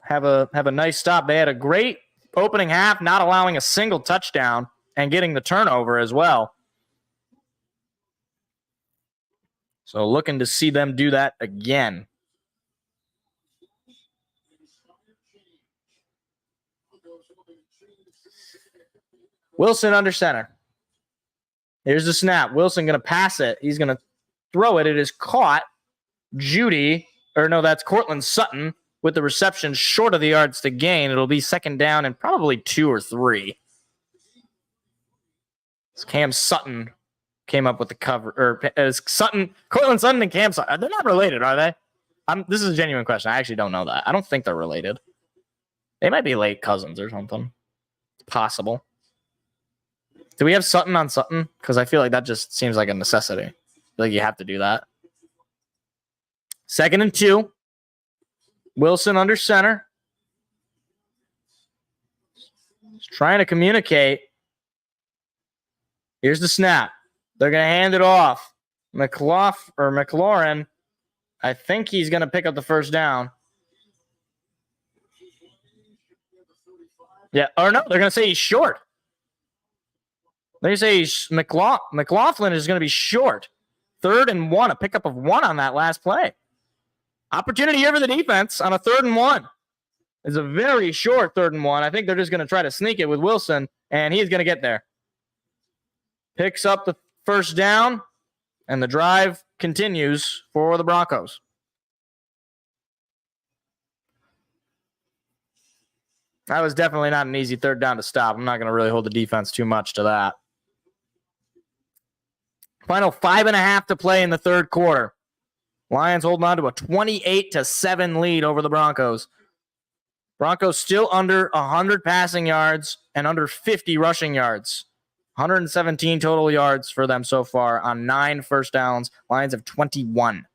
Have a nice stop. They had a great opening half, not allowing a single touchdown and getting the turnover as well. So looking to see them do that again. Wilson under center. Here's the snap. Wilson going to pass it. He's going to throw it. It is caught. That's Cortland Sutton with the reception short of the yards to gain. It'll be second down and probably 2 or 3. Cam Sutton came up with the cover. Cortland Sutton and Cam Sutton. They're not related, are they? This is a genuine question. I actually don't know that. I don't think they're related. They might be late cousins or something. It's possible. Do we have Sutton on Sutton? Because I feel like that just seems like a necessity. Like you have to do that. 2nd and 2. Wilson under center. He's trying to communicate. Here's the snap. They're going to hand it off. McLaurin, I think he's going to pick up the first down. Yeah, or no, they're going to say he's short. They say McLaughlin is going to be short. 3rd and 1, a pickup of 1 on that last play. Opportunity here for the defense on a 3rd and 1. It's a very short 3rd and 1. I think they're just going to try to sneak it with Wilson, and he's going to get there. Picks up the first down, and the drive continues for the Broncos. That was definitely not an easy 3rd down to stop. I'm not going to really hold the defense too much to that. Final 5.5 to play in the 3rd quarter. Lions holding on to a 28-7 lead over the Broncos. Broncos still under 100 passing yards and under 50 rushing yards. 117 total yards for them so far on 9 first downs. Lions have 21.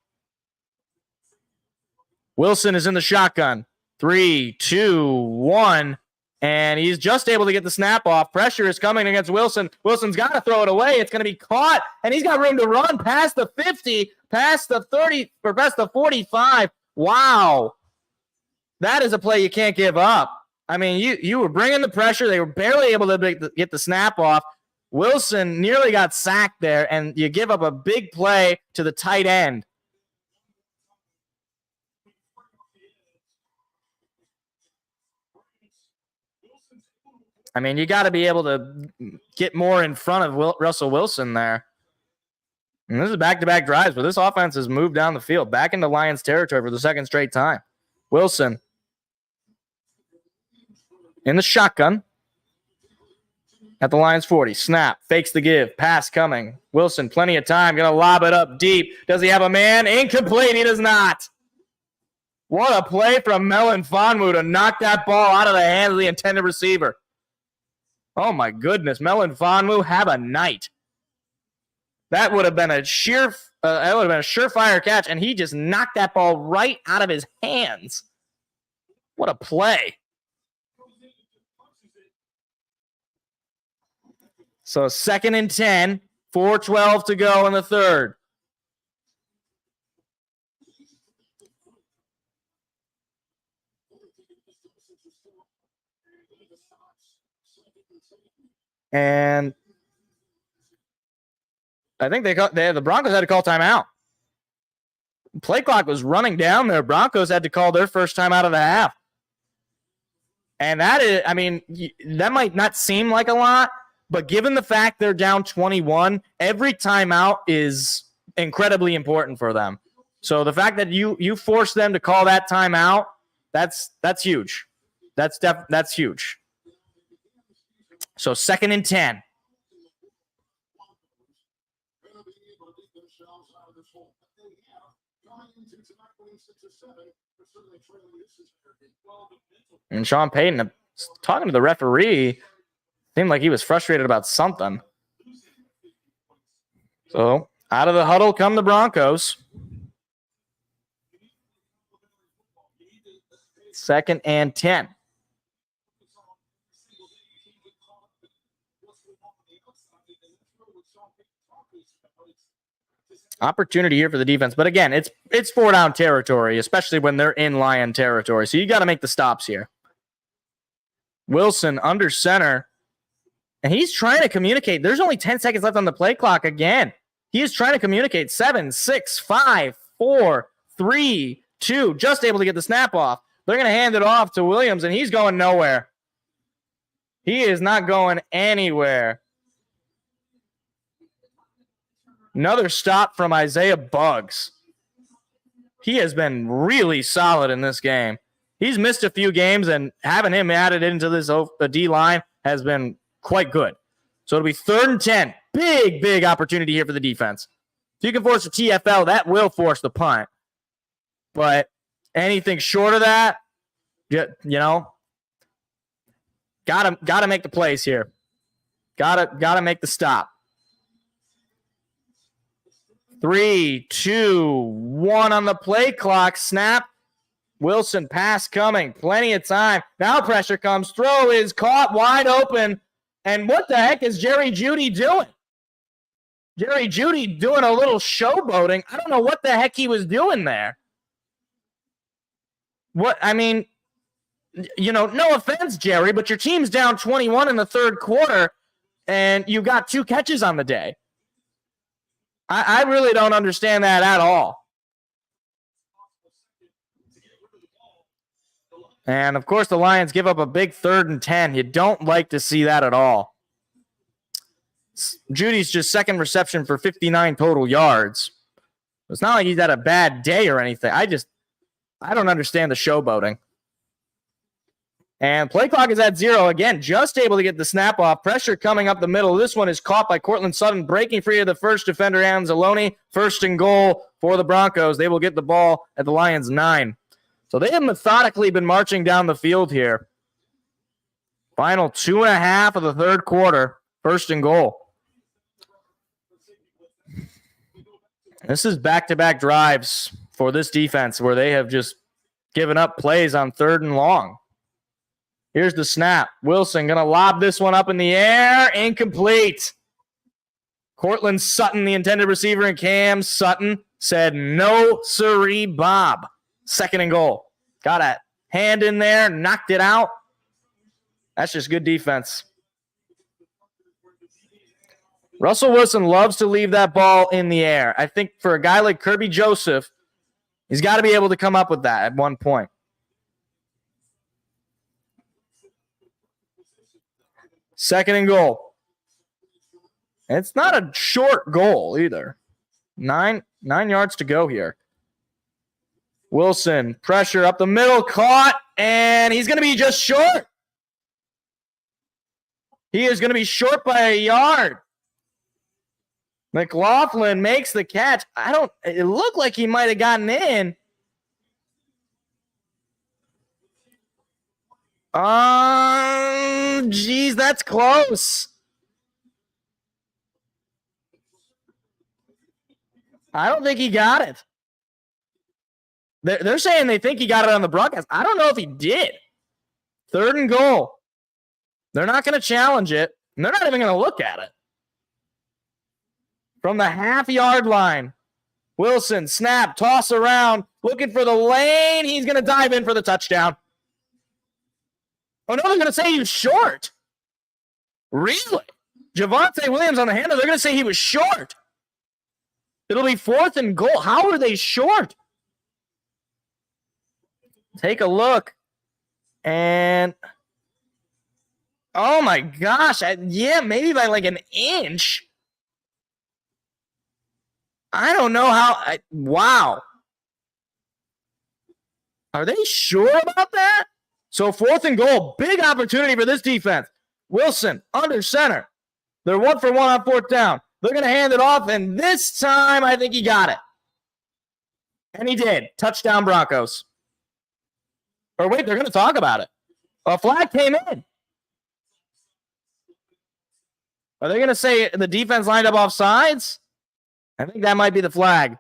Wilson is in the shotgun. 3, 2, 1. And he's just able to get the snap off. Pressure is coming against Wilson. Wilson's got to throw it away. It's going to be caught. And he's got room to run past the 50, past the 30, or past the 45. Wow. That is a play you can't give up. I mean, you were bringing the pressure. They were barely able to get the snap off. Wilson nearly got sacked there, and you give up a big play to the tight end. I mean, you got to be able to get more in front of Russell Wilson there. And this is back-to-back drives where this offense has moved down the field, back into Lions territory for the 2nd straight time. Wilson in the shotgun at the Lions 40. Snap, fakes the give, pass coming. Wilson, plenty of time, going to lob it up deep. Does he have a man? Incomplete, he does not. What a play from Melon Fonmu to knock that ball out of the hands of the intended receiver. Oh, my goodness. Melon Fonmu, have a night. That would have been a surefire catch, and he just knocked that ball right out of his hands. What a play. So 2nd and 10, 4:12 to go in the 3rd. And I think the Broncos had to call timeout. Play clock was running down there. Broncos had to call their first time out of the half. And that is, I mean, that might not seem like a lot, but given the fact they're down 21, every timeout is incredibly important for them. So the fact that you force them to call that timeout, that's huge. That's huge. So 2nd and 10. And Sean Payton, talking to the referee, seemed like he was frustrated about something. So out of the huddle come the Broncos. 2nd and 10. Opportunity here for the defense. But again, it's 4-down territory, especially when they're in Lion territory. So you got to make the stops here. Wilson under center. And he's trying to communicate. There's only 10 seconds left on the play clock again. He is trying to communicate. 7, 6, 5, 4, 3, 2. Just able to get the snap off. They're going to hand it off to Williams, and he's going nowhere. He is not going anywhere. Another stop from Isaiah Buggs. He has been really solid in this game. He's missed a few games, and having him added into this D-line has been quite good. So it'll be 3rd and 10. Big opportunity here for the defense. If you can force a TFL, that will force the punt. But anything short of that, gotta make the plays here. Gotta make the stop. 3, 2, 1 on the play clock. Snap. Wilson, pass coming. Plenty of time. Now pressure comes. Throw is caught wide open. And what the heck is Jerry Jeudy doing? Jerry Jeudy doing a little showboating. I don't know what the heck he was doing there. No offense, Jerry, but your team's down 21 in the third quarter, and you got 2 catches on the day. I really don't understand that at all. And, of course, the Lions give up a big 3rd and 10. You don't like to see that at all. Judy's just second reception for 59 total yards. It's not like he's had a bad day or anything. I don't understand the showboating. And play clock is at 0. Again, just able to get the snap off. Pressure coming up the middle. This one is caught by Cortland Sutton, breaking free of the first defender, Anzalone. 1st and goal for the Broncos. They will get the ball at the Lions' 9. So they have methodically been marching down the field here. Final 2.5 of the third quarter. 1st and goal. This is back-to-back drives for this defense where they have just given up plays on 3rd and long. Here's the snap. Wilson going to lob this one up in the air. Incomplete. Cortland Sutton, the intended receiver, and Cam Sutton said, no, sirree, Bob. 2nd and goal. Got a hand in there, knocked it out. That's just good defense. Russell Wilson loves to leave that ball in the air. I think for a guy like Kirby Joseph, he's got to be able to come up with that at one point. 2nd and goal. It's not a short goal either. 9 yards to go here. Wilson, pressure up the middle, caught, and he's going to be just short. He is going to be short by a yard. McLaughlin makes the catch. It looked like he might have gotten in. Geez, that's close. I don't think he got it. They're saying they think he got it on the broadcast. I don't know if he did. 3rd and goal. They're not going to challenge it, and they're not even going to look at it. From the half-yard line, Wilson, snap, toss around, looking for the lane. He's going to dive in for the touchdown. Oh, no, they're going to say he was short. Really? Javonte Williams on the handle, they're going to say he was short. It'll be 4th and goal. How are they short? Take a look. And, oh, my gosh. Maybe by like an inch. I don't know how. Wow. Are they sure about that? So 4th and goal. Big opportunity for this defense. Wilson under center. They're 1 for 1 on 4th down. They're going to hand it off, and this time I think he got it. And he did. Touchdown Broncos. Or wait, they're going to talk about it. A flag came in. Are they going to say the defense lined up off sides? I think that might be the flag.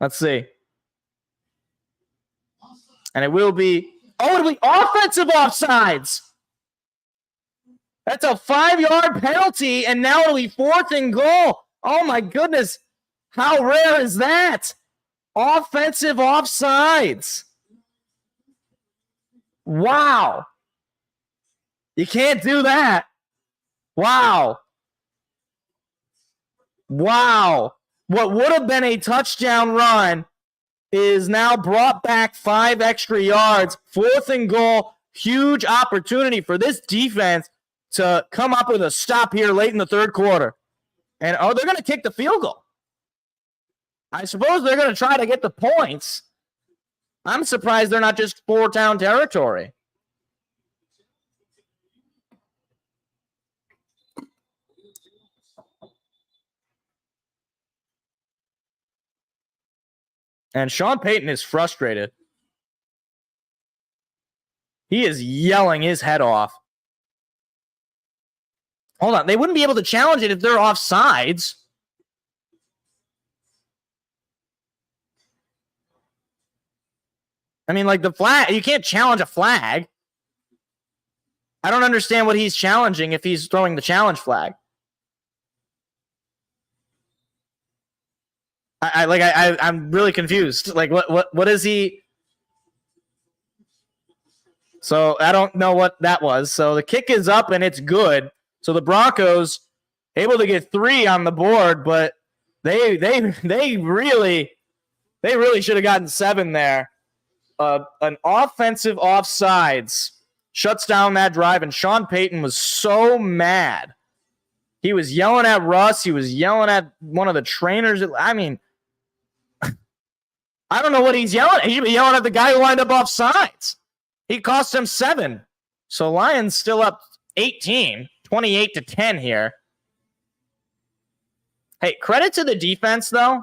Let's see. And it will be, it'll be offensive offsides. That's a 5-yard penalty, and now it'll be 4th and goal. Oh, my goodness. How rare is that? Offensive offsides. Wow. You can't do that. Wow. Wow. What would have been a touchdown run is now brought back 5 extra yards. 4th and goal. Huge opportunity for this defense to come up with a stop here late in the third quarter. And, they're going to kick the field goal. I suppose they're going to try to get the points. I'm surprised they're not just 4-down territory. And Sean Payton is frustrated. He is yelling his head off. Hold on. They wouldn't be able to challenge it if they're offsides. I mean, like the flag, you can't challenge a flag. I don't understand what he's challenging if he's throwing the challenge flag. I'm really confused. Like, what is he? So I don't know what that was. So the kick is up and it's good. So the Broncos able to get 3 on the board, but they really should have gotten 7 there. An offensive offsides shuts down that drive, and Sean Payton was so mad. He was yelling at Russ. He was yelling at one of the trainers. I mean, I don't know what he's yelling at. He should be yelling at the guy who lined up offsides. He cost him 7. So Lions still up 18, 28-10 here. Hey, credit to the defense, though.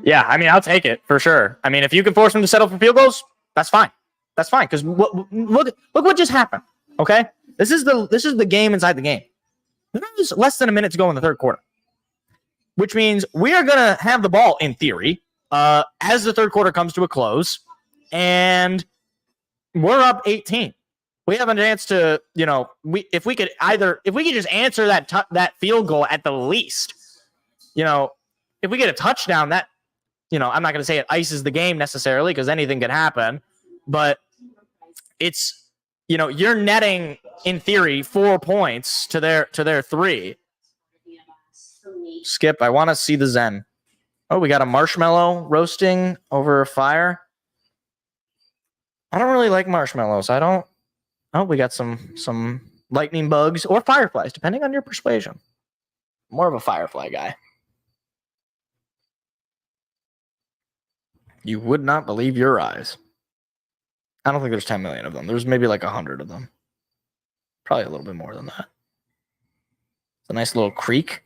Yeah, I mean, I'll take it for sure. I mean, if you can force them to settle for field goals, that's fine. That's fine because look what just happened. Okay, this is the game inside the game. There's less than a minute to go in the third quarter, which means we are going to have the ball in theory as the third quarter comes to a close, and we're up 18. We have a chance to, if we could just answer that field goal at the least, if we get a touchdown, that, I'm not going to say it ices the game necessarily because anything could happen, but it's, you're netting in theory 4 points to their 3. Skip, I want to see the Zen. Oh, we got a marshmallow roasting over a fire. I don't really like marshmallows. Oh, we got some lightning bugs or fireflies, depending on your persuasion. More of a firefly guy. You would not believe your eyes. I don't think there's 10 million of them. There's maybe like 100 of them. Probably a little bit more than that. It's a nice little creek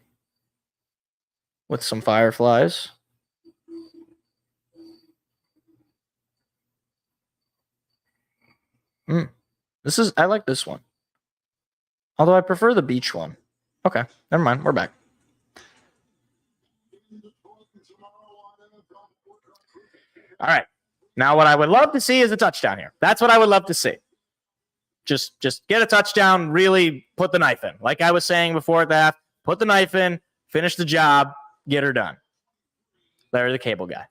with some fireflies. I like this one. Although I prefer the beach one. Okay, never mind. We're back. All right. Now what I would love to see is a touchdown here. That's what I would love to see. Just get a touchdown, really put the knife in. Like I was saying before at the half, put the knife in, finish the job, get her done. Larry the Cable Guy.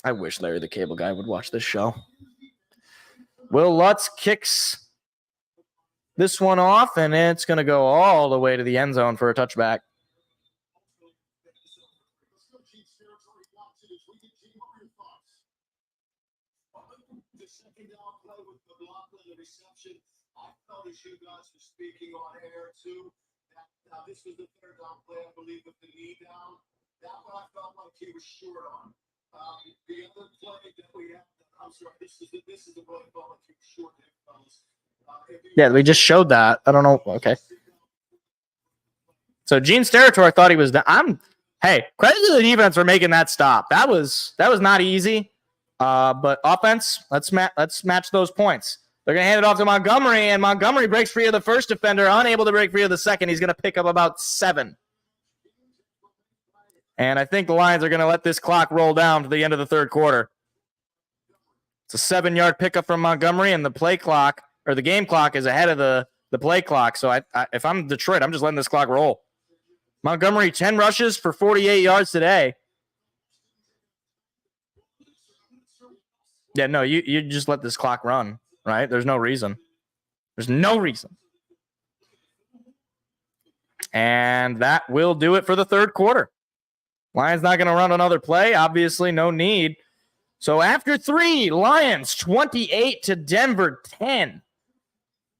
I wish Larry the Cable Guy would watch this show. Will Lutz kicks this one off, and it's going to go all the way to the end zone for a touchback. You guys were speaking on air too. This was the third down play, I believe, with the knee down. That one I felt like he was short on. The other play that we had, I'm sorry, this is the play I felt like he was short on. Yeah, we just showed that. I don't know. Okay. So Gene Steratore thought he was done. Hey, credit to the defense for making that stop. That was not easy. But offense, let's match those points. They're going to hand it off to Montgomery, and Montgomery breaks free of the first defender, unable to break free of the second. He's going to pick up about 7. And I think the Lions are going to let this clock roll down to the end of the third quarter. It's a 7-yard pickup from Montgomery, and the play clock, or the game clock, is ahead of the play clock. So if I'm Detroit, I'm just letting this clock roll. Montgomery, 10 rushes for 48 yards today. Yeah, no, you just let this clock run. Right? There's no reason. There's no reason. And that will do it for the third quarter. Lions not going to run another play. Obviously, no need. So after 3, Lions 28 to Denver 10.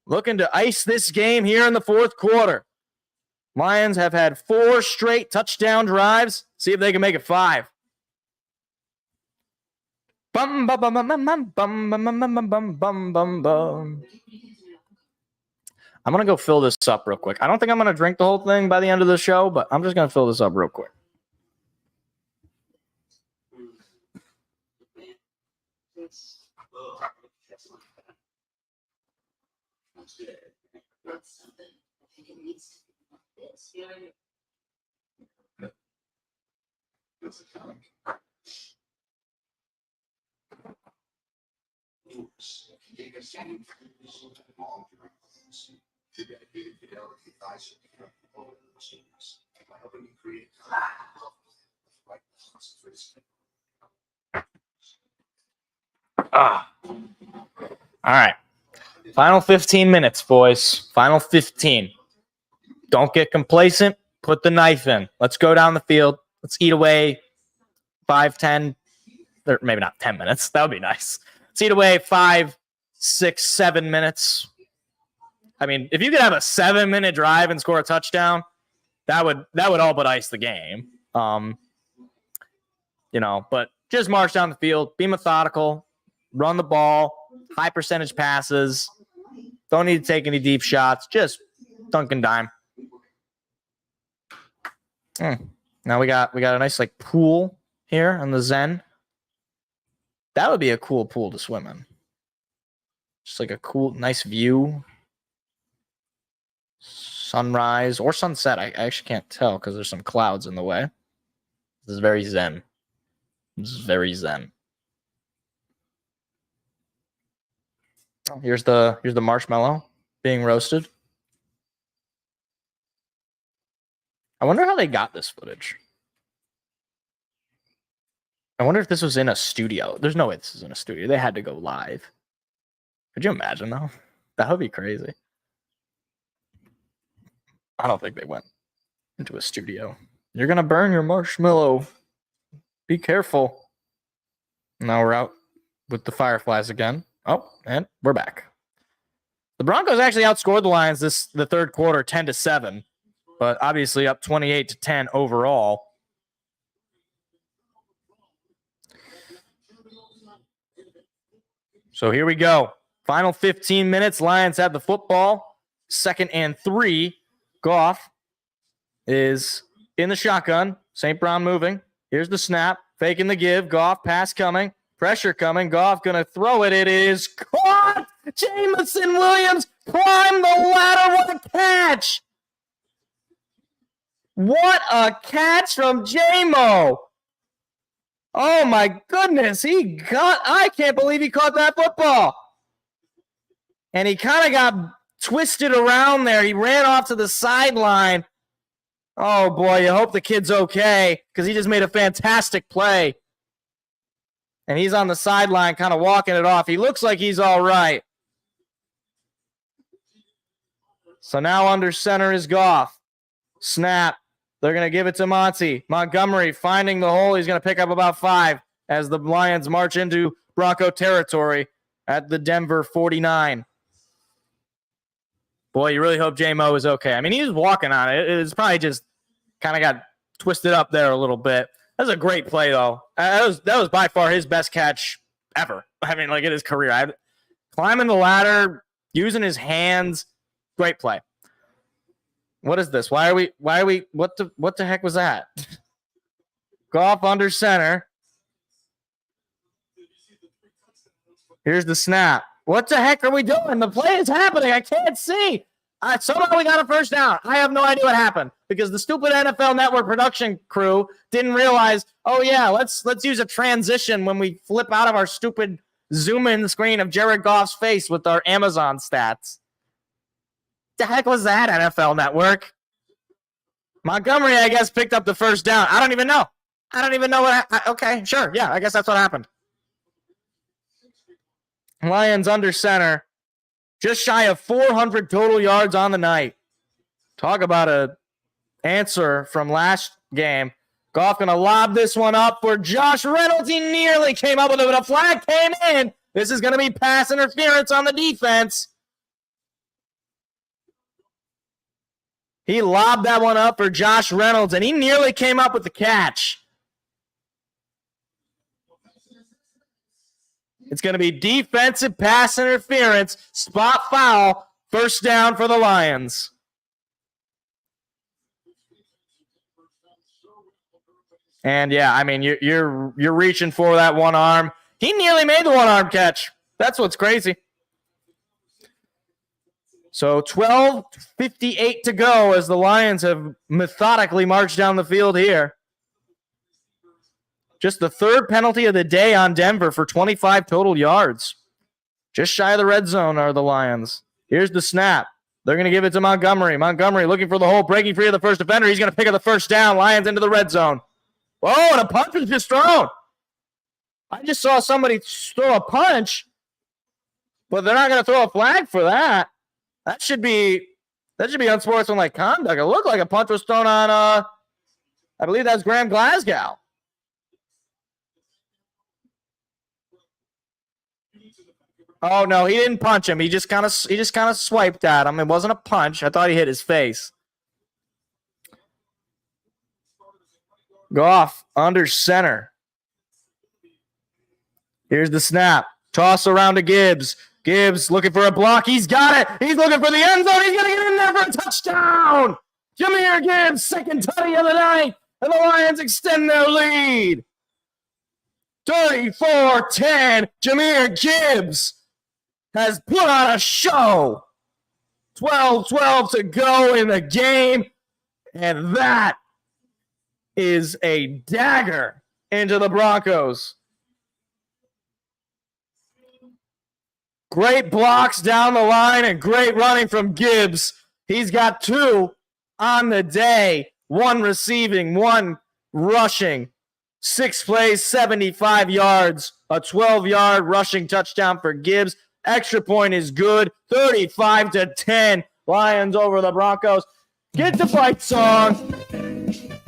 Looking to ice this game here in the fourth quarter. Lions have had 4 straight touchdown drives. See if they can make it 5. Bum, bum, bum, bum, bum, bum, bum, bum, bum, bum, bum, bum, bum. I'm going to go fill this up real quick. I don't think I'm going to drink the whole thing by the end of the show, but I'm just going to fill this up real quick. All right. Final 15 minutes, boys. Final 15. Don't get complacent. Put the knife in. Let's go down the field. Let's eat away 5, 10, or maybe not 10 minutes. That would be nice. Let's eat away 5, 6, 7 minutes. I mean, if you could have a 7-minute drive and score a touchdown, that would all but ice the game. But just march down the field, be methodical, run the ball, high percentage passes. Don't need to take any deep shots. Just dunk and dime. Now we got a nice pool here on the Zen. That would be a cool pool to swim in. Just a cool, nice view. Sunrise or sunset. I actually can't tell because there's some clouds in the way. This is very zen. This is very zen. Oh, here's the marshmallow being roasted. I wonder how they got this footage. I wonder if this was in a studio. There's no way this is in a studio. They had to go live. Could you imagine, though? That would be crazy. I don't think they went into a studio. You're going to burn your marshmallow. Be careful. Now we're out with the Fireflies again. Oh, and we're back. The Broncos actually outscored the Lions the third quarter 10-7, but obviously up 28-10 overall. So here we go. Final 15 minutes. Lions have the football. 2nd and 3. Goff is in the shotgun. St. Brown moving. Here's the snap. Faking the give. Goff, pass coming. Pressure coming. Goff going to throw it. It is caught. Jamison Williams climbed the ladder. What a catch. What a catch from J-Mo. Oh, my goodness. I can't believe he caught that football. And he kind of got twisted around there. He ran off to the sideline. Oh, boy, you hope the kid's okay because he just made a fantastic play. And he's on the sideline kind of walking it off. He looks like he's all right. So now under center is Goff. Snap. They're going to give it to Monty. Montgomery finding the hole. He's going to pick up about 5 as the Lions march into Bronco territory at the Denver 49. Boy, you really hope J-Mo is okay. I mean, he was walking on it. It's probably just kind of got twisted up there a little bit. That was a great play, though. That was by far his best catch ever. I mean, in his career. Climbing the ladder, using his hands. Great play. What is this? Why are we, what the heck was that? Goff under center. Here's the snap. What the heck are we doing? The play is happening. I can't see. Somehow we got a first down. I have no idea what happened because the stupid NFL Network production crew didn't realize, oh, yeah, let's use a transition when we flip out of our stupid zoom-in screen of Jared Goff's face with our Amazon stats. The heck was that, NFL Network? Montgomery, I guess, picked up the first down. I don't even know. Okay, sure. Yeah, I guess that's what happened. Lions under center. Just shy of 400 total yards on the night. Talk about a answer from last game. Goff going to lob this one up for Josh Reynolds. He nearly came up with it, but a flag came in. This is going to be pass interference on the defense. He lobbed that one up for Josh Reynolds, and he nearly came up with the catch. It's going to be defensive pass interference, spot foul, first down for the Lions. And yeah, I mean, you're reaching for that one arm. He nearly made the one arm catch. That's what's crazy. So 12:58 to go as the Lions have methodically marched down the field here. Just the third penalty of the day on Denver for 25 total yards. Just shy of the red zone are the Lions. Here's the snap. They're going to give it to Montgomery. Montgomery looking for the hole, breaking free of the first defender. He's going to pick up the first down. Lions into the red zone. Whoa, and a punch was just thrown. I just saw somebody throw a punch, but they're not going to throw a flag for that. That should be unsportsmanlike conduct. It looked like a punch was thrown on, I believe that's Graham Glasgow. Oh no, he didn't punch him. He just kind of swiped at him. It wasn't a punch. I thought he hit his face. Goff under center. Here's the snap. Toss around to Gibbs. Gibbs looking for a block. He's got it. He's looking for the end zone. He's going to get in there for a touchdown. Jahmyr Gibbs, second tutty of the night. And the Lions extend their lead. 34-10. Jahmyr Gibbs has put on a show. 12-12 to go in the game. And that is a dagger into the Broncos. Great blocks down the line and great running from Gibbs. He's got 2 on the day. 1 receiving, 1 rushing. 6 plays, 75 yards. A 12-yard rushing touchdown for Gibbs. Extra point is good. 35-10. Lions over the Broncos. Get the fight song.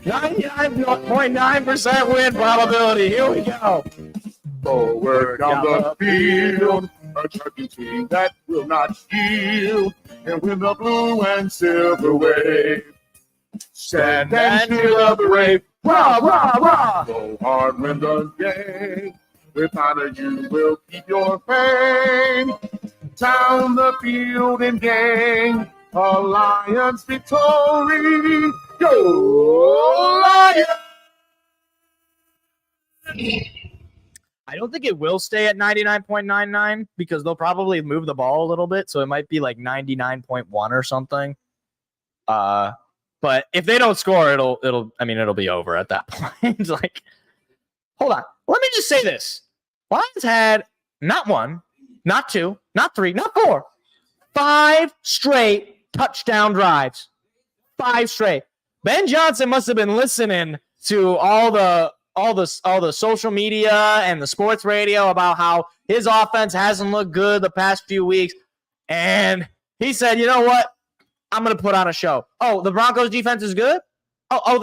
99.9% win probability. Here we go. Forward down the field, a champion team that will not yield, and win the blue and silver wave. Stand and cheer the brave. Rah, rah, rah. Go hard, win the game. With honor you will keep your fame. Down the field and gang, a Lions victory. Go Lions! I don't think it will stay at 99.99 because they'll probably move the ball a little bit, so it might be like 99.1 or something. But if they don't score, it'll be over at that point. Like, hold on. Let me just say this. Lions had not 1, not 2, not 3, not 4, 5 straight touchdown drives. 5 straight. Ben Johnson must have been listening to all the social media and the sports radio about how his offense hasn't looked good the past few weeks. And he said, you know what? I'm going to put on a show. Oh, the Broncos defense is good? How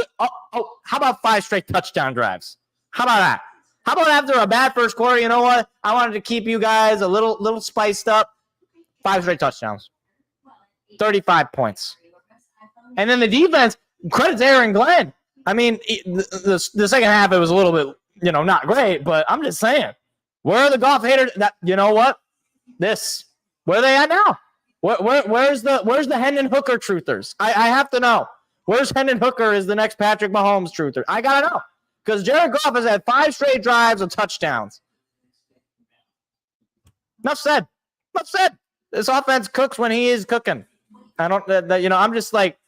about 5 straight touchdown drives? How about that? How about after a bad first quarter, you know what? I wanted to keep you guys a little spiced up. 5 straight touchdowns. 35 points. And then the defense, credit to Aaron Glenn. I mean, the second half, it was a little bit, not great, but I'm just saying. Where are the Goff haters? You know what? Where are they at now? Where's the Hendon Hooker truthers? I have to know. Where's Hendon Hooker is the next Patrick Mahomes truther? I got to know. Because Jared Goff has had 5 straight drives of touchdowns. Enough said. This offense cooks when he is cooking. I'm just like,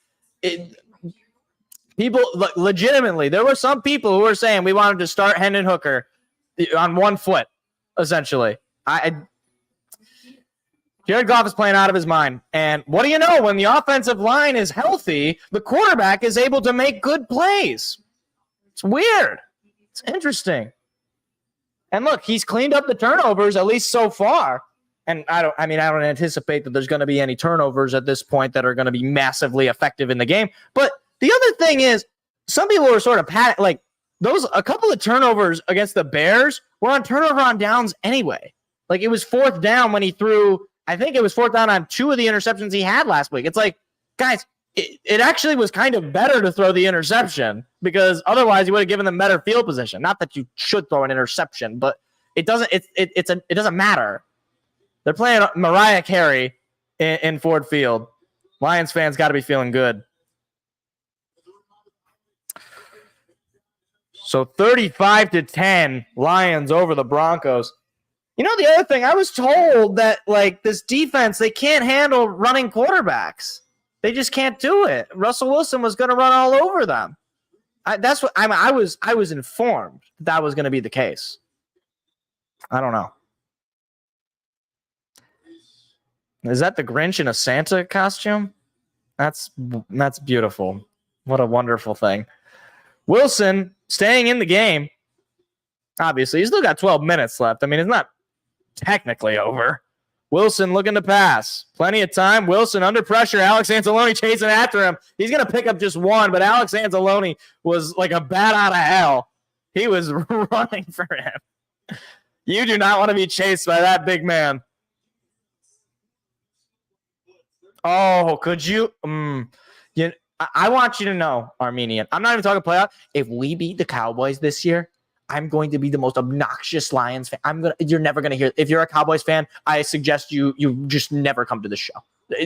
people, legitimately, there were some people who were saying we wanted to start Hendon Hooker on 1 foot, essentially. Jared Goff is playing out of his mind. And what do you know? When the offensive line is healthy, the quarterback is able to make good plays. It's weird. It's interesting. And look, he's cleaned up the turnovers, at least so far. And I don't anticipate that there's going to be any turnovers at this point that are going to be massively effective in the game. But the other thing is, some people were sort of a couple of turnovers against the Bears were on turnover on downs anyway. Like, it was 4th down when he threw, I think it was 4th down on 2 of the interceptions he had last week. It's like, guys, it actually was kind of better to throw the interception because otherwise you would have given them better field position. Not that you should throw an interception, but it doesn't matter. They're playing Mariah Carey in Ford Field. Lions fans got to be feeling good. So 35-10, Lions over the Broncos. You know, the other thing, I was told that like this defense, they can't handle running quarterbacks. They just can't do it. Russell Wilson was going to run all over them. I was informed that was going to be the case. I don't know. Is that the Grinch in a Santa costume? That's beautiful. What a wonderful thing. Wilson staying in the game. Obviously, he's still got 12 minutes left. I mean, it's not technically over. Wilson looking to pass. Plenty of time. Wilson under pressure. Alex Anzalone chasing after him. He's going to pick up just one, but Alex Anzalone was like a bat out of hell. He was running for him. You do not want to be chased by that big man. Oh, could you? I want you to know, Armenian. I'm not even talking playoff. If we beat the Cowboys this year, I'm going to be the most obnoxious Lions fan. You're never going to hear. If you're a Cowboys fan, I suggest you just never come to the show.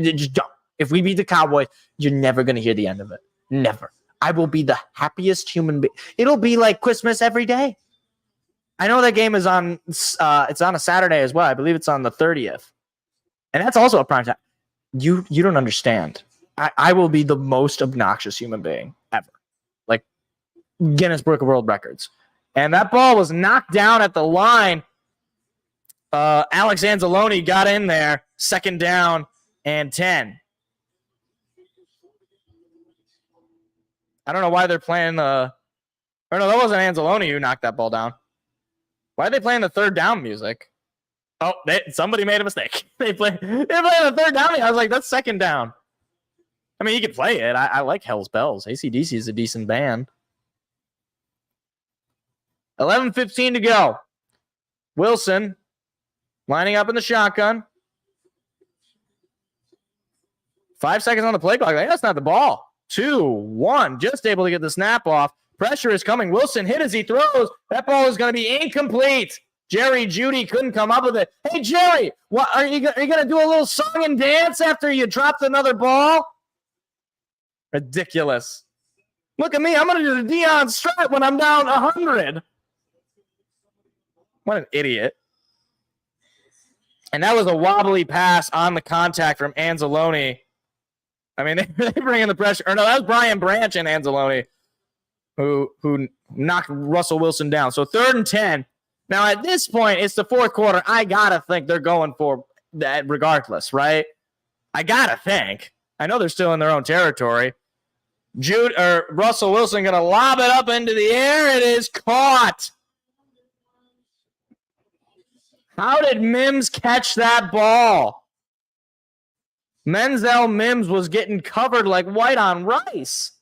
Just don't. If we beat the Cowboys, you're never going to hear the end of it. Never. I will be the happiest human being. It'll be like Christmas every day. I know that game is on. It's on a Saturday as well. I believe it's on the 30th, and that's also a prime time. You don't understand. I will be the most obnoxious human being ever. Like Guinness Book of World Records. And that ball was knocked down at the line. Alex Anzalone got in there. 2nd down and 10. I don't know why they're playing the... Or no, that wasn't Anzalone who knocked that ball down. Why are they playing the 3rd down music? Oh, somebody made a mistake. They're playing the 3rd down. I was like, that's 2nd down. I mean, you can play it. I like Hell's Bells. AC/DC is a decent band. 11:15 to go. Wilson lining up in the shotgun. 5 seconds on the play clock. That's not the ball. 2-1. Just able to get the snap off. Pressure is coming. Wilson hit as he throws. That ball is going to be incomplete. Jerry Jeudy couldn't come up with it. Hey, Jerry, what are you going to do a little song and dance after you dropped another ball? Ridiculous. Look at me. I'm going to do the Deion strut when I'm down 100. What an idiot. And that was a wobbly pass on the contact from Anzalone. I mean, they bring in the pressure. Or no, that was Brian Branch and Anzalone who knocked Russell Wilson down. So 3rd and 10. Now, at this point, it's the 4th quarter. I got to think they're going for that regardless, right? I got to think. I know they're still in their own territory. Russell Wilson going to lob it up into the air. It is caught. How did Mims catch that ball? Menzel Mims was getting covered like white on rice.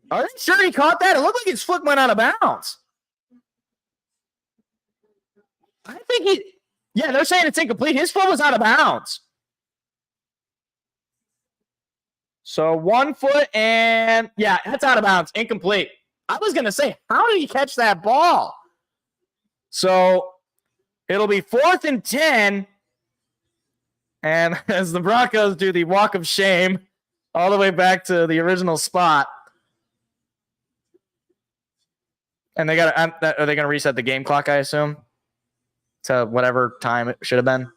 Are you sure he caught that? It looked like his foot went out of bounds. I think they're saying it's incomplete. His foot was out of bounds. So 1 foot and, that's out of bounds. Incomplete. I was going to say, how did he catch that ball? So it'll be 4th and 10. And as the Broncos do the walk of shame all the way back to the original spot. And are they going to reset the game clock, I assume, to whatever time it should have been?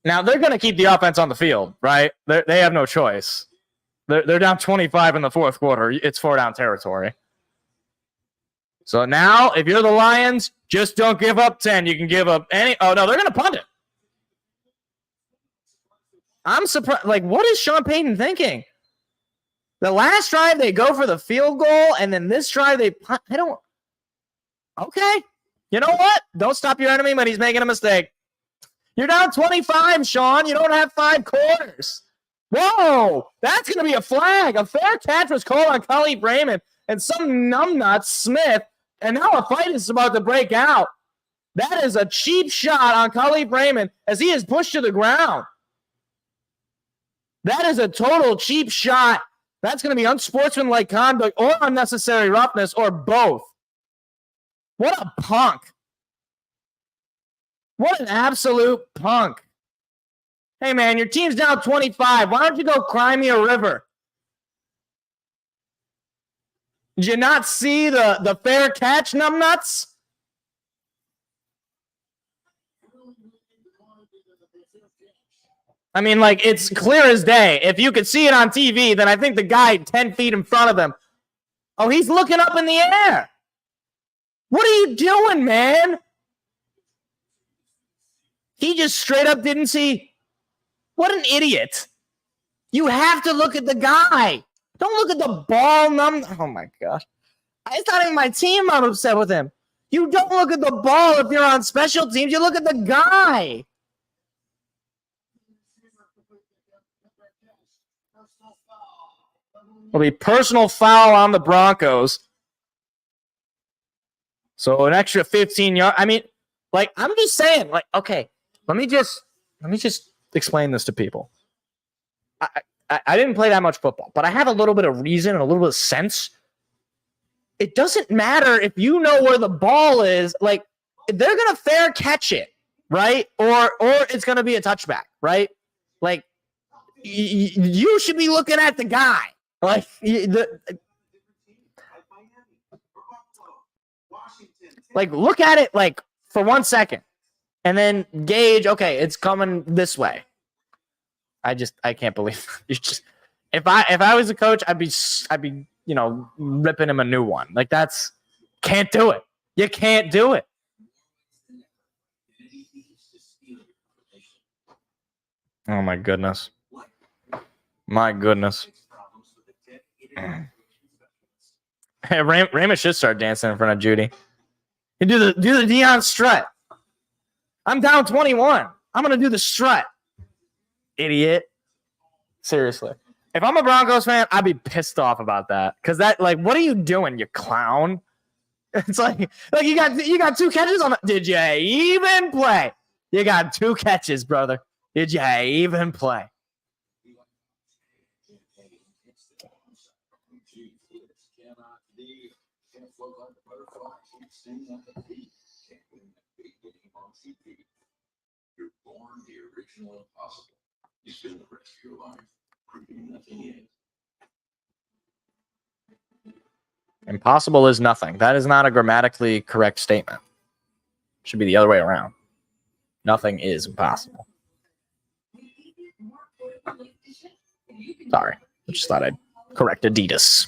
Now, they're going to keep the offense on the field, right? They have no choice. They're down 25 in the 4th quarter. It's 4-down territory. So now, if you're the Lions, just don't give up 10. You can give up any. Oh, no, they're going to punt it. I'm surprised. Like, what is Sean Payton thinking? The last drive, they go for the field goal, and then this drive, they punt. Okay. You know what? Don't stop your enemy when he's making a mistake. You're down 25, Sean. You don't have 5 quarters. Whoa, that's going to be a flag. A fair catch was called on Khalif Raymond and some numbnut, Smith, and now a fight is about to break out. That is a cheap shot on Khalif Raymond as he is pushed to the ground. That is a total cheap shot. That's going to be unsportsmanlike conduct or unnecessary roughness or both. What a punk. What an absolute punk. Hey, man, your team's down 25. Why don't you go cry me a river? Did you not see the fair catch, numbnuts? I mean, like, it's clear as day. If you could see it on TV, then I think the guy 10 feet in front of him, oh, he's looking up in the air. What are you doing, man? He just straight up didn't see. What an idiot. You have to look at the guy. Don't look at the ball. Oh, my gosh. It's not even my team I'm upset with him. You don't look at the ball if you're on special teams. You look at the guy. It'll be personal foul on the Broncos. So an extra 15 yards. I mean, like, I'm just saying, like, okay, let me just explain this to people. I didn't play that much football, but I have a little bit of reason and a little bit of sense. It doesn't matter if you know where the ball is. Like, they're going to fair catch it, right? Or it's going to be a touchback, right? Like, you should be looking at the guy. Like, look at it, like, for 1 second. And then gauge, okay, it's coming this way. I can't believe it. If I was a coach, I'd be ripping him a new one. Like, can't do it. You can't do it. Oh my goodness. My goodness. Hey, Raymond should start dancing in front of Judy. You do the Deion strut. I'm down 21. I'm gonna do the strut. Idiot. Seriously. If I'm a Broncos fan, I'd be pissed off about that. Because that, like, what are you doing, you clown? It's like you got 2 catches on it. Did you even play? You got 2 catches, brother. Did you even play? You're born the original impossible. You spend the rest of your life proving nothing is. Impossible is nothing. That is not a grammatically correct statement. It should be the other way around. Nothing is impossible. Sorry. I just thought I'd correct Adidas.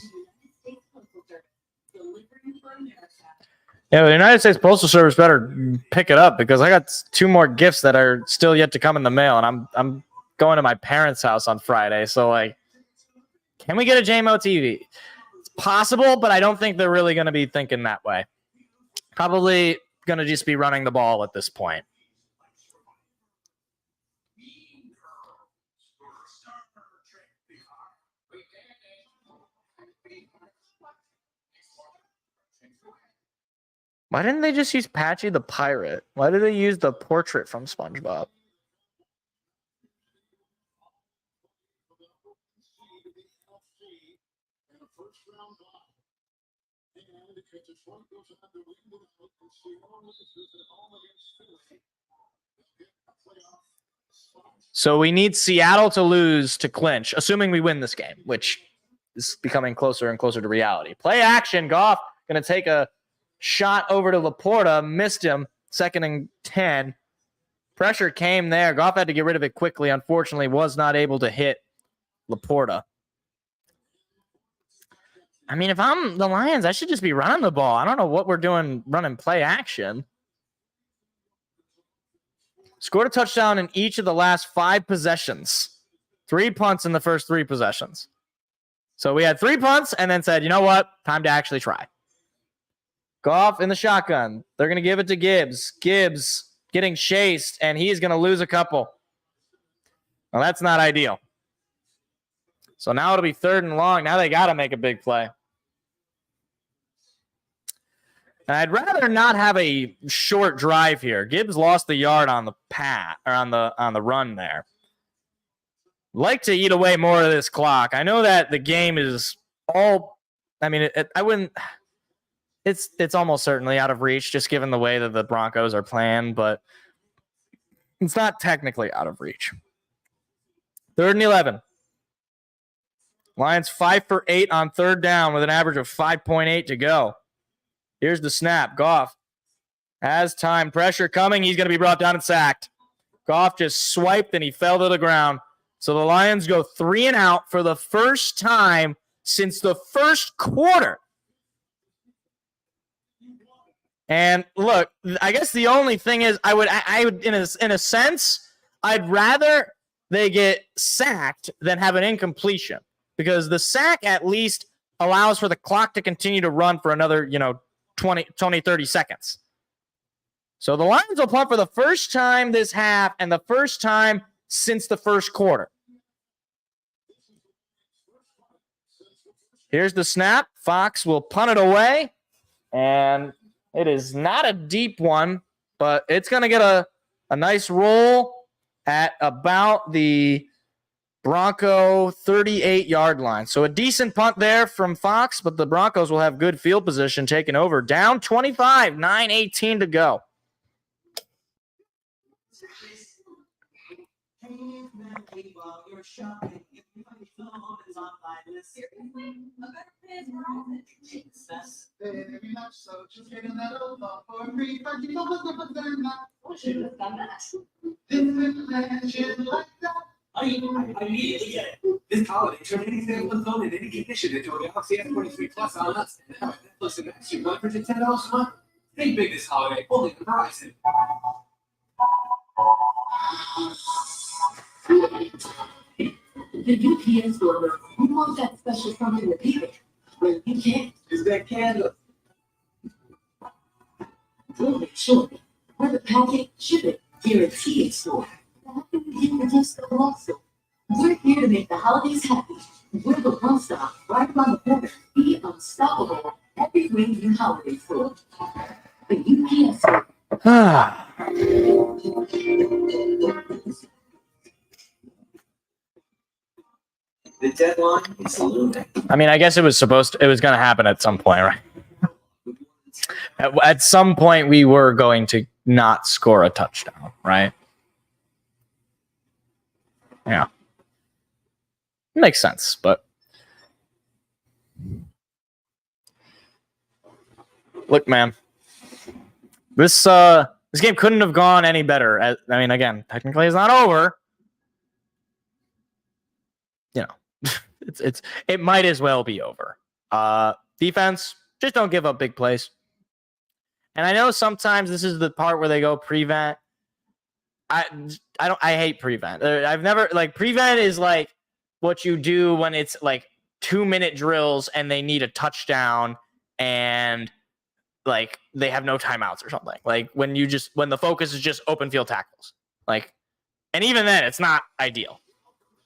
Yeah, the United States Postal Service better pick it up because I got 2 more gifts that are still yet to come in the mail, and I'm going to my parents' house on Friday. So, like, can we get a JMO TV? It's possible, but I don't think they're really going to be thinking that way. Probably going to just be running the ball at this point. Why didn't they just use Patchy the Pirate? Why did they use the portrait from SpongeBob? So we need Seattle to lose to clinch, assuming we win this game, which is becoming closer and closer to reality. Play action. Goff going to take a shot over to Laporta, missed him, 2nd and 10. Pressure came there. Goff had to get rid of it quickly. Unfortunately, was not able to hit Laporta. I mean, if I'm the Lions, I should just be running the ball. I don't know what we're doing running play action. Scored a touchdown in each of the last 5 possessions. 3 punts in the first 3 possessions. So we had 3 punts and then said, you know what? Time to actually try. Goff in the shotgun. They're going to give it to Gibbs. Gibbs getting chased, and he's going to lose a couple. Well, that's not ideal. So now it'll be 3rd and long. Now they got to make a big play. And I'd rather not have a short drive here. Gibbs lost the yard on the on the run there. Like to eat away more of this clock. I know that the game is all. I mean, I wouldn't. It's almost certainly out of reach, just given the way that the Broncos are playing, but it's not technically out of reach. 3rd and 11. Lions 5 for 8 on 3rd down with an average of 5.8 to go. Here's the snap. Goff has time. Pressure coming. He's going to be brought down and sacked. Goff just swiped and he fell to the ground. So the Lions go 3 and out for the first time since the first quarter. And look, I guess the only thing is I would in a sense, I'd rather they get sacked than have an incompletion, because the sack at least allows for the clock to continue to run for another, 20, 30 seconds. So the Lions will punt for the first time this half and the first time since the first quarter. Here's the snap. Fox will punt it away, and it is not a deep one, but it's going to get a nice roll at about the Bronco 38-yard line. So a decent punt there from Fox, but the Broncos will have good field position taking over. Down 25, 9:18 to go. I immediately get it. This holiday, turn anything on the phone in any condition into a Galaxy S23 Plus on us. And now Netflix and Max, you want for just $10 a month? Think big this holiday, only on Verizon. The UPS store, we want that special something to be there. Well, you can't. Is that candle? We'll make sure. We're the package shipping guarantee store. How can we get reduced the also? We're here to make the holidays happy. We're the one stop right around the corner. Be unstoppable every ring you holiday store. The UPS store. The deadline is looming. I mean, I guess it was going to happen at some point, right? At some point, we were going to not score a touchdown, right? Yeah. It makes sense, but look, man, this game couldn't have gone any better. I mean, again, technically it's not over. It might as well be over. Defense, just don't give up big plays. And I know sometimes this is the part where they go prevent. I hate prevent. I've never prevent is like what you do when it's like 2-minute drills and they need a touchdown and like they have no timeouts or something. Like when the focus is just open field tackles. And even then it's not ideal.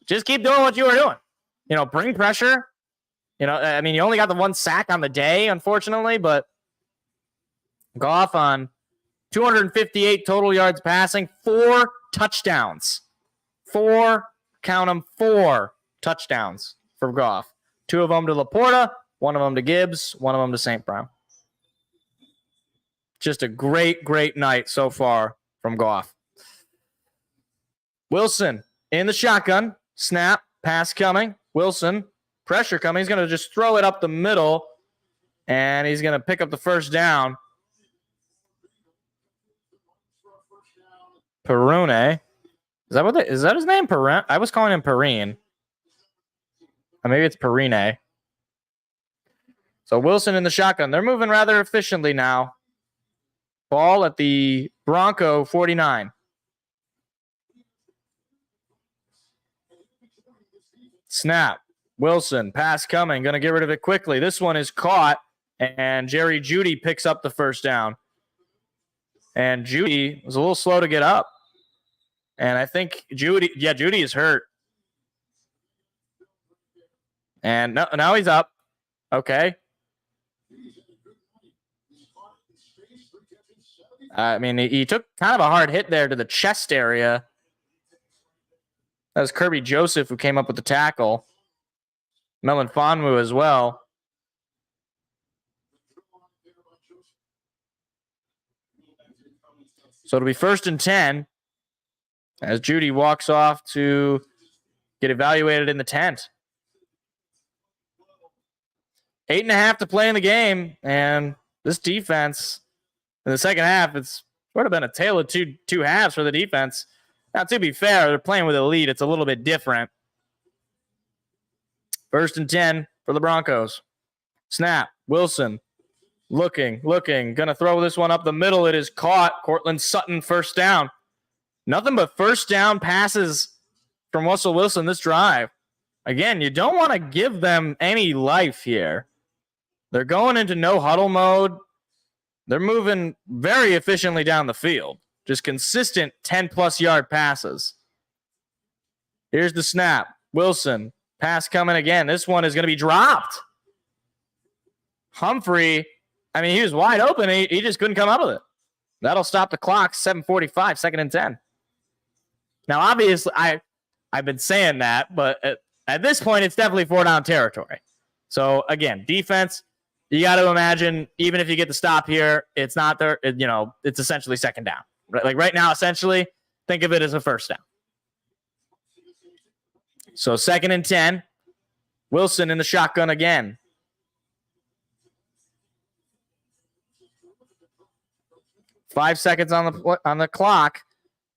Just keep doing what you were doing. Bring pressure. I mean, you only got the 1 sack on the day, unfortunately, but Goff on 258 total yards passing, 4 touchdowns. 4 touchdowns for Goff. 2 of them to Laporta, 1 of them to Gibbs, 1 of them to St. Brown. Just a great, great night so far from Goff. Wilson in the shotgun. Snap. Pass coming. Wilson. Pressure coming. He's going to just throw it up the middle, and he's going to pick up the first down. Perune. Is that his name? Perine? I was calling him Perrine. Or maybe it's Perine. So Wilson in the shotgun. They're moving rather efficiently now. Ball at the Bronco 49. Snap. Wilson. Pass coming. Going to get rid of it quickly. This one is caught, and Jerry Jeudy picks up the first down. And Jeudy was a little slow to get up. And I think Jeudy is hurt. And now he's up. Okay. I mean, he took kind of a hard hit there to the chest area. That was Kirby Joseph who came up with the tackle. Melon Fonwu as well. So it'll be 1st and 10 as Judy walks off to get evaluated in the tent. 8.5 to play in the game, and this defense in the second half, it's sort of been a tale of two halves for the defense. Now, to be fair, they're playing with a lead. It's a little bit different. 1st and 10 for the Broncos. Snap. Wilson looking, going to throw this one up the middle. It is caught. Cortland Sutton, first down. Nothing but first down passes from Russell Wilson this drive. Again, you don't want to give them any life here. They're going into no huddle mode. They're moving very efficiently down the field. Just consistent 10-plus yard passes. Here's the snap. Wilson, pass coming again. This one is going to be dropped. Humphrey, I mean, he was wide open. He just couldn't come up with it. That'll stop the clock. 7:45, 2nd and 10. Now, obviously, I've been saying that, but at this point, it's definitely 4-down territory. So, again, defense, you got to imagine, even if you get the stop here, it's not there. It's essentially 2nd down. Like right now, essentially, think of it as a 1st down. So 2nd and 10. Wilson in the shotgun again. Five seconds on the clock.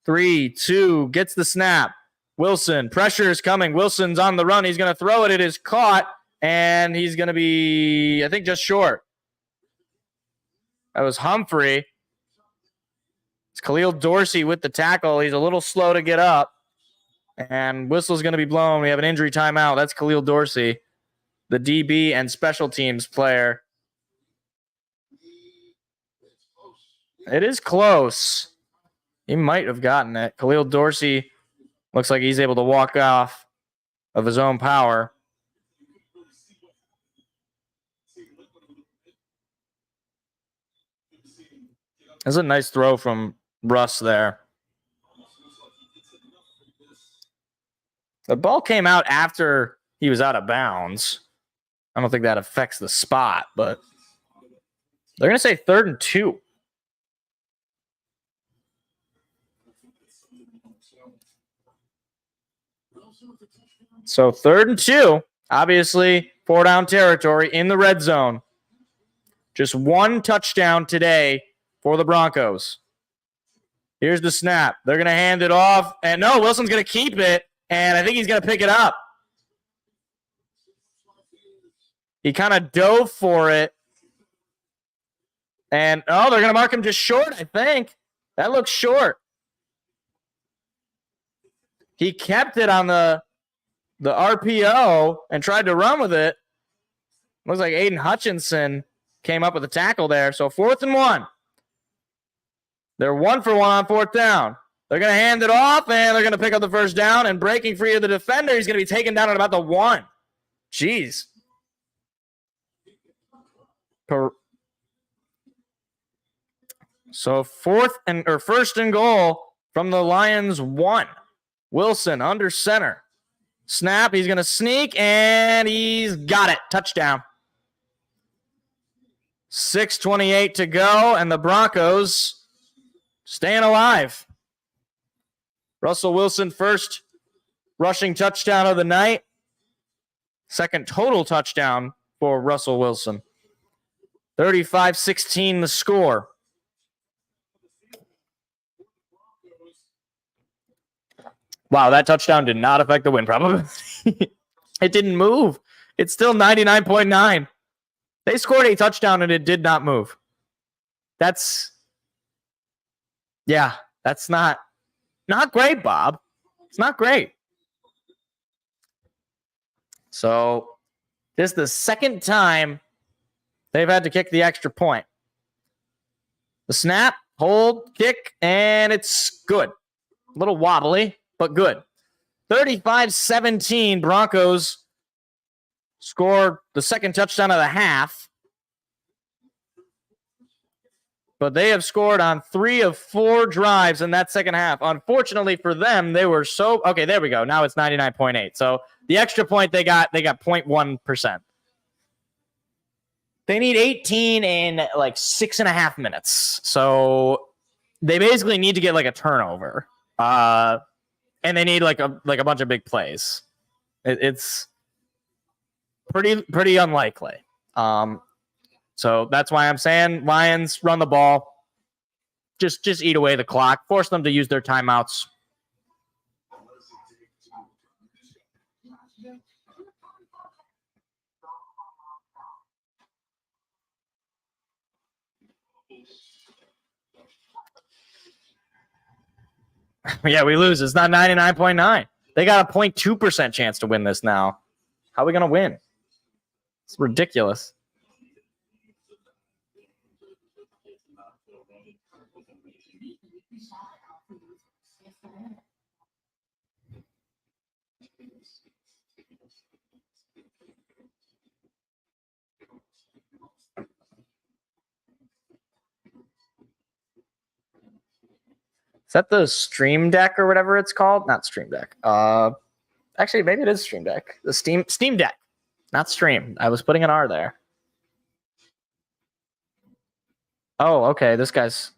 3, 2, gets the snap. Wilson, pressure is coming. Wilson's on the run. He's going to throw it. It is caught, and he's going to be, I think, just short. That was Humphrey. It's Khalil Dorsey with the tackle. He's a little slow to get up, and whistle's going to be blown. We have an injury timeout. That's Khalil Dorsey, the DB and special teams player. It is close. He might have gotten it. Khalil Dorsey looks like he's able to walk off of his own power. That's a nice throw from Russ there. The ball came out after he was out of bounds. I don't think that affects the spot, but they're going to say 3rd and 2. So 3rd and 2, obviously 4-down territory in the red zone. Just one touchdown today for the Broncos. Here's the snap. They're going to hand it off. And no, Wilson's going to keep it. And I think he's going to pick it up. He kind of dove for it. And, they're going to mark him just short, I think. That looks short. He kept it on the RPO and tried to run with it. Looks like Aiden Hutchinson came up with a tackle there. So 4th and 1. They're 1 for 1 on 4th down. They're going to hand it off, and they're going to pick up the first down. And breaking free of the defender, he's going to be taken down at about the 1. Jeez. So 1st and goal from the Lions 1. Wilson under center. Snap, he's going to sneak, and he's got it. Touchdown. 6:28 to go, and the Broncos staying alive. Russell Wilson, first rushing touchdown of the night. Second total touchdown for Russell Wilson. 35-16 the score. Wow, that touchdown did not affect the win probability. It didn't move. It's still 99.9. They scored a touchdown and it did not move. That's not great, Bob. It's not great. So this is the second time they've had to kick the extra point. The snap, hold, kick, and it's good. A little wobbly, but good. 35-17, Broncos scored the second touchdown of the half. but they have scored on 3 of 4 drives in that second half. Unfortunately for them, they were so... Okay, there we go. Now it's 99.8. So the extra point they got 0.1%. They need 18 in like 6.5 minutes. So they basically need to get like a turnover. And they need like a bunch of big plays. It's pretty unlikely. So that's why I'm saying Lions run the ball. Just eat away the clock. Force them to use their timeouts. Yeah, we lose. It's not 99.9. They got a 0.2% chance to win this now. How are we going to win? It's ridiculous. Is that the Stream Deck or whatever it's called? Not Stream Deck. Actually, maybe it is Stream Deck. The Steam Deck, not Stream. I was putting an R there. Oh, okay. This guy's.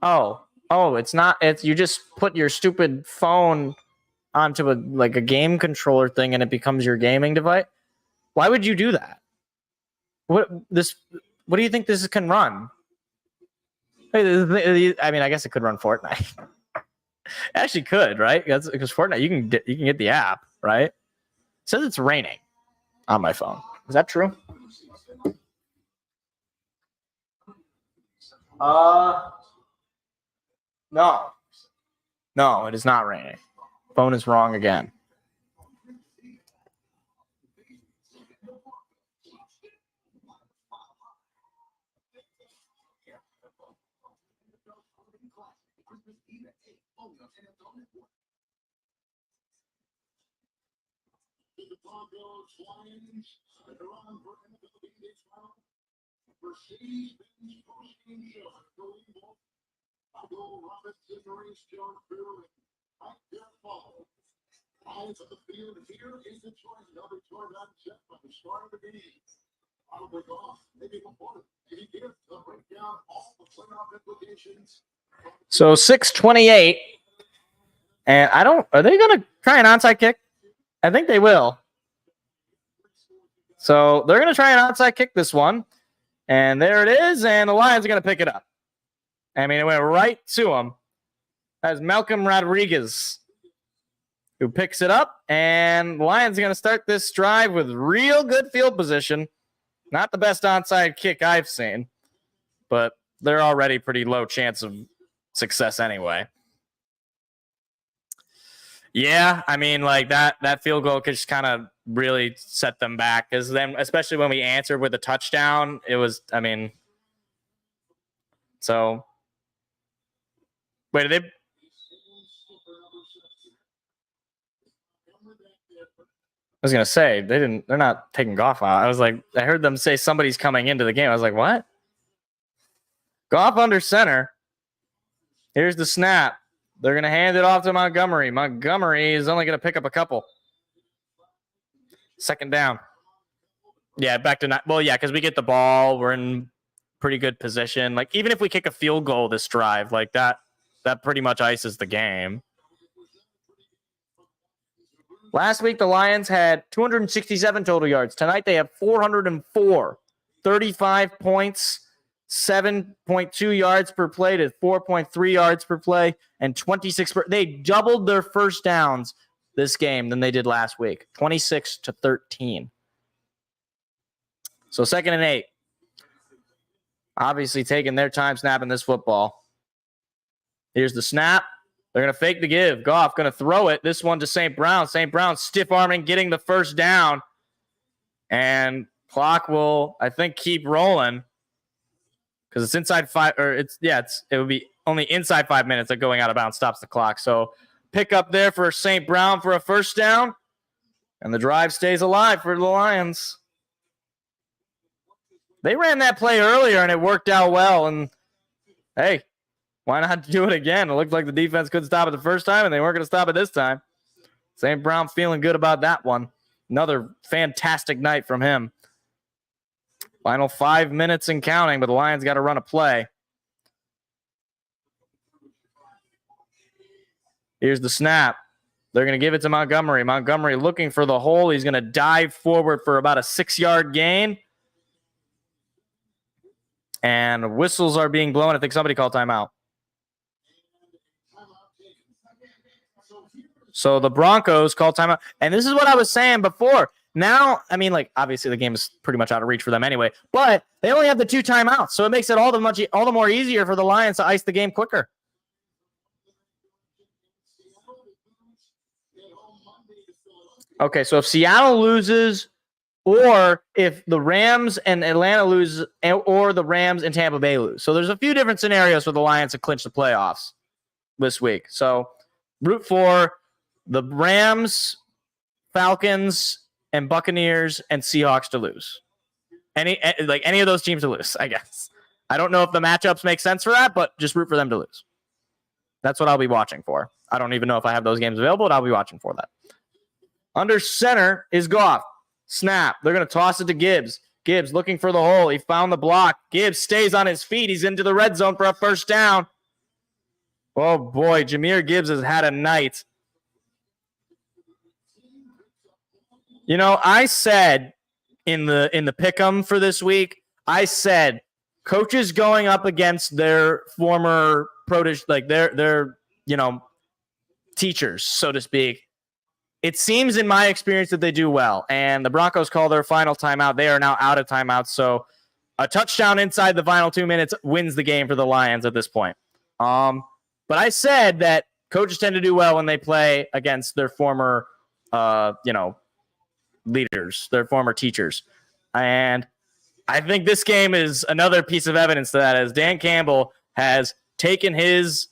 Oh, it's not. It's you just put your stupid phone onto a game controller thing and it becomes your gaming device. Why would you do that? What do you think this can run? I mean, I guess it could run Fortnite. Actually, could, right? Because Fortnite, you can get the app, right? It says it's raining on my phone. Is that true? No, it is not raining. Phone is wrong again. So 6:28, and are they going to try an onside kick? I think they will. So they're going to try an onside kick this one, and there it is, and the Lions are going to pick it up. I mean, it went right to him. That's Malcolm Rodriguez who picks it up, and the Lions are going to start this drive with real good field position. Not the best onside kick I've seen, but they're already pretty low chance of success anyway. Yeah, I mean, like that field goal could just kind of really set them back, because then, especially when we answered with a touchdown, it was, I mean, so wait, did they? I was gonna say they're not taking Goff out. I was like, I heard them say somebody's coming into the game. I was like, what? Goff under center. Here's the snap. They're gonna hand it off to Montgomery. Montgomery is only gonna pick up a couple. Second down. Yeah, back to not. Well, yeah, because we get the ball. We're in pretty good position. Like, even if we kick a field goal this drive, like that pretty much ices the game. Last week, the Lions had 267 total yards. Tonight, they have 404. 35 points, 7.2 yards per play to 4.3 yards per play, and 26 they doubled their first downs this game than they did last week. 26-13. So 2nd and 8. Obviously taking their time snapping this football. Here's the snap. They're going to fake the give. Goff going to throw it. This one to St. Brown. St. Brown stiff-arming, getting the first down. And clock will, I think, keep rolling because it's inside 5. Or it would be only inside 5 minutes that going out of bounds stops the clock. So pick up there for St. Brown for a first down. And the drive stays alive for the Lions. They ran that play earlier, and it worked out well. And, hey, why not do it again? It looked like the defense couldn't stop it the first time, and they weren't going to stop it this time. St. Brown feeling good about that one. Another fantastic night from him. Final 5 minutes and counting, but the Lions got to run a play. Here's the snap. They're going to give it to Montgomery. Montgomery looking for the hole. He's going to dive forward for about a 6-yard gain. And whistles are being blown. I think somebody called timeout. So the Broncos call timeout. And this is what I was saying before. Now, I mean, like, obviously the game is pretty much out of reach for them anyway, but they only have the 2 timeouts. So it makes it all the more easier for the Lions to ice the game quicker. Okay, so if Seattle loses, or if the Rams and Atlanta lose, or the Rams and Tampa Bay lose. So there's a few different scenarios for the Lions to clinch the playoffs this week. So root for the Rams, Falcons, and Buccaneers and Seahawks to lose. Any of those teams to lose, I guess. I don't know if the matchups make sense for that, but just root for them to lose. That's what I'll be watching for. I don't even know if I have those games available, but I'll be watching for that. Under center is Goff. Snap. They're going to toss it to Gibbs. Gibbs looking for the hole. He found the block. Gibbs stays on his feet. He's into the red zone for a first down. Oh, boy. Jahmyr Gibbs has had a night. You know, I said in the pick'em for this week, I said coaches going up against their former like their teachers, so to speak. It seems in my experience that they do well, and the Broncos call their final timeout. They are now out of timeouts, so a touchdown inside the final 2 minutes wins the game for the Lions at this point. But I said that coaches tend to do well when they play against their former, leaders, their former teachers. And I think this game is another piece of evidence to that, as Dan Campbell has taken his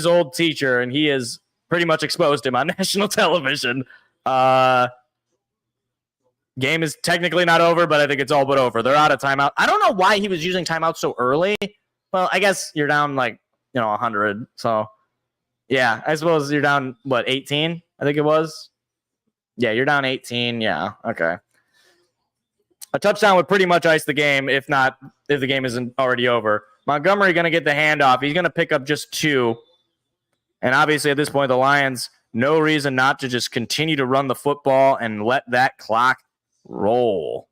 old teacher and he has pretty much exposed him on national television. Game is technically not over, but I think it's all but over. They're out of timeout. I don't know why he was using timeout so early. Well, I guess you're down 100. So, yeah, I suppose you're down, 18? I think it was. Yeah, you're down 18. Yeah, okay. A touchdown would pretty much ice the game, if the game isn't already over. Montgomery going to get the handoff. He's going to pick up just 2. And obviously at this point, the Lions, no reason not to just continue to run the football and let that clock roll.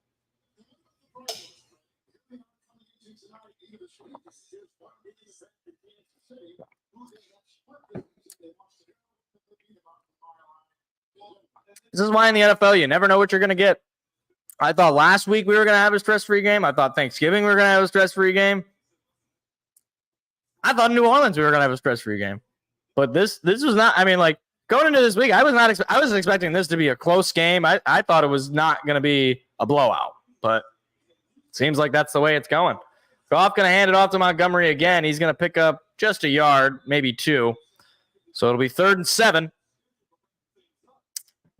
This is why in the NFL, you never know what you're going to get. I thought last week we were going to have a stress-free game. I thought Thanksgiving we were going to have a stress-free game. I thought New Orleans we were going to have a stress-free game. But this was not, going into this week, I was expecting this to be a close game. I thought it was not going to be a blowout, but it seems like that's the way it's going. Goff going to hand it off to Montgomery again. He's going to pick up just a yard, maybe 2. So it'll be 3rd and 7.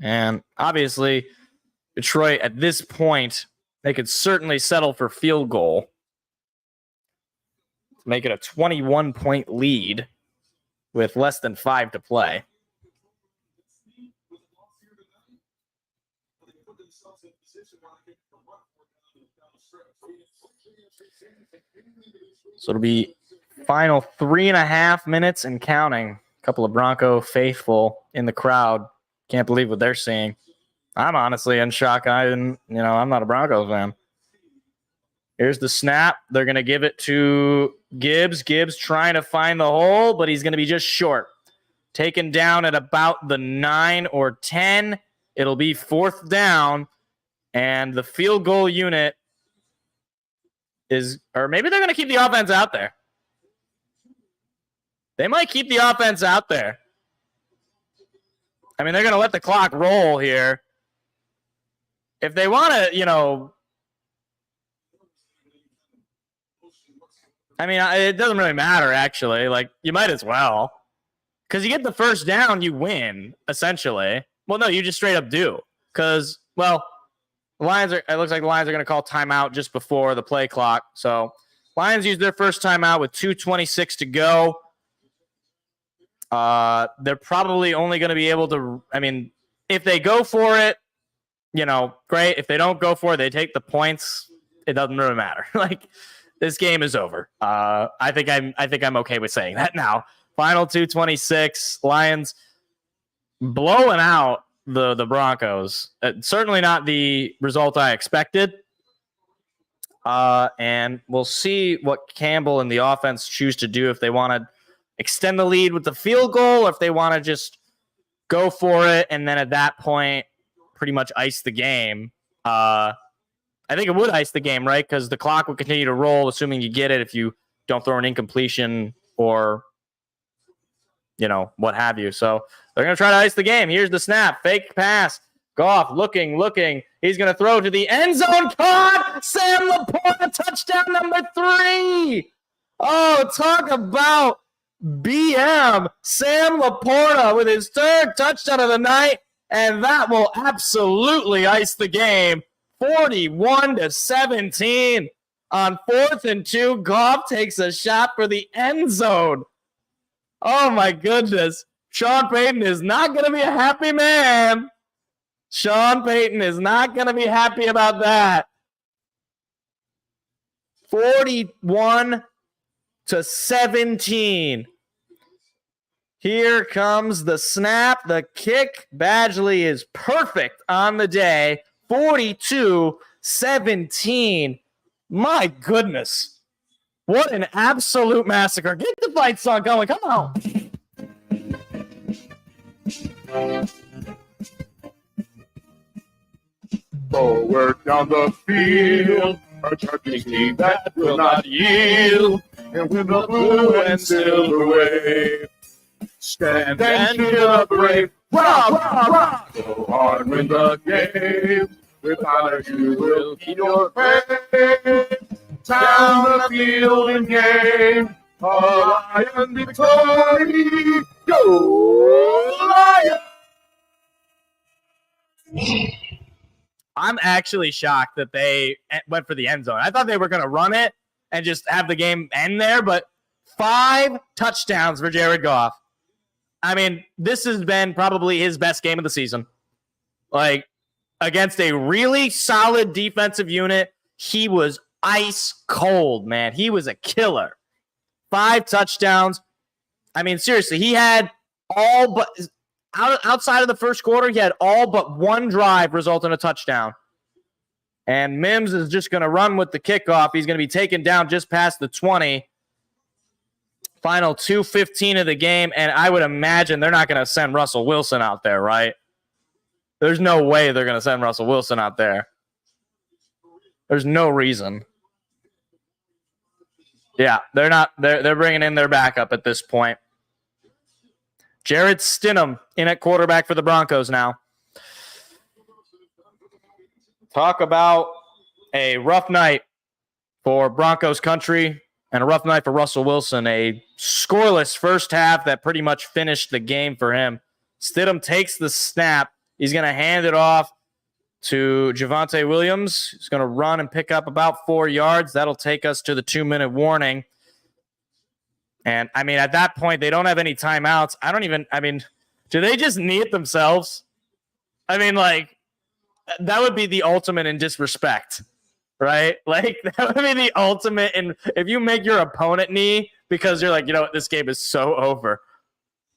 And obviously, Detroit at this point, they could certainly settle for field goal to make it a 21-point lead with less than 5 to play. So it'll be final 3.5 minutes and counting. A couple of Bronco faithful in the crowd. Can't believe what they're seeing. I'm honestly in shock. I'm not a Broncos fan. Here's the snap. They're going to give it to Gibbs. Gibbs trying to find the hole, but he's going to be just short. Taken down at about the 9 or 10. It'll be 4th down, and the field goal unit or maybe they're going to keep the offense out there. They might keep the offense out there. They're going to let the clock roll here. If they want to, it doesn't really matter, actually. You might as well. Because you get the first down, you win, essentially. Well, no, you just straight up do. Because, It looks like the Lions are going to call timeout just before the play clock. So Lions used their first timeout with 2:26 to go. They're probably only going to be able to, if they go for it, great. If they don't go for it, they take the points. It doesn't really matter. This game is over. I think I'm okay with saying that now. Final 2:26. Lions blowing out the Broncos. Certainly not the result I expected. And we'll see what Campbell and the offense choose to do, if they want to extend the lead with the field goal, or if they want to just go for it and then at that point pretty much ice the game. I think it would ice the game, right? Because the clock would continue to roll, assuming you get it, if you don't throw an incompletion or, what have you. So they're going to try to ice the game. Here's the snap. Fake pass. Goff looking. He's going to throw to the end zone. Caught! Sam Laporta, touchdown number 3. Oh, talk about BM. Sam Laporta with his 3rd touchdown of the night, and that will absolutely ice the game. 41-17 on 4th and 2. Goff takes a shot for the end zone. Oh my goodness. Sean Payton is not going to be a happy man. Sean Payton is not going to be happy about that. 41-17. Here comes the snap, the kick. Badgley is perfect on the day. 42-17. My goodness. What an absolute massacre. Get the fight song going. Come on. Forward down the field, a charging team that will not yield, and with the blue and silver wave, stand and cheer the brave. Rah, rah, rah! Go on, win the game. With honor you will keep your faith. Down the field and game, a Lion victory. Go Lions! I'm actually shocked that they went for the end zone. I thought they were going to run it and just have the game end there, but 5 touchdowns for Jared Goff. This has been probably his best game of the season. Against a really solid defensive unit, he was ice cold, man. He was a killer. 5 touchdowns. Seriously, he had all but outside of the first quarter, he had all but 1 drive result in a touchdown. And Mims is just going to run with the kickoff. He's going to be taken down just past the 20. Final 2:15 of the game, and I would imagine they're not going to send Russell Wilson out there, right? There's no way they're going to send Russell Wilson out there. There's no reason. Yeah, they're not. They're bringing in their backup at this point. Jarrett Stidham in at quarterback for the Broncos now. Talk about a rough night for Broncos country and a rough night for Russell Wilson. A scoreless first half that pretty much finished the game for him. Stidham takes the snap. He's going to hand it off to Javonte Williams. He's going to run and pick up about 4 yards. That'll take us to the 2-minute warning. And, at that point, they don't have any timeouts. Do they just knee it themselves? That would be the ultimate in disrespect, right? That would be the ultimate if you make your opponent knee because you're like, you know what, this game is so over.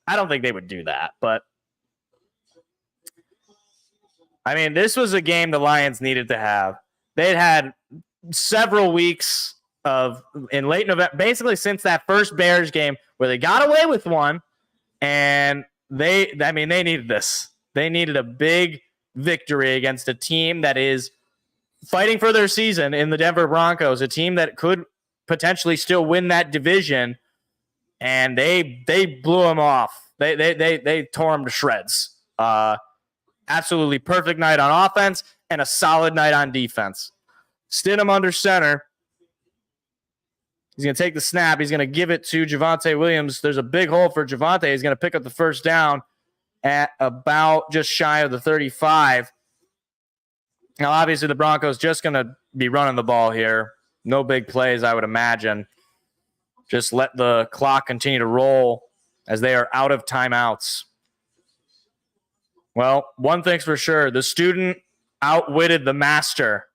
I don't think they would do that, but this was a game the Lions needed to have. They'd had several weeks in late November, basically since that first Bears game where they got away with one, and they needed this. They needed a big victory against a team that is fighting for their season in the Denver Broncos, a team that could potentially still win that division, and they blew them off. They tore them to shreds. Absolutely perfect night on offense and a solid night on defense. Stidham under center. He's going to take the snap. He's going to give it to Javonte Williams. There's a big hole for Javonte. He's going to pick up the first down at about just shy of the 35. Now, obviously, the Broncos just going to be running the ball here. No big plays, I would imagine. Just let the clock continue to roll as they are out of timeouts. Well, one thing's for sure. The student outwitted the master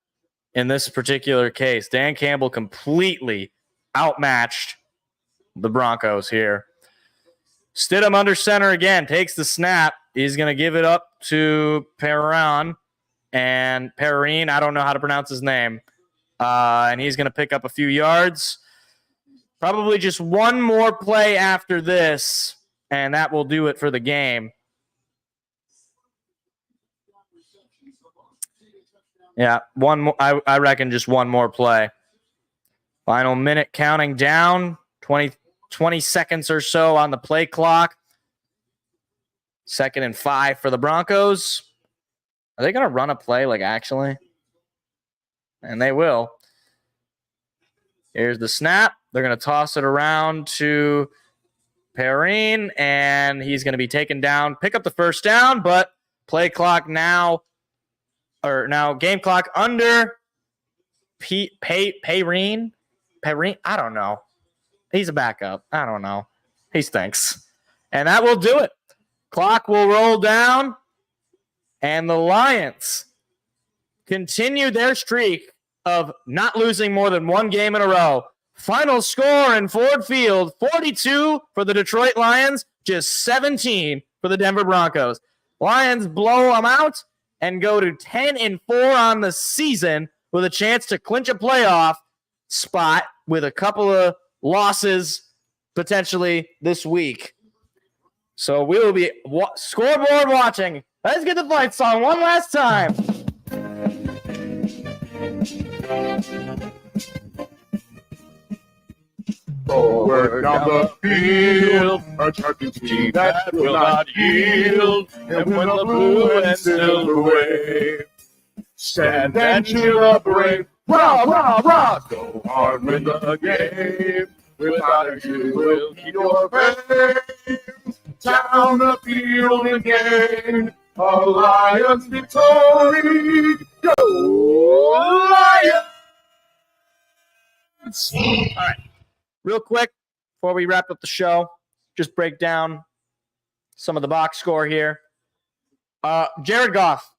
in this particular case. Dan Campbell completely outmatched the Broncos here. Stidham under center again, takes the snap. He's going to give it up to Perrin. And Perrin, I don't know how to pronounce his name. And he's going to pick up a few yards. Probably just one more play after this, and that will do it for the game. Yeah, one more. I reckon just one more play. Final minute counting down. 20 seconds or so on the play clock. 2nd and 5 for the Broncos. Are they going to run a play, actually? And they will. Here's the snap. They're going to toss it around to Perrin, and he's going to be taken down. Pick up the first down, but play clock now, game clock under Perrin. I don't know. He's a backup. I don't know. He stinks. And that will do it. Clock will roll down, and the Lions continue their streak of not losing more than one game in a row. Final score in Ford Field, 42 for the Detroit Lions, just 17 for the Denver Broncos. Lions blow them out and go to 10-4 on the season with a chance to clinch a playoff spot with a couple of losses potentially this week. So we will be scoreboard watching. Let's get the fight song one last time. Forward down the field, a charging team that will not yield, and win the blue and silver wave. Stand and cheer up, brave, rah, rah, rah, go on, win the game. Without a you will keep your faith. Down the field again, a Lions victory. Go Lions! All right. Real quick, before we wrap up the show, just break down some of the box score here. Jared Goff,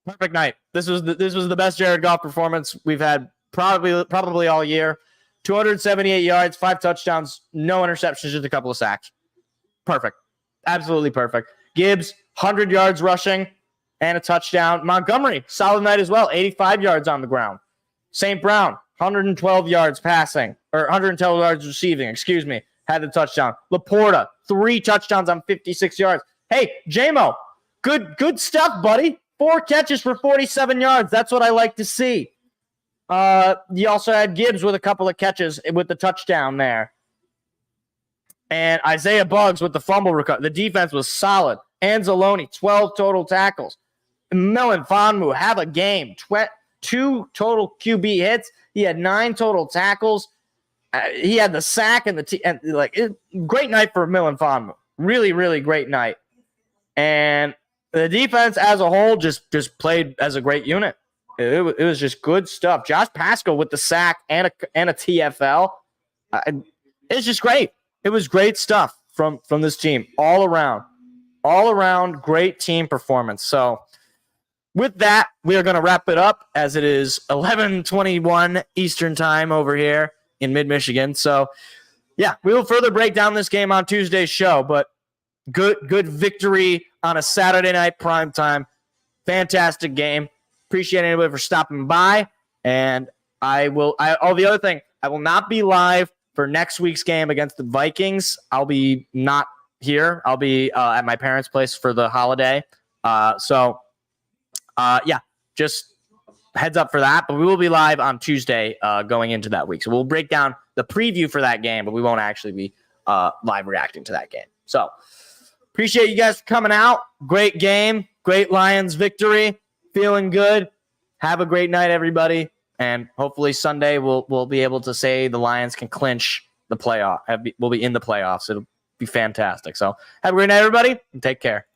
perfect night. This was the best Jared Goff performance we've had probably all year. 278 yards, 5 touchdowns, no interceptions, just a couple of sacks. Perfect. Absolutely perfect. Gibbs, 100 yards rushing and a touchdown. Montgomery, solid night as well, 85 yards on the ground. St. Brown, 112 yards passing, or 112 yards receiving, had the touchdown. Laporta, 3 touchdowns on 56 yards. Hey, J-Mo, good stuff, buddy. 4 catches for 47 yards. That's what I like to see. You also had Gibbs with a couple of catches with the touchdown there. And Isaiah Buggs with the fumble recovery. The defense was solid. Anzalone, 12 total tackles. Millen Fonmu, have a game. 2 total QB hits. He had 9 total tackles. He had the sack and great night for Millen Fonmu. Really, really great night. And the defense as a whole just played as a great unit. It was just good stuff. Josh Pascal with the sack and a TFL. It's just great. It was great stuff from this team all around. All around great team performance. So with that, we are going to wrap it up as it is 11:21 Eastern time over here in mid-Michigan. So, yeah, we will further break down this game on Tuesday's show, but good victory on a Saturday night primetime. Fantastic game. Appreciate anybody for stopping by. And I will not be live for next week's game against the Vikings. I'll be not here. I'll be at my parents' place for the holiday. Just heads up for that. But we will be live on Tuesday going into that week. So we'll break down the preview for that game, but we won't actually be live reacting to that game. So appreciate you guys for coming out. Great game. Great Lions victory. Feeling good. Have a great night, everybody. And hopefully Sunday we'll be able to say the Lions can clinch the playoff. We'll be in the playoffs. It'll be fantastic. So have a great night, everybody, and take care.